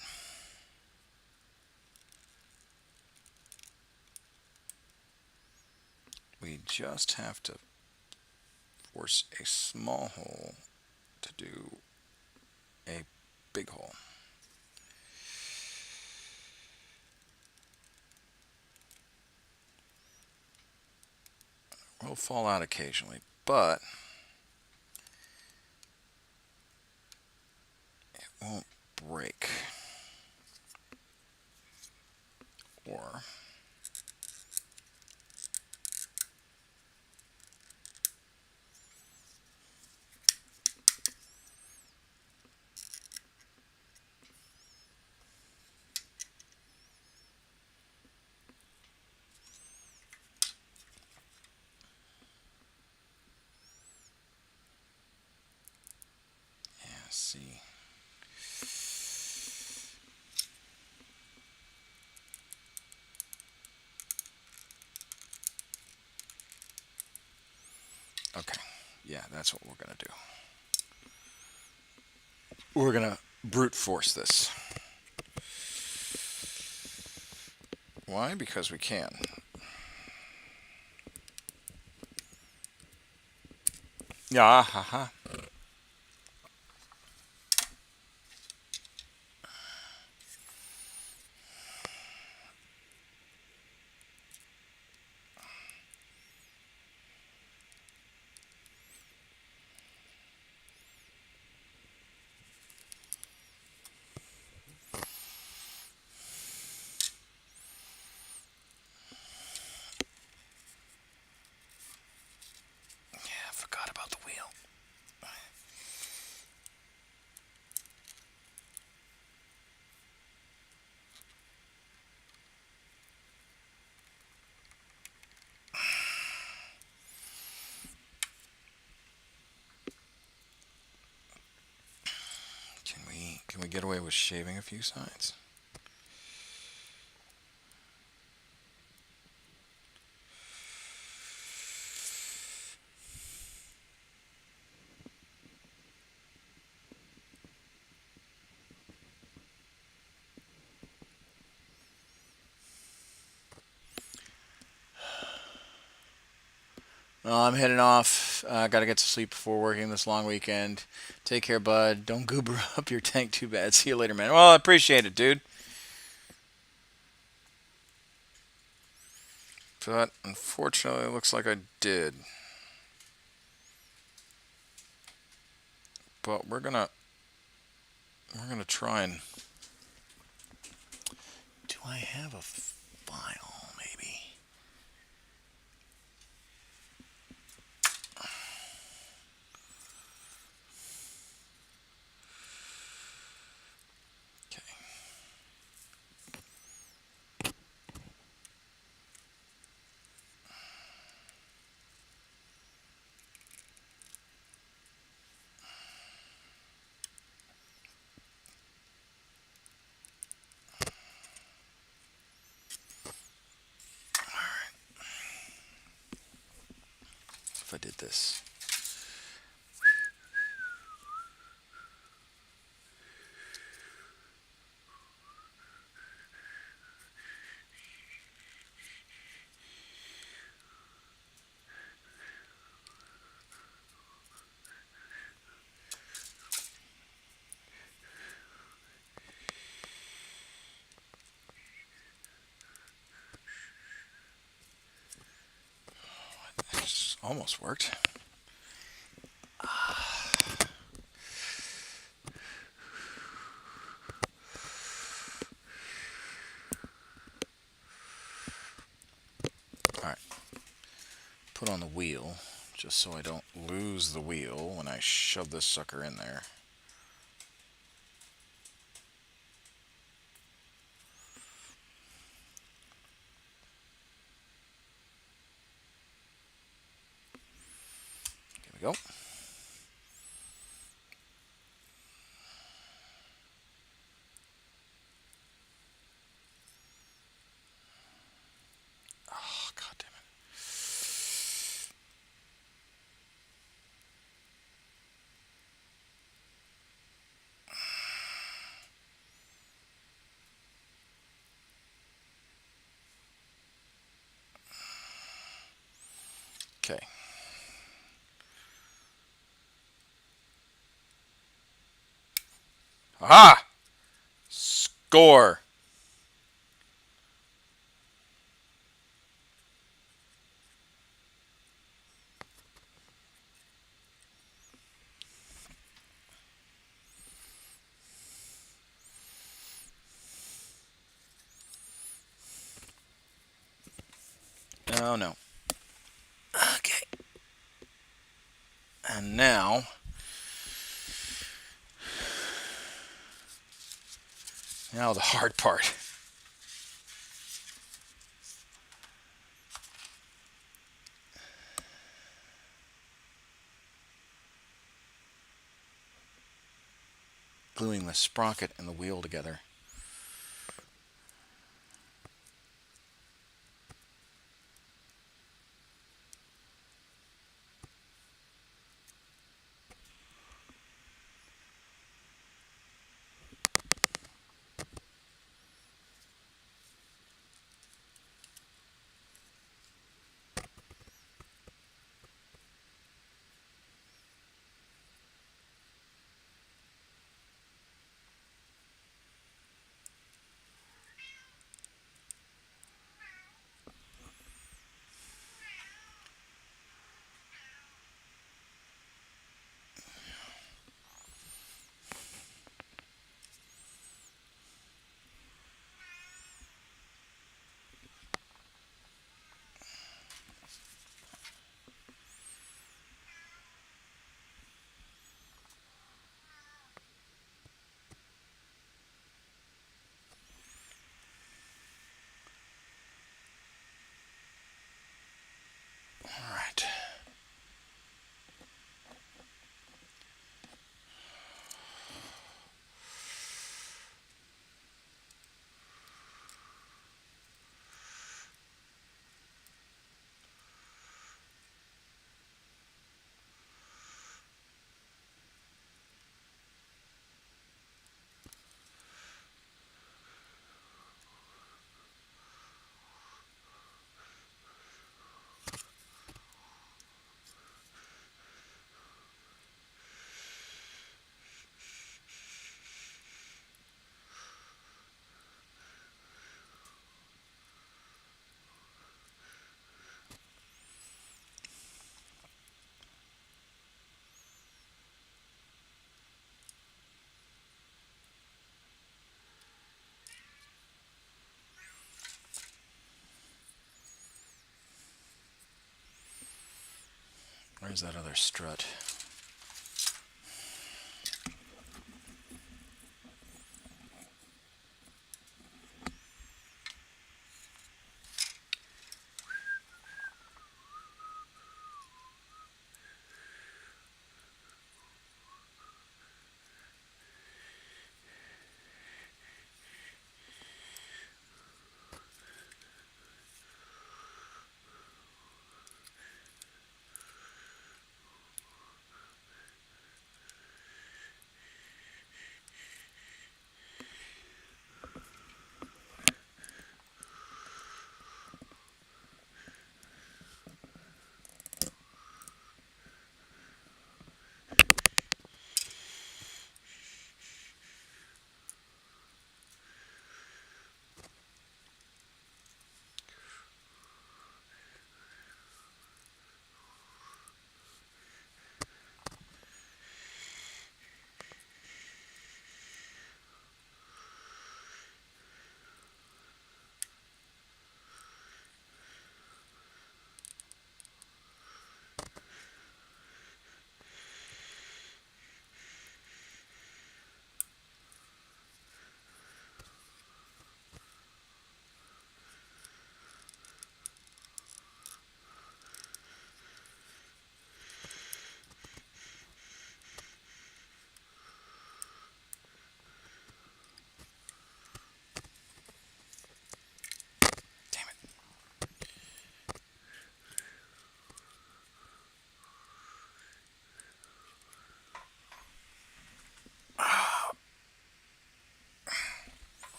We just have to force a small hole to do a big hole. Will fall out occasionally, but it won't break. Or see. Okay, yeah, that's what we're gonna do. We're gonna brute force this. Why? Because we can. Yeah, haha. Can we get away with shaving a few sides? Well, I'm heading off. Gotta get to sleep before working this long weekend. Take care, bud. Don't goober up your tank too bad. See you later, man. Well, I appreciate it, dude. But unfortunately, it looks like I did. But we're gonna try and. Do I have a file? Maybe. If I did this. Almost worked. put on the wheel, just so I don't lose the wheel when I shove this sucker in there. There we go. Oh, God damn it. Okay. Ah! Score! Oh, no. Okay. And now the hard part. Gluing the sprocket and the wheel together. All right. Where's that other strut?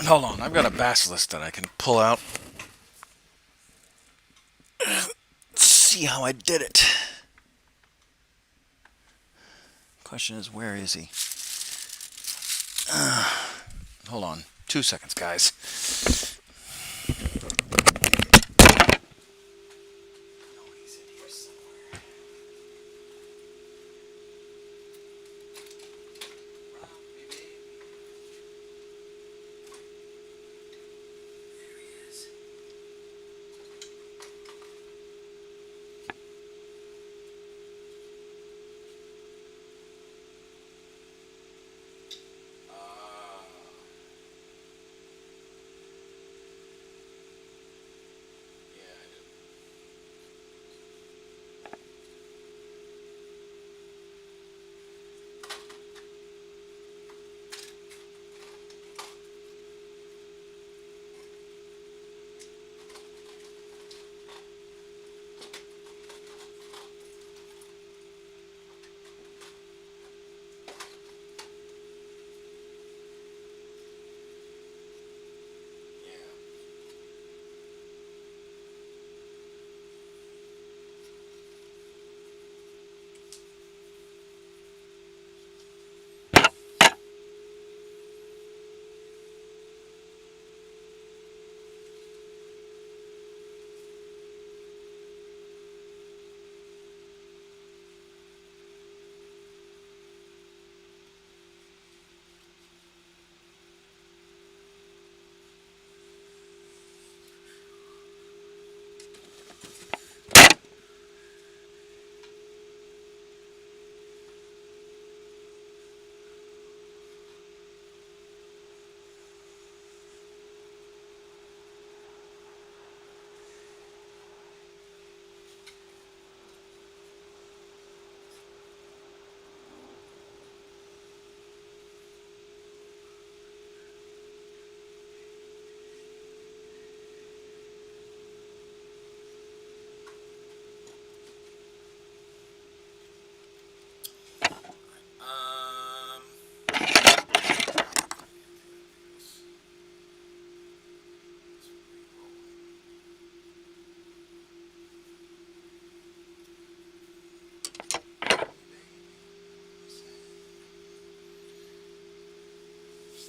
Hold on, I've got a Basilisk that I can pull out. Let's see how I did it. Question is, where is he? Hold on. 2 seconds, guys.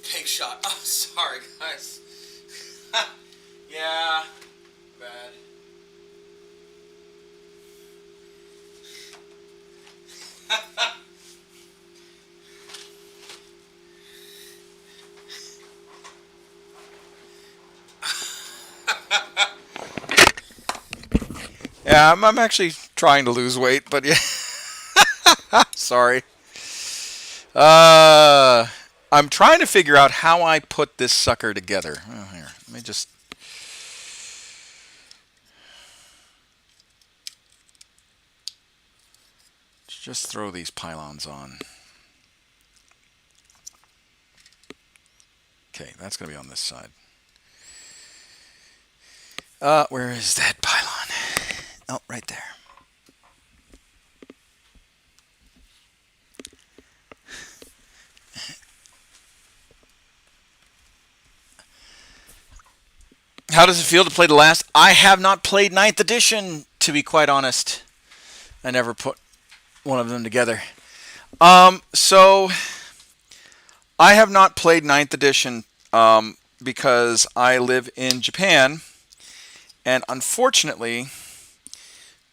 Take shot. Oh, sorry, guys. Yeah, bad. Yeah, I'm actually trying to lose weight, but yeah. Sorry. I'm trying to figure out how I put this sucker together. Oh, here, let me just throw these pylons on. Okay, that's going to be on this side. Where is that pylon? Oh, right there. How does it feel to play the last? I have not played 9th edition, to be quite honest. I never put one of them together. So I have not played 9th edition because I live in Japan, and unfortunately,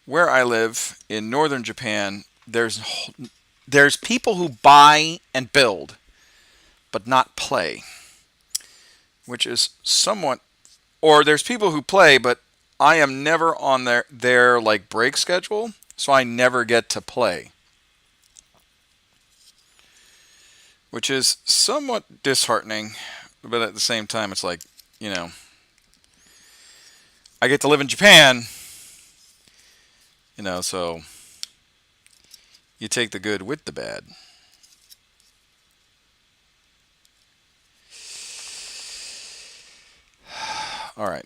where I live in northern Japan, there's people who buy and build, but not play, which is somewhat. Or there's people who play, but I am never on their like break schedule, so I never get to play, which is somewhat disheartening. But at the same time, it's like, you know, I get to live in Japan, you know, so you take the good with the bad. All right.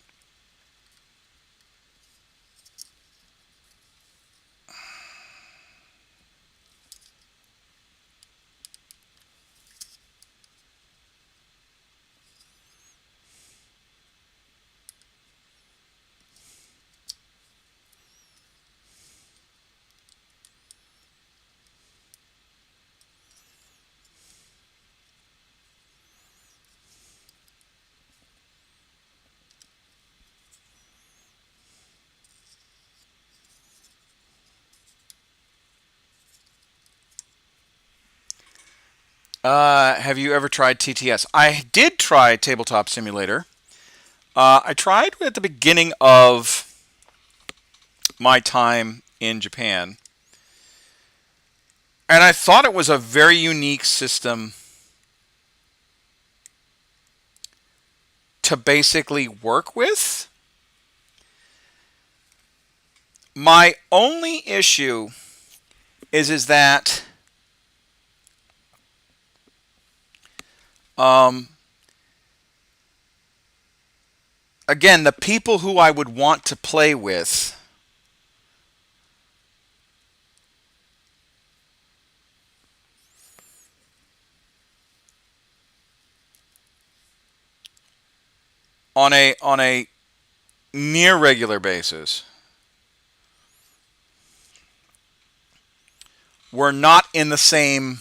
Have you ever tried TTS? I did try Tabletop Simulator. I tried at the beginning of my time in Japan, and I thought it was a very unique system to basically work with. My only issue is that again, the people who I would want to play with on a near regular basis were not in the same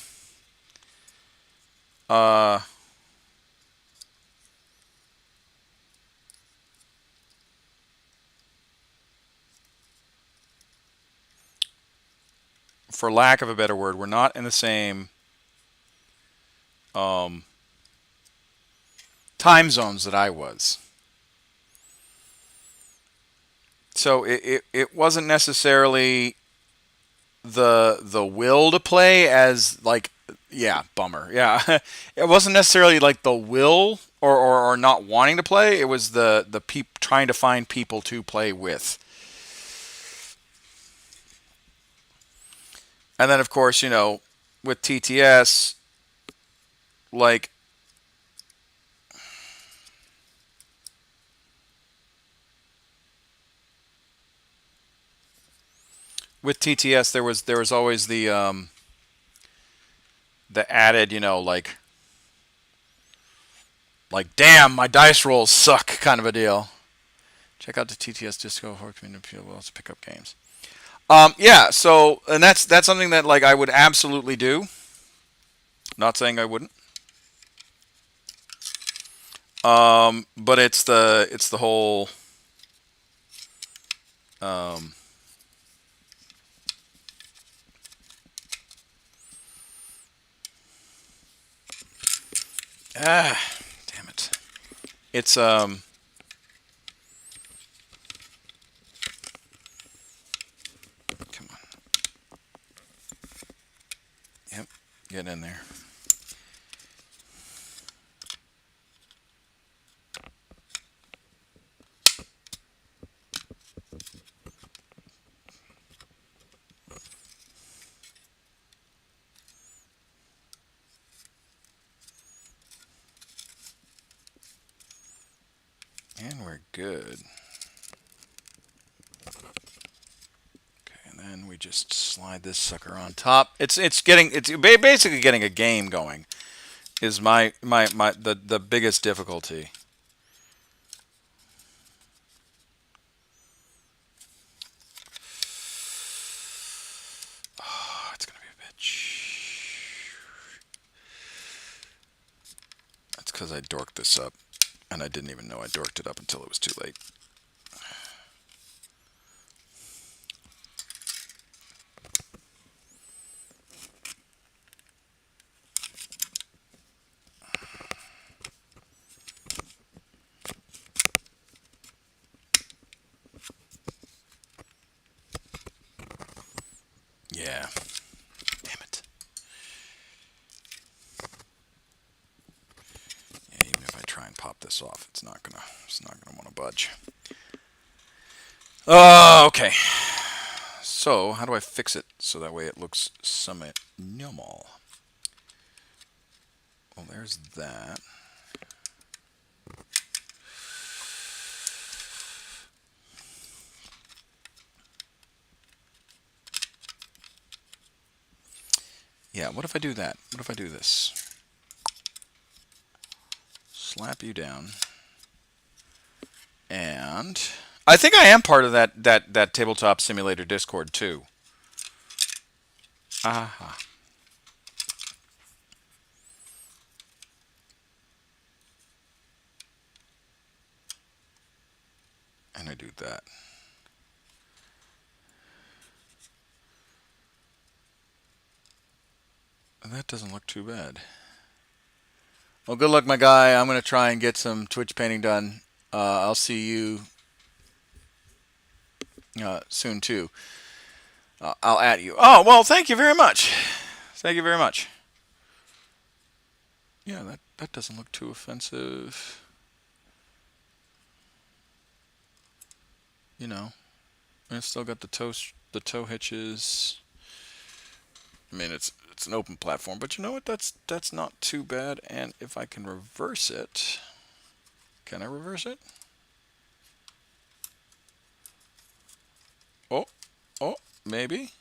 for lack of a better word, were not in the same time zones that I was. So it wasn't necessarily the will to play as like, yeah, bummer. Yeah. It wasn't necessarily like the will or not wanting to play. It was the trying to find people to play with. And then of course, with TTS, like with TTS there was always the added, like damn, my dice rolls suck kind of a deal. Check out the TTS Disco for community people will also pick up games. Yeah, so and that's something that like I would absolutely do. Not saying I wouldn't. But it's the whole damn it. It's come on. Yep, get in there. And we're good. Okay, and then we just slide this sucker on top. It's basically getting a game going is the biggest difficulty. Oh, it's gonna be a bitch. That's because I dorked this up. And I didn't even know I dorked it up until it was too late. Yeah. Damn it. Yeah, even if I try and pop this off, it's not gonna want to budge. Okay. So how do I fix it so that way it looks semi-normal? Well, there's that. Yeah, what if I do that? What if I do this? Slap you down. And I think I am part of that Tabletop Simulator Discord too. Aha. And I do that. That doesn't look too bad. Well, good luck, my guy. I'm going to try and get some Twitch painting done. I'll see you soon, too. I'll add you. Oh, well, thank you very much. Thank you very much. Yeah, that doesn't look too offensive. You know, and it's still got the toe hitches. I mean, it's an open platform, but you know what? That's not too bad. And if I can reverse it, can I reverse it? Oh, oh, maybe.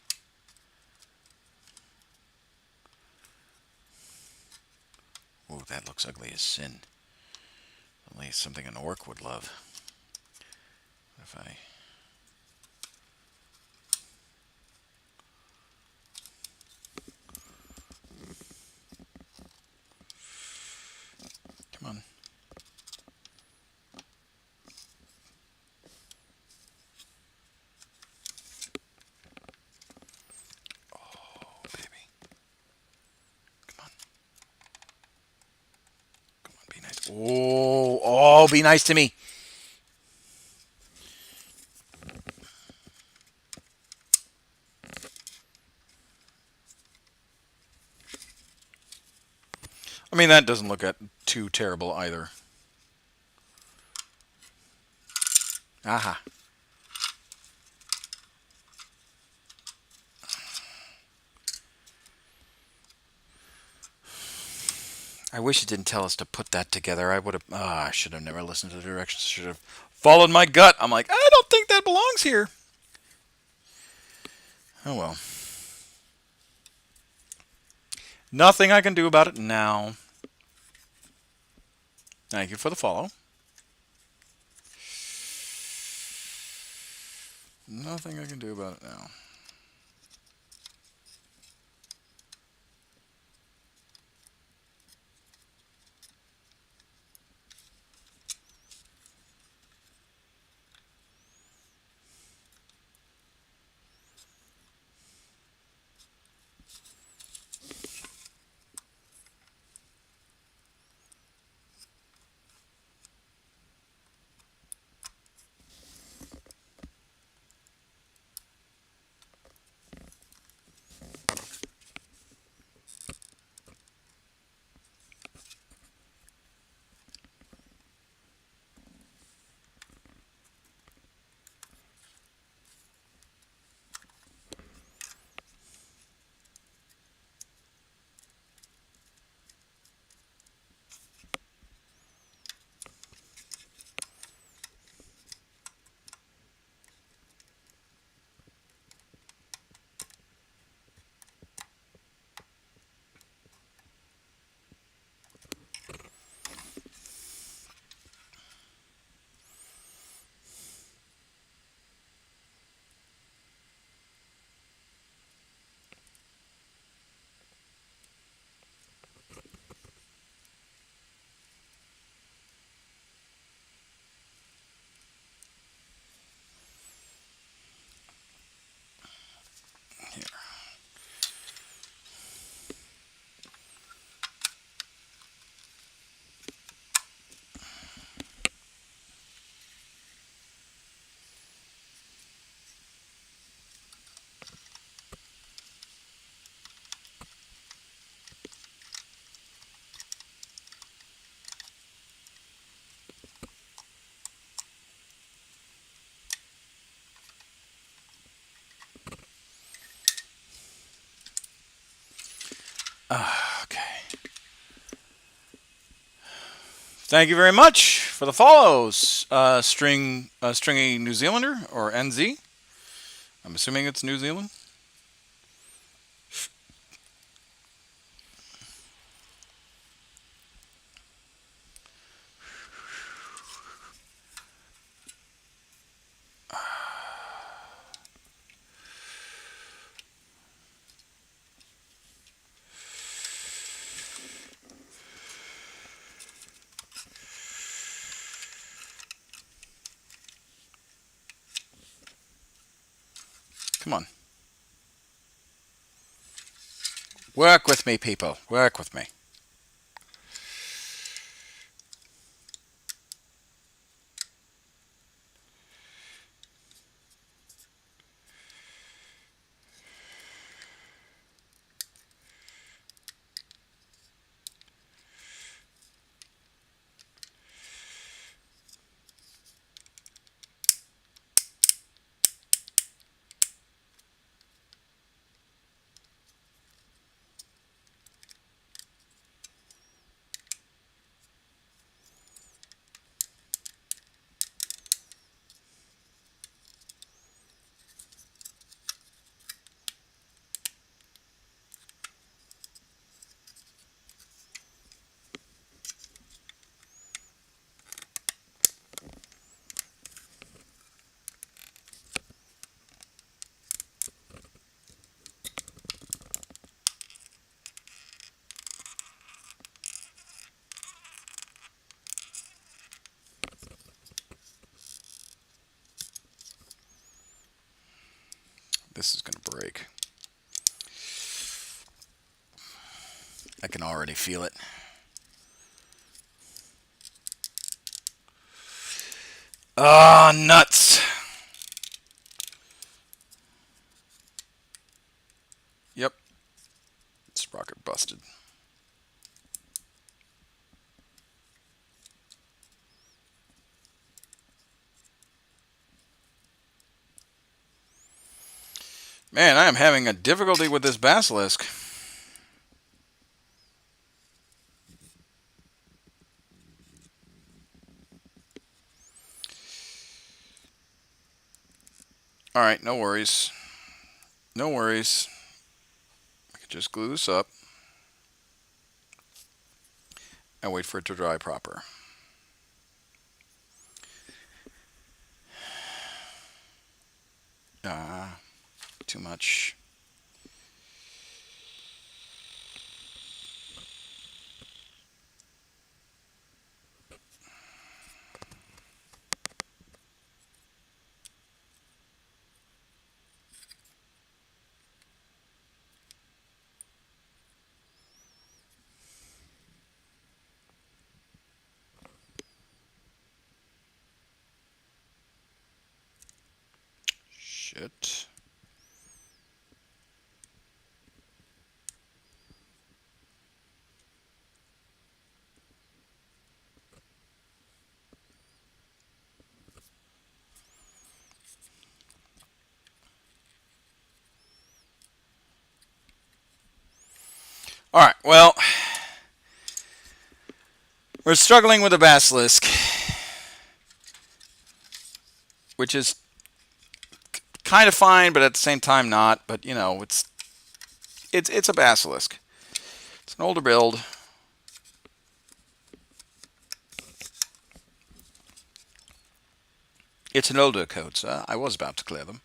Oh, that looks ugly as sin. At least something an orc would love. If I... Come on. Oh, baby. Come on. Come on, be nice. Oh, be nice to me. I mean, that doesn't look too terrible either. Aha. I wish it didn't tell us to put that together. I would have... I should have never listened to the directions. Should have followed my gut. I'm like, I don't think that belongs here. Oh, well. Nothing I can do about it now. Thank you for the follow. Nothing I can do about it now. Here. Okay. Thank you very much for the follows. Stringy New Zealander, or NZ. I'm assuming it's New Zealand. Come on. Work with me, people. Work with me. this is going to break. I can already feel it. Ah, nuts! Yep. Sprocket busted. Man, I am having a difficulty with this Basilisk. Alright, no worries. No worries. I can just glue this up and wait for it to dry proper. Too much. Shit. Alright, well, we're struggling with the Basilisk, which is kind of fine, but at the same time not. But you know, it's a Basilisk. It's an older build. It's an older code, so I was about to clear them.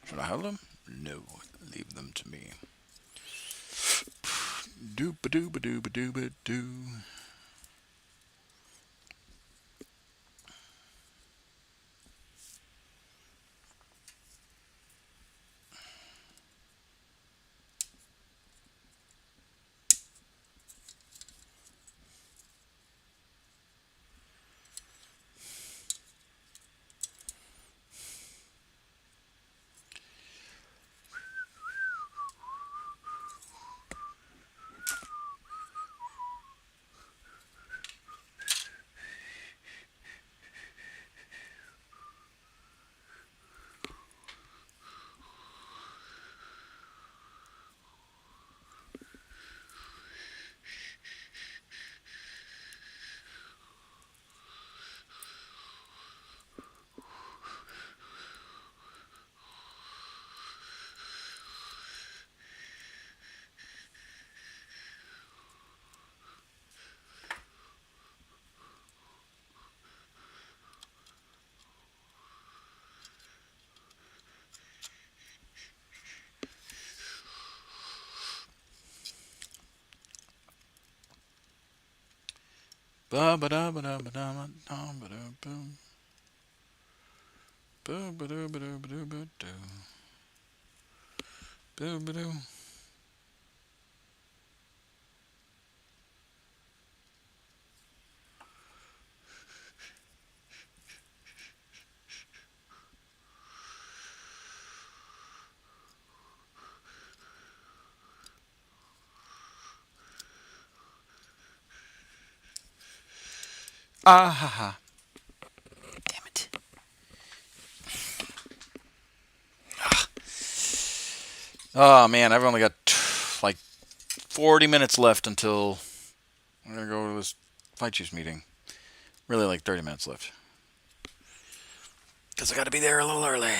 Should I have them? No, leave them to me. Dooba dooba dooba dooba doo. Ba ba da ba da ba da ba da ba da boom. Ba ba da ba da ba da ba da. Ba ba da. Ah ha ha. Damn it. Oh man, I've only got like 40 minutes left until I'm gonna go to this fight choose meeting. Really like 30 minutes left. Because I gotta be there a little early.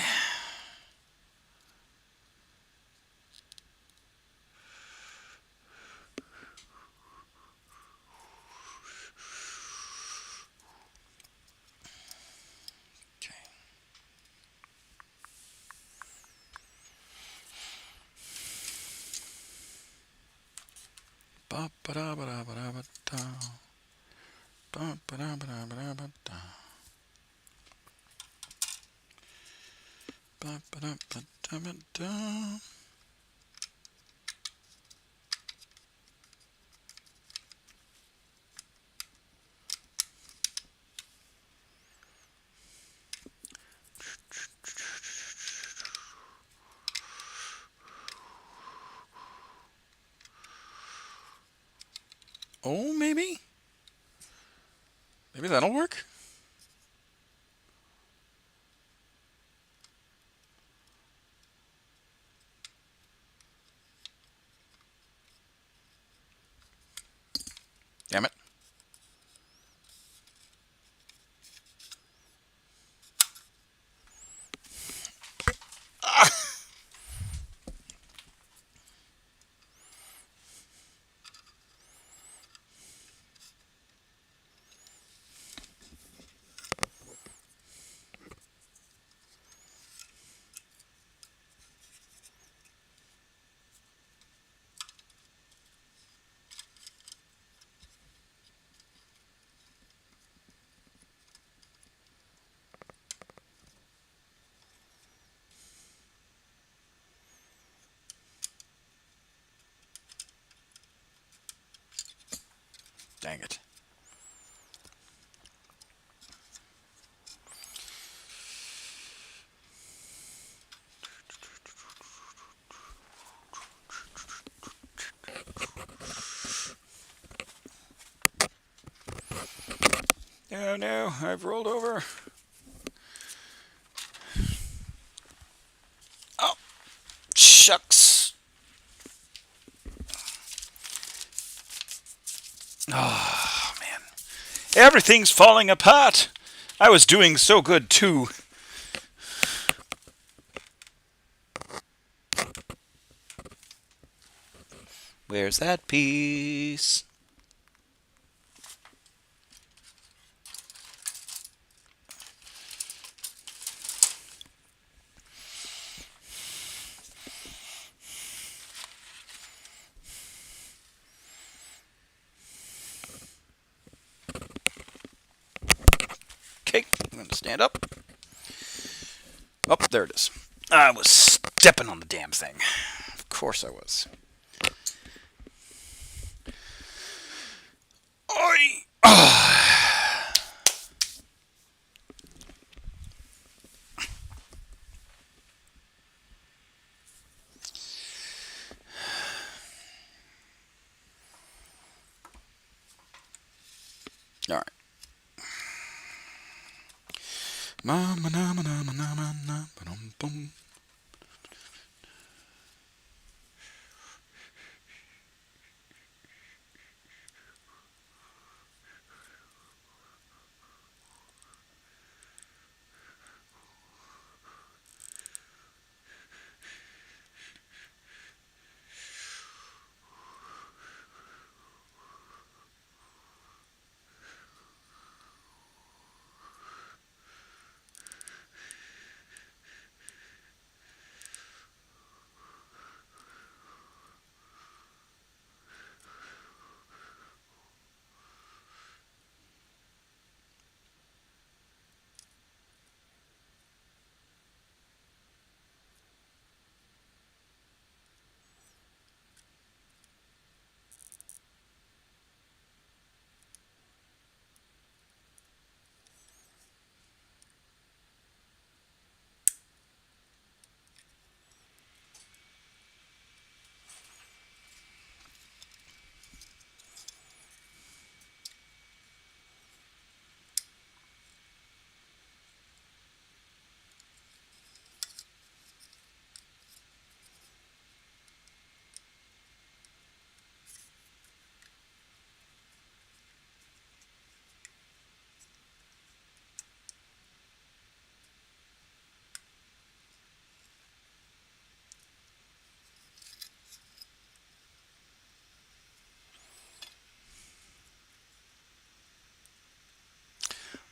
Oh, maybe? Maybe that'll work? Damn it. Dang it. Oh no, I've rolled over. Oh, shucks. Oh, man. Everything's falling apart. I was doing so good, too. Where's that piece? Okay, I'm going to stand up. Oh, there it is. I was stepping on the damn thing. Of course I was. Oi! All right. Mama, nama, nama, nama, nama, bum, bum.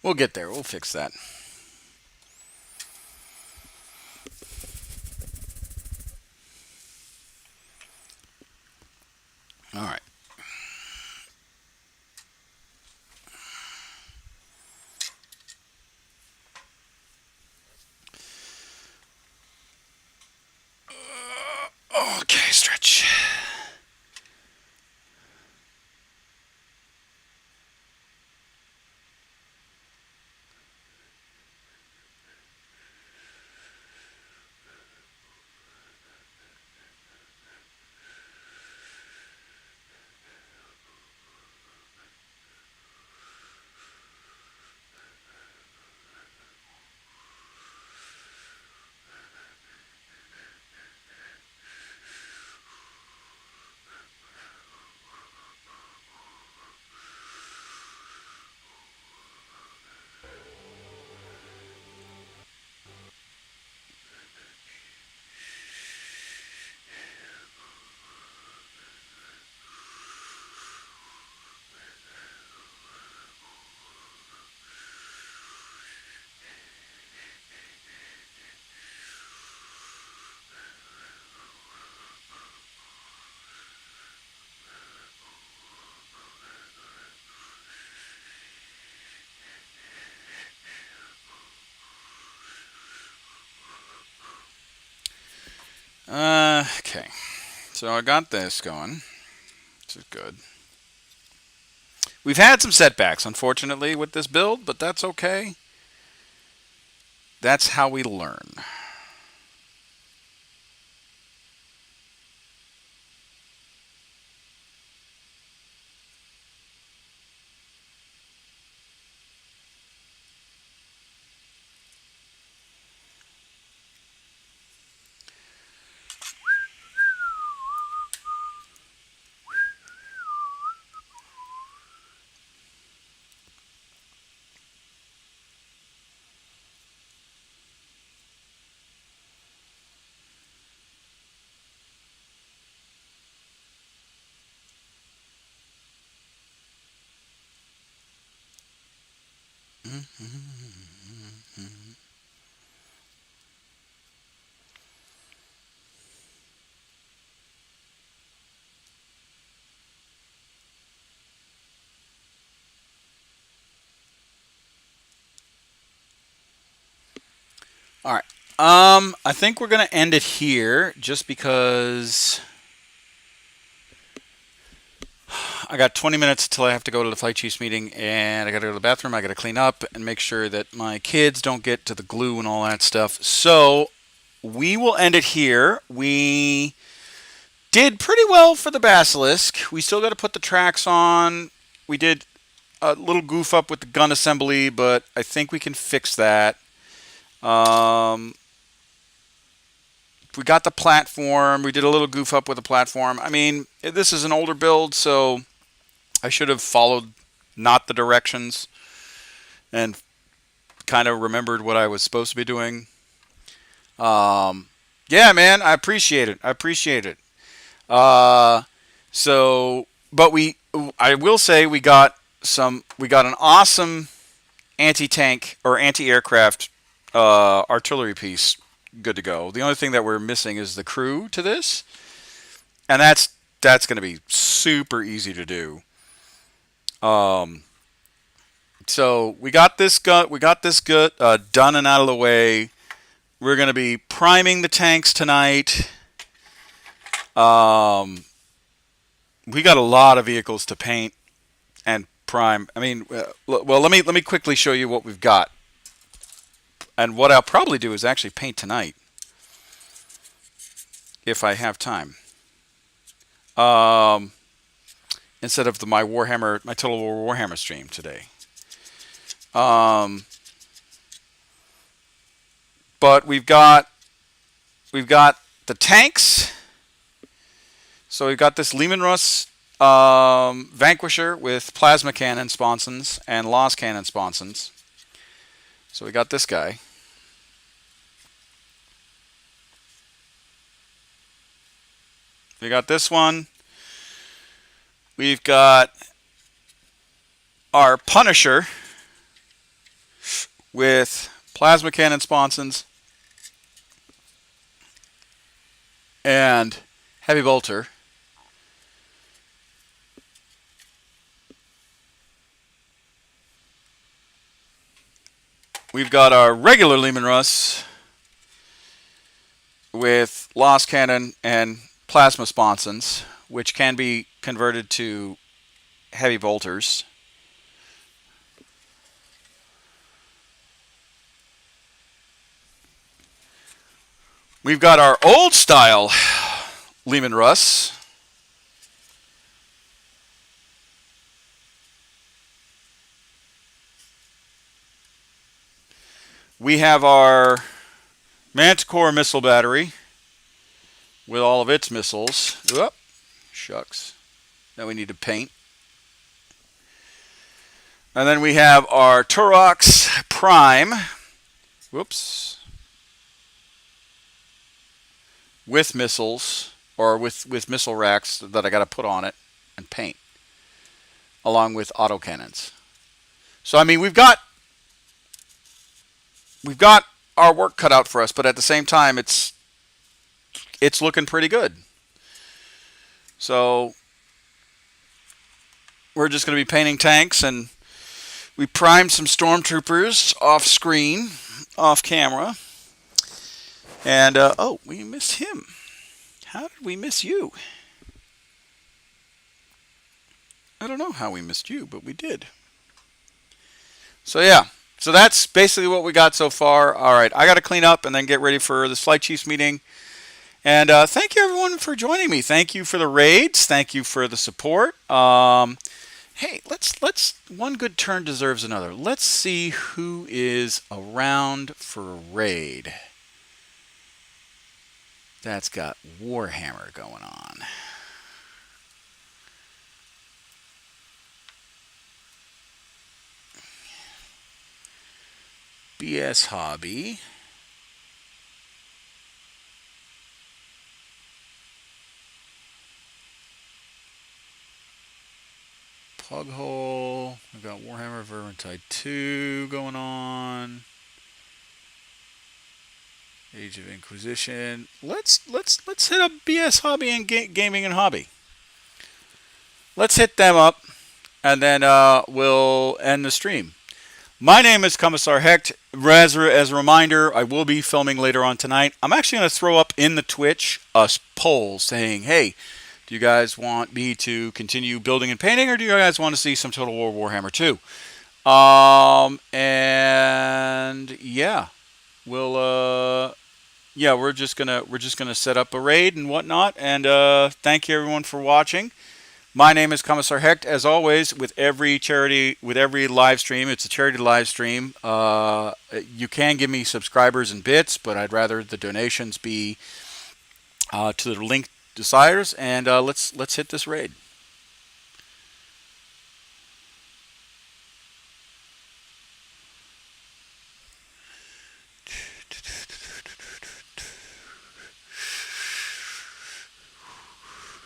We'll get there. We'll fix that. All right. Okay, stretch. Okay, so I got this going. This is good. We've had some setbacks, unfortunately, with this build, but that's okay. That's how we learn. All right. I think we're gonna end it here, just because I got 20 minutes until I have to go to the flight chiefs meeting, and I got to go to the bathroom. I got to clean up and make sure that my kids don't get to the glue and all that stuff. So we will end it here. We did pretty well for the Basilisk. We still got to put the tracks on. We did a little goof up with the gun assembly, but I think we can fix that. We got the platform. We did a little goof up with the platform. I mean, this is an older build, so I should have followed not the directions and kind of remembered what I was supposed to be doing. Yeah, man, I appreciate it. I appreciate it. But I will say we got an awesome anti-tank or anti-aircraft artillery piece good to go. The only thing that we're missing is the crew to this, and that's going to be super easy to do. So we got this done and out of the way. We're going to be priming the tanks tonight. We got a lot of vehicles to paint and prime. I mean, well, let me quickly show you what we've got. And what I'll probably do is actually paint tonight, if I have time. Instead of my Total War Warhammer stream today. But we've got the tanks. So we've got this Leman Russ Vanquisher with plasma cannon sponsons and lost cannon sponsons. So we got this guy. We got this one. We've got our Punisher with plasma cannon sponsons and heavy bolter. We've got our regular Leman Russ with lost cannon and plasma sponsons, which can be converted to heavy bolters. We've got our old style Lehman Russ. We have our Manticore missile battery with all of its missiles. Oop, shucks. Now we need to paint. And then we have our Turox Prime. Whoops. With missiles, or with missile racks that I got to put on it and paint, along with autocannons. So I mean, we've got our work cut out for us, but at the same time, it's looking pretty good. So we're just going to be painting tanks, and we primed some Stormtroopers off screen, off camera. And, oh, we missed him. How did we miss you? I don't know how we missed you, but we did. So, yeah. So that's basically what we got so far. All right, I got to clean up and then get ready for this Flight Chiefs meeting. And thank you, everyone, for joining me. Thank you for the raids. Thank you for the support. Hey, let's one good turn deserves another. Let's see who is around for a raid. That's got Warhammer going on. BS Hobby. Pughole. We've got Warhammer Vermintide 2 going on. Age of Inquisition. Let's hit up BS Hobby and Gaming and Hobby. Let's hit them up, and then we'll end the stream. My name is Commissar Hecht. As a reminder, I will be filming later on tonight. I'm actually going to throw up in the Twitch a poll saying, hey, do you guys want me to continue building and painting, or do you guys want to see some Total War Warhammer 2? And yeah, we're just gonna set up a raid and whatnot. And thank you everyone for watching. My name is Commissar Hecht. As always, with every live stream, it's a charity live stream. You can give me subscribers and bits, but I'd rather the donations be to the link desires. And let's hit this raid.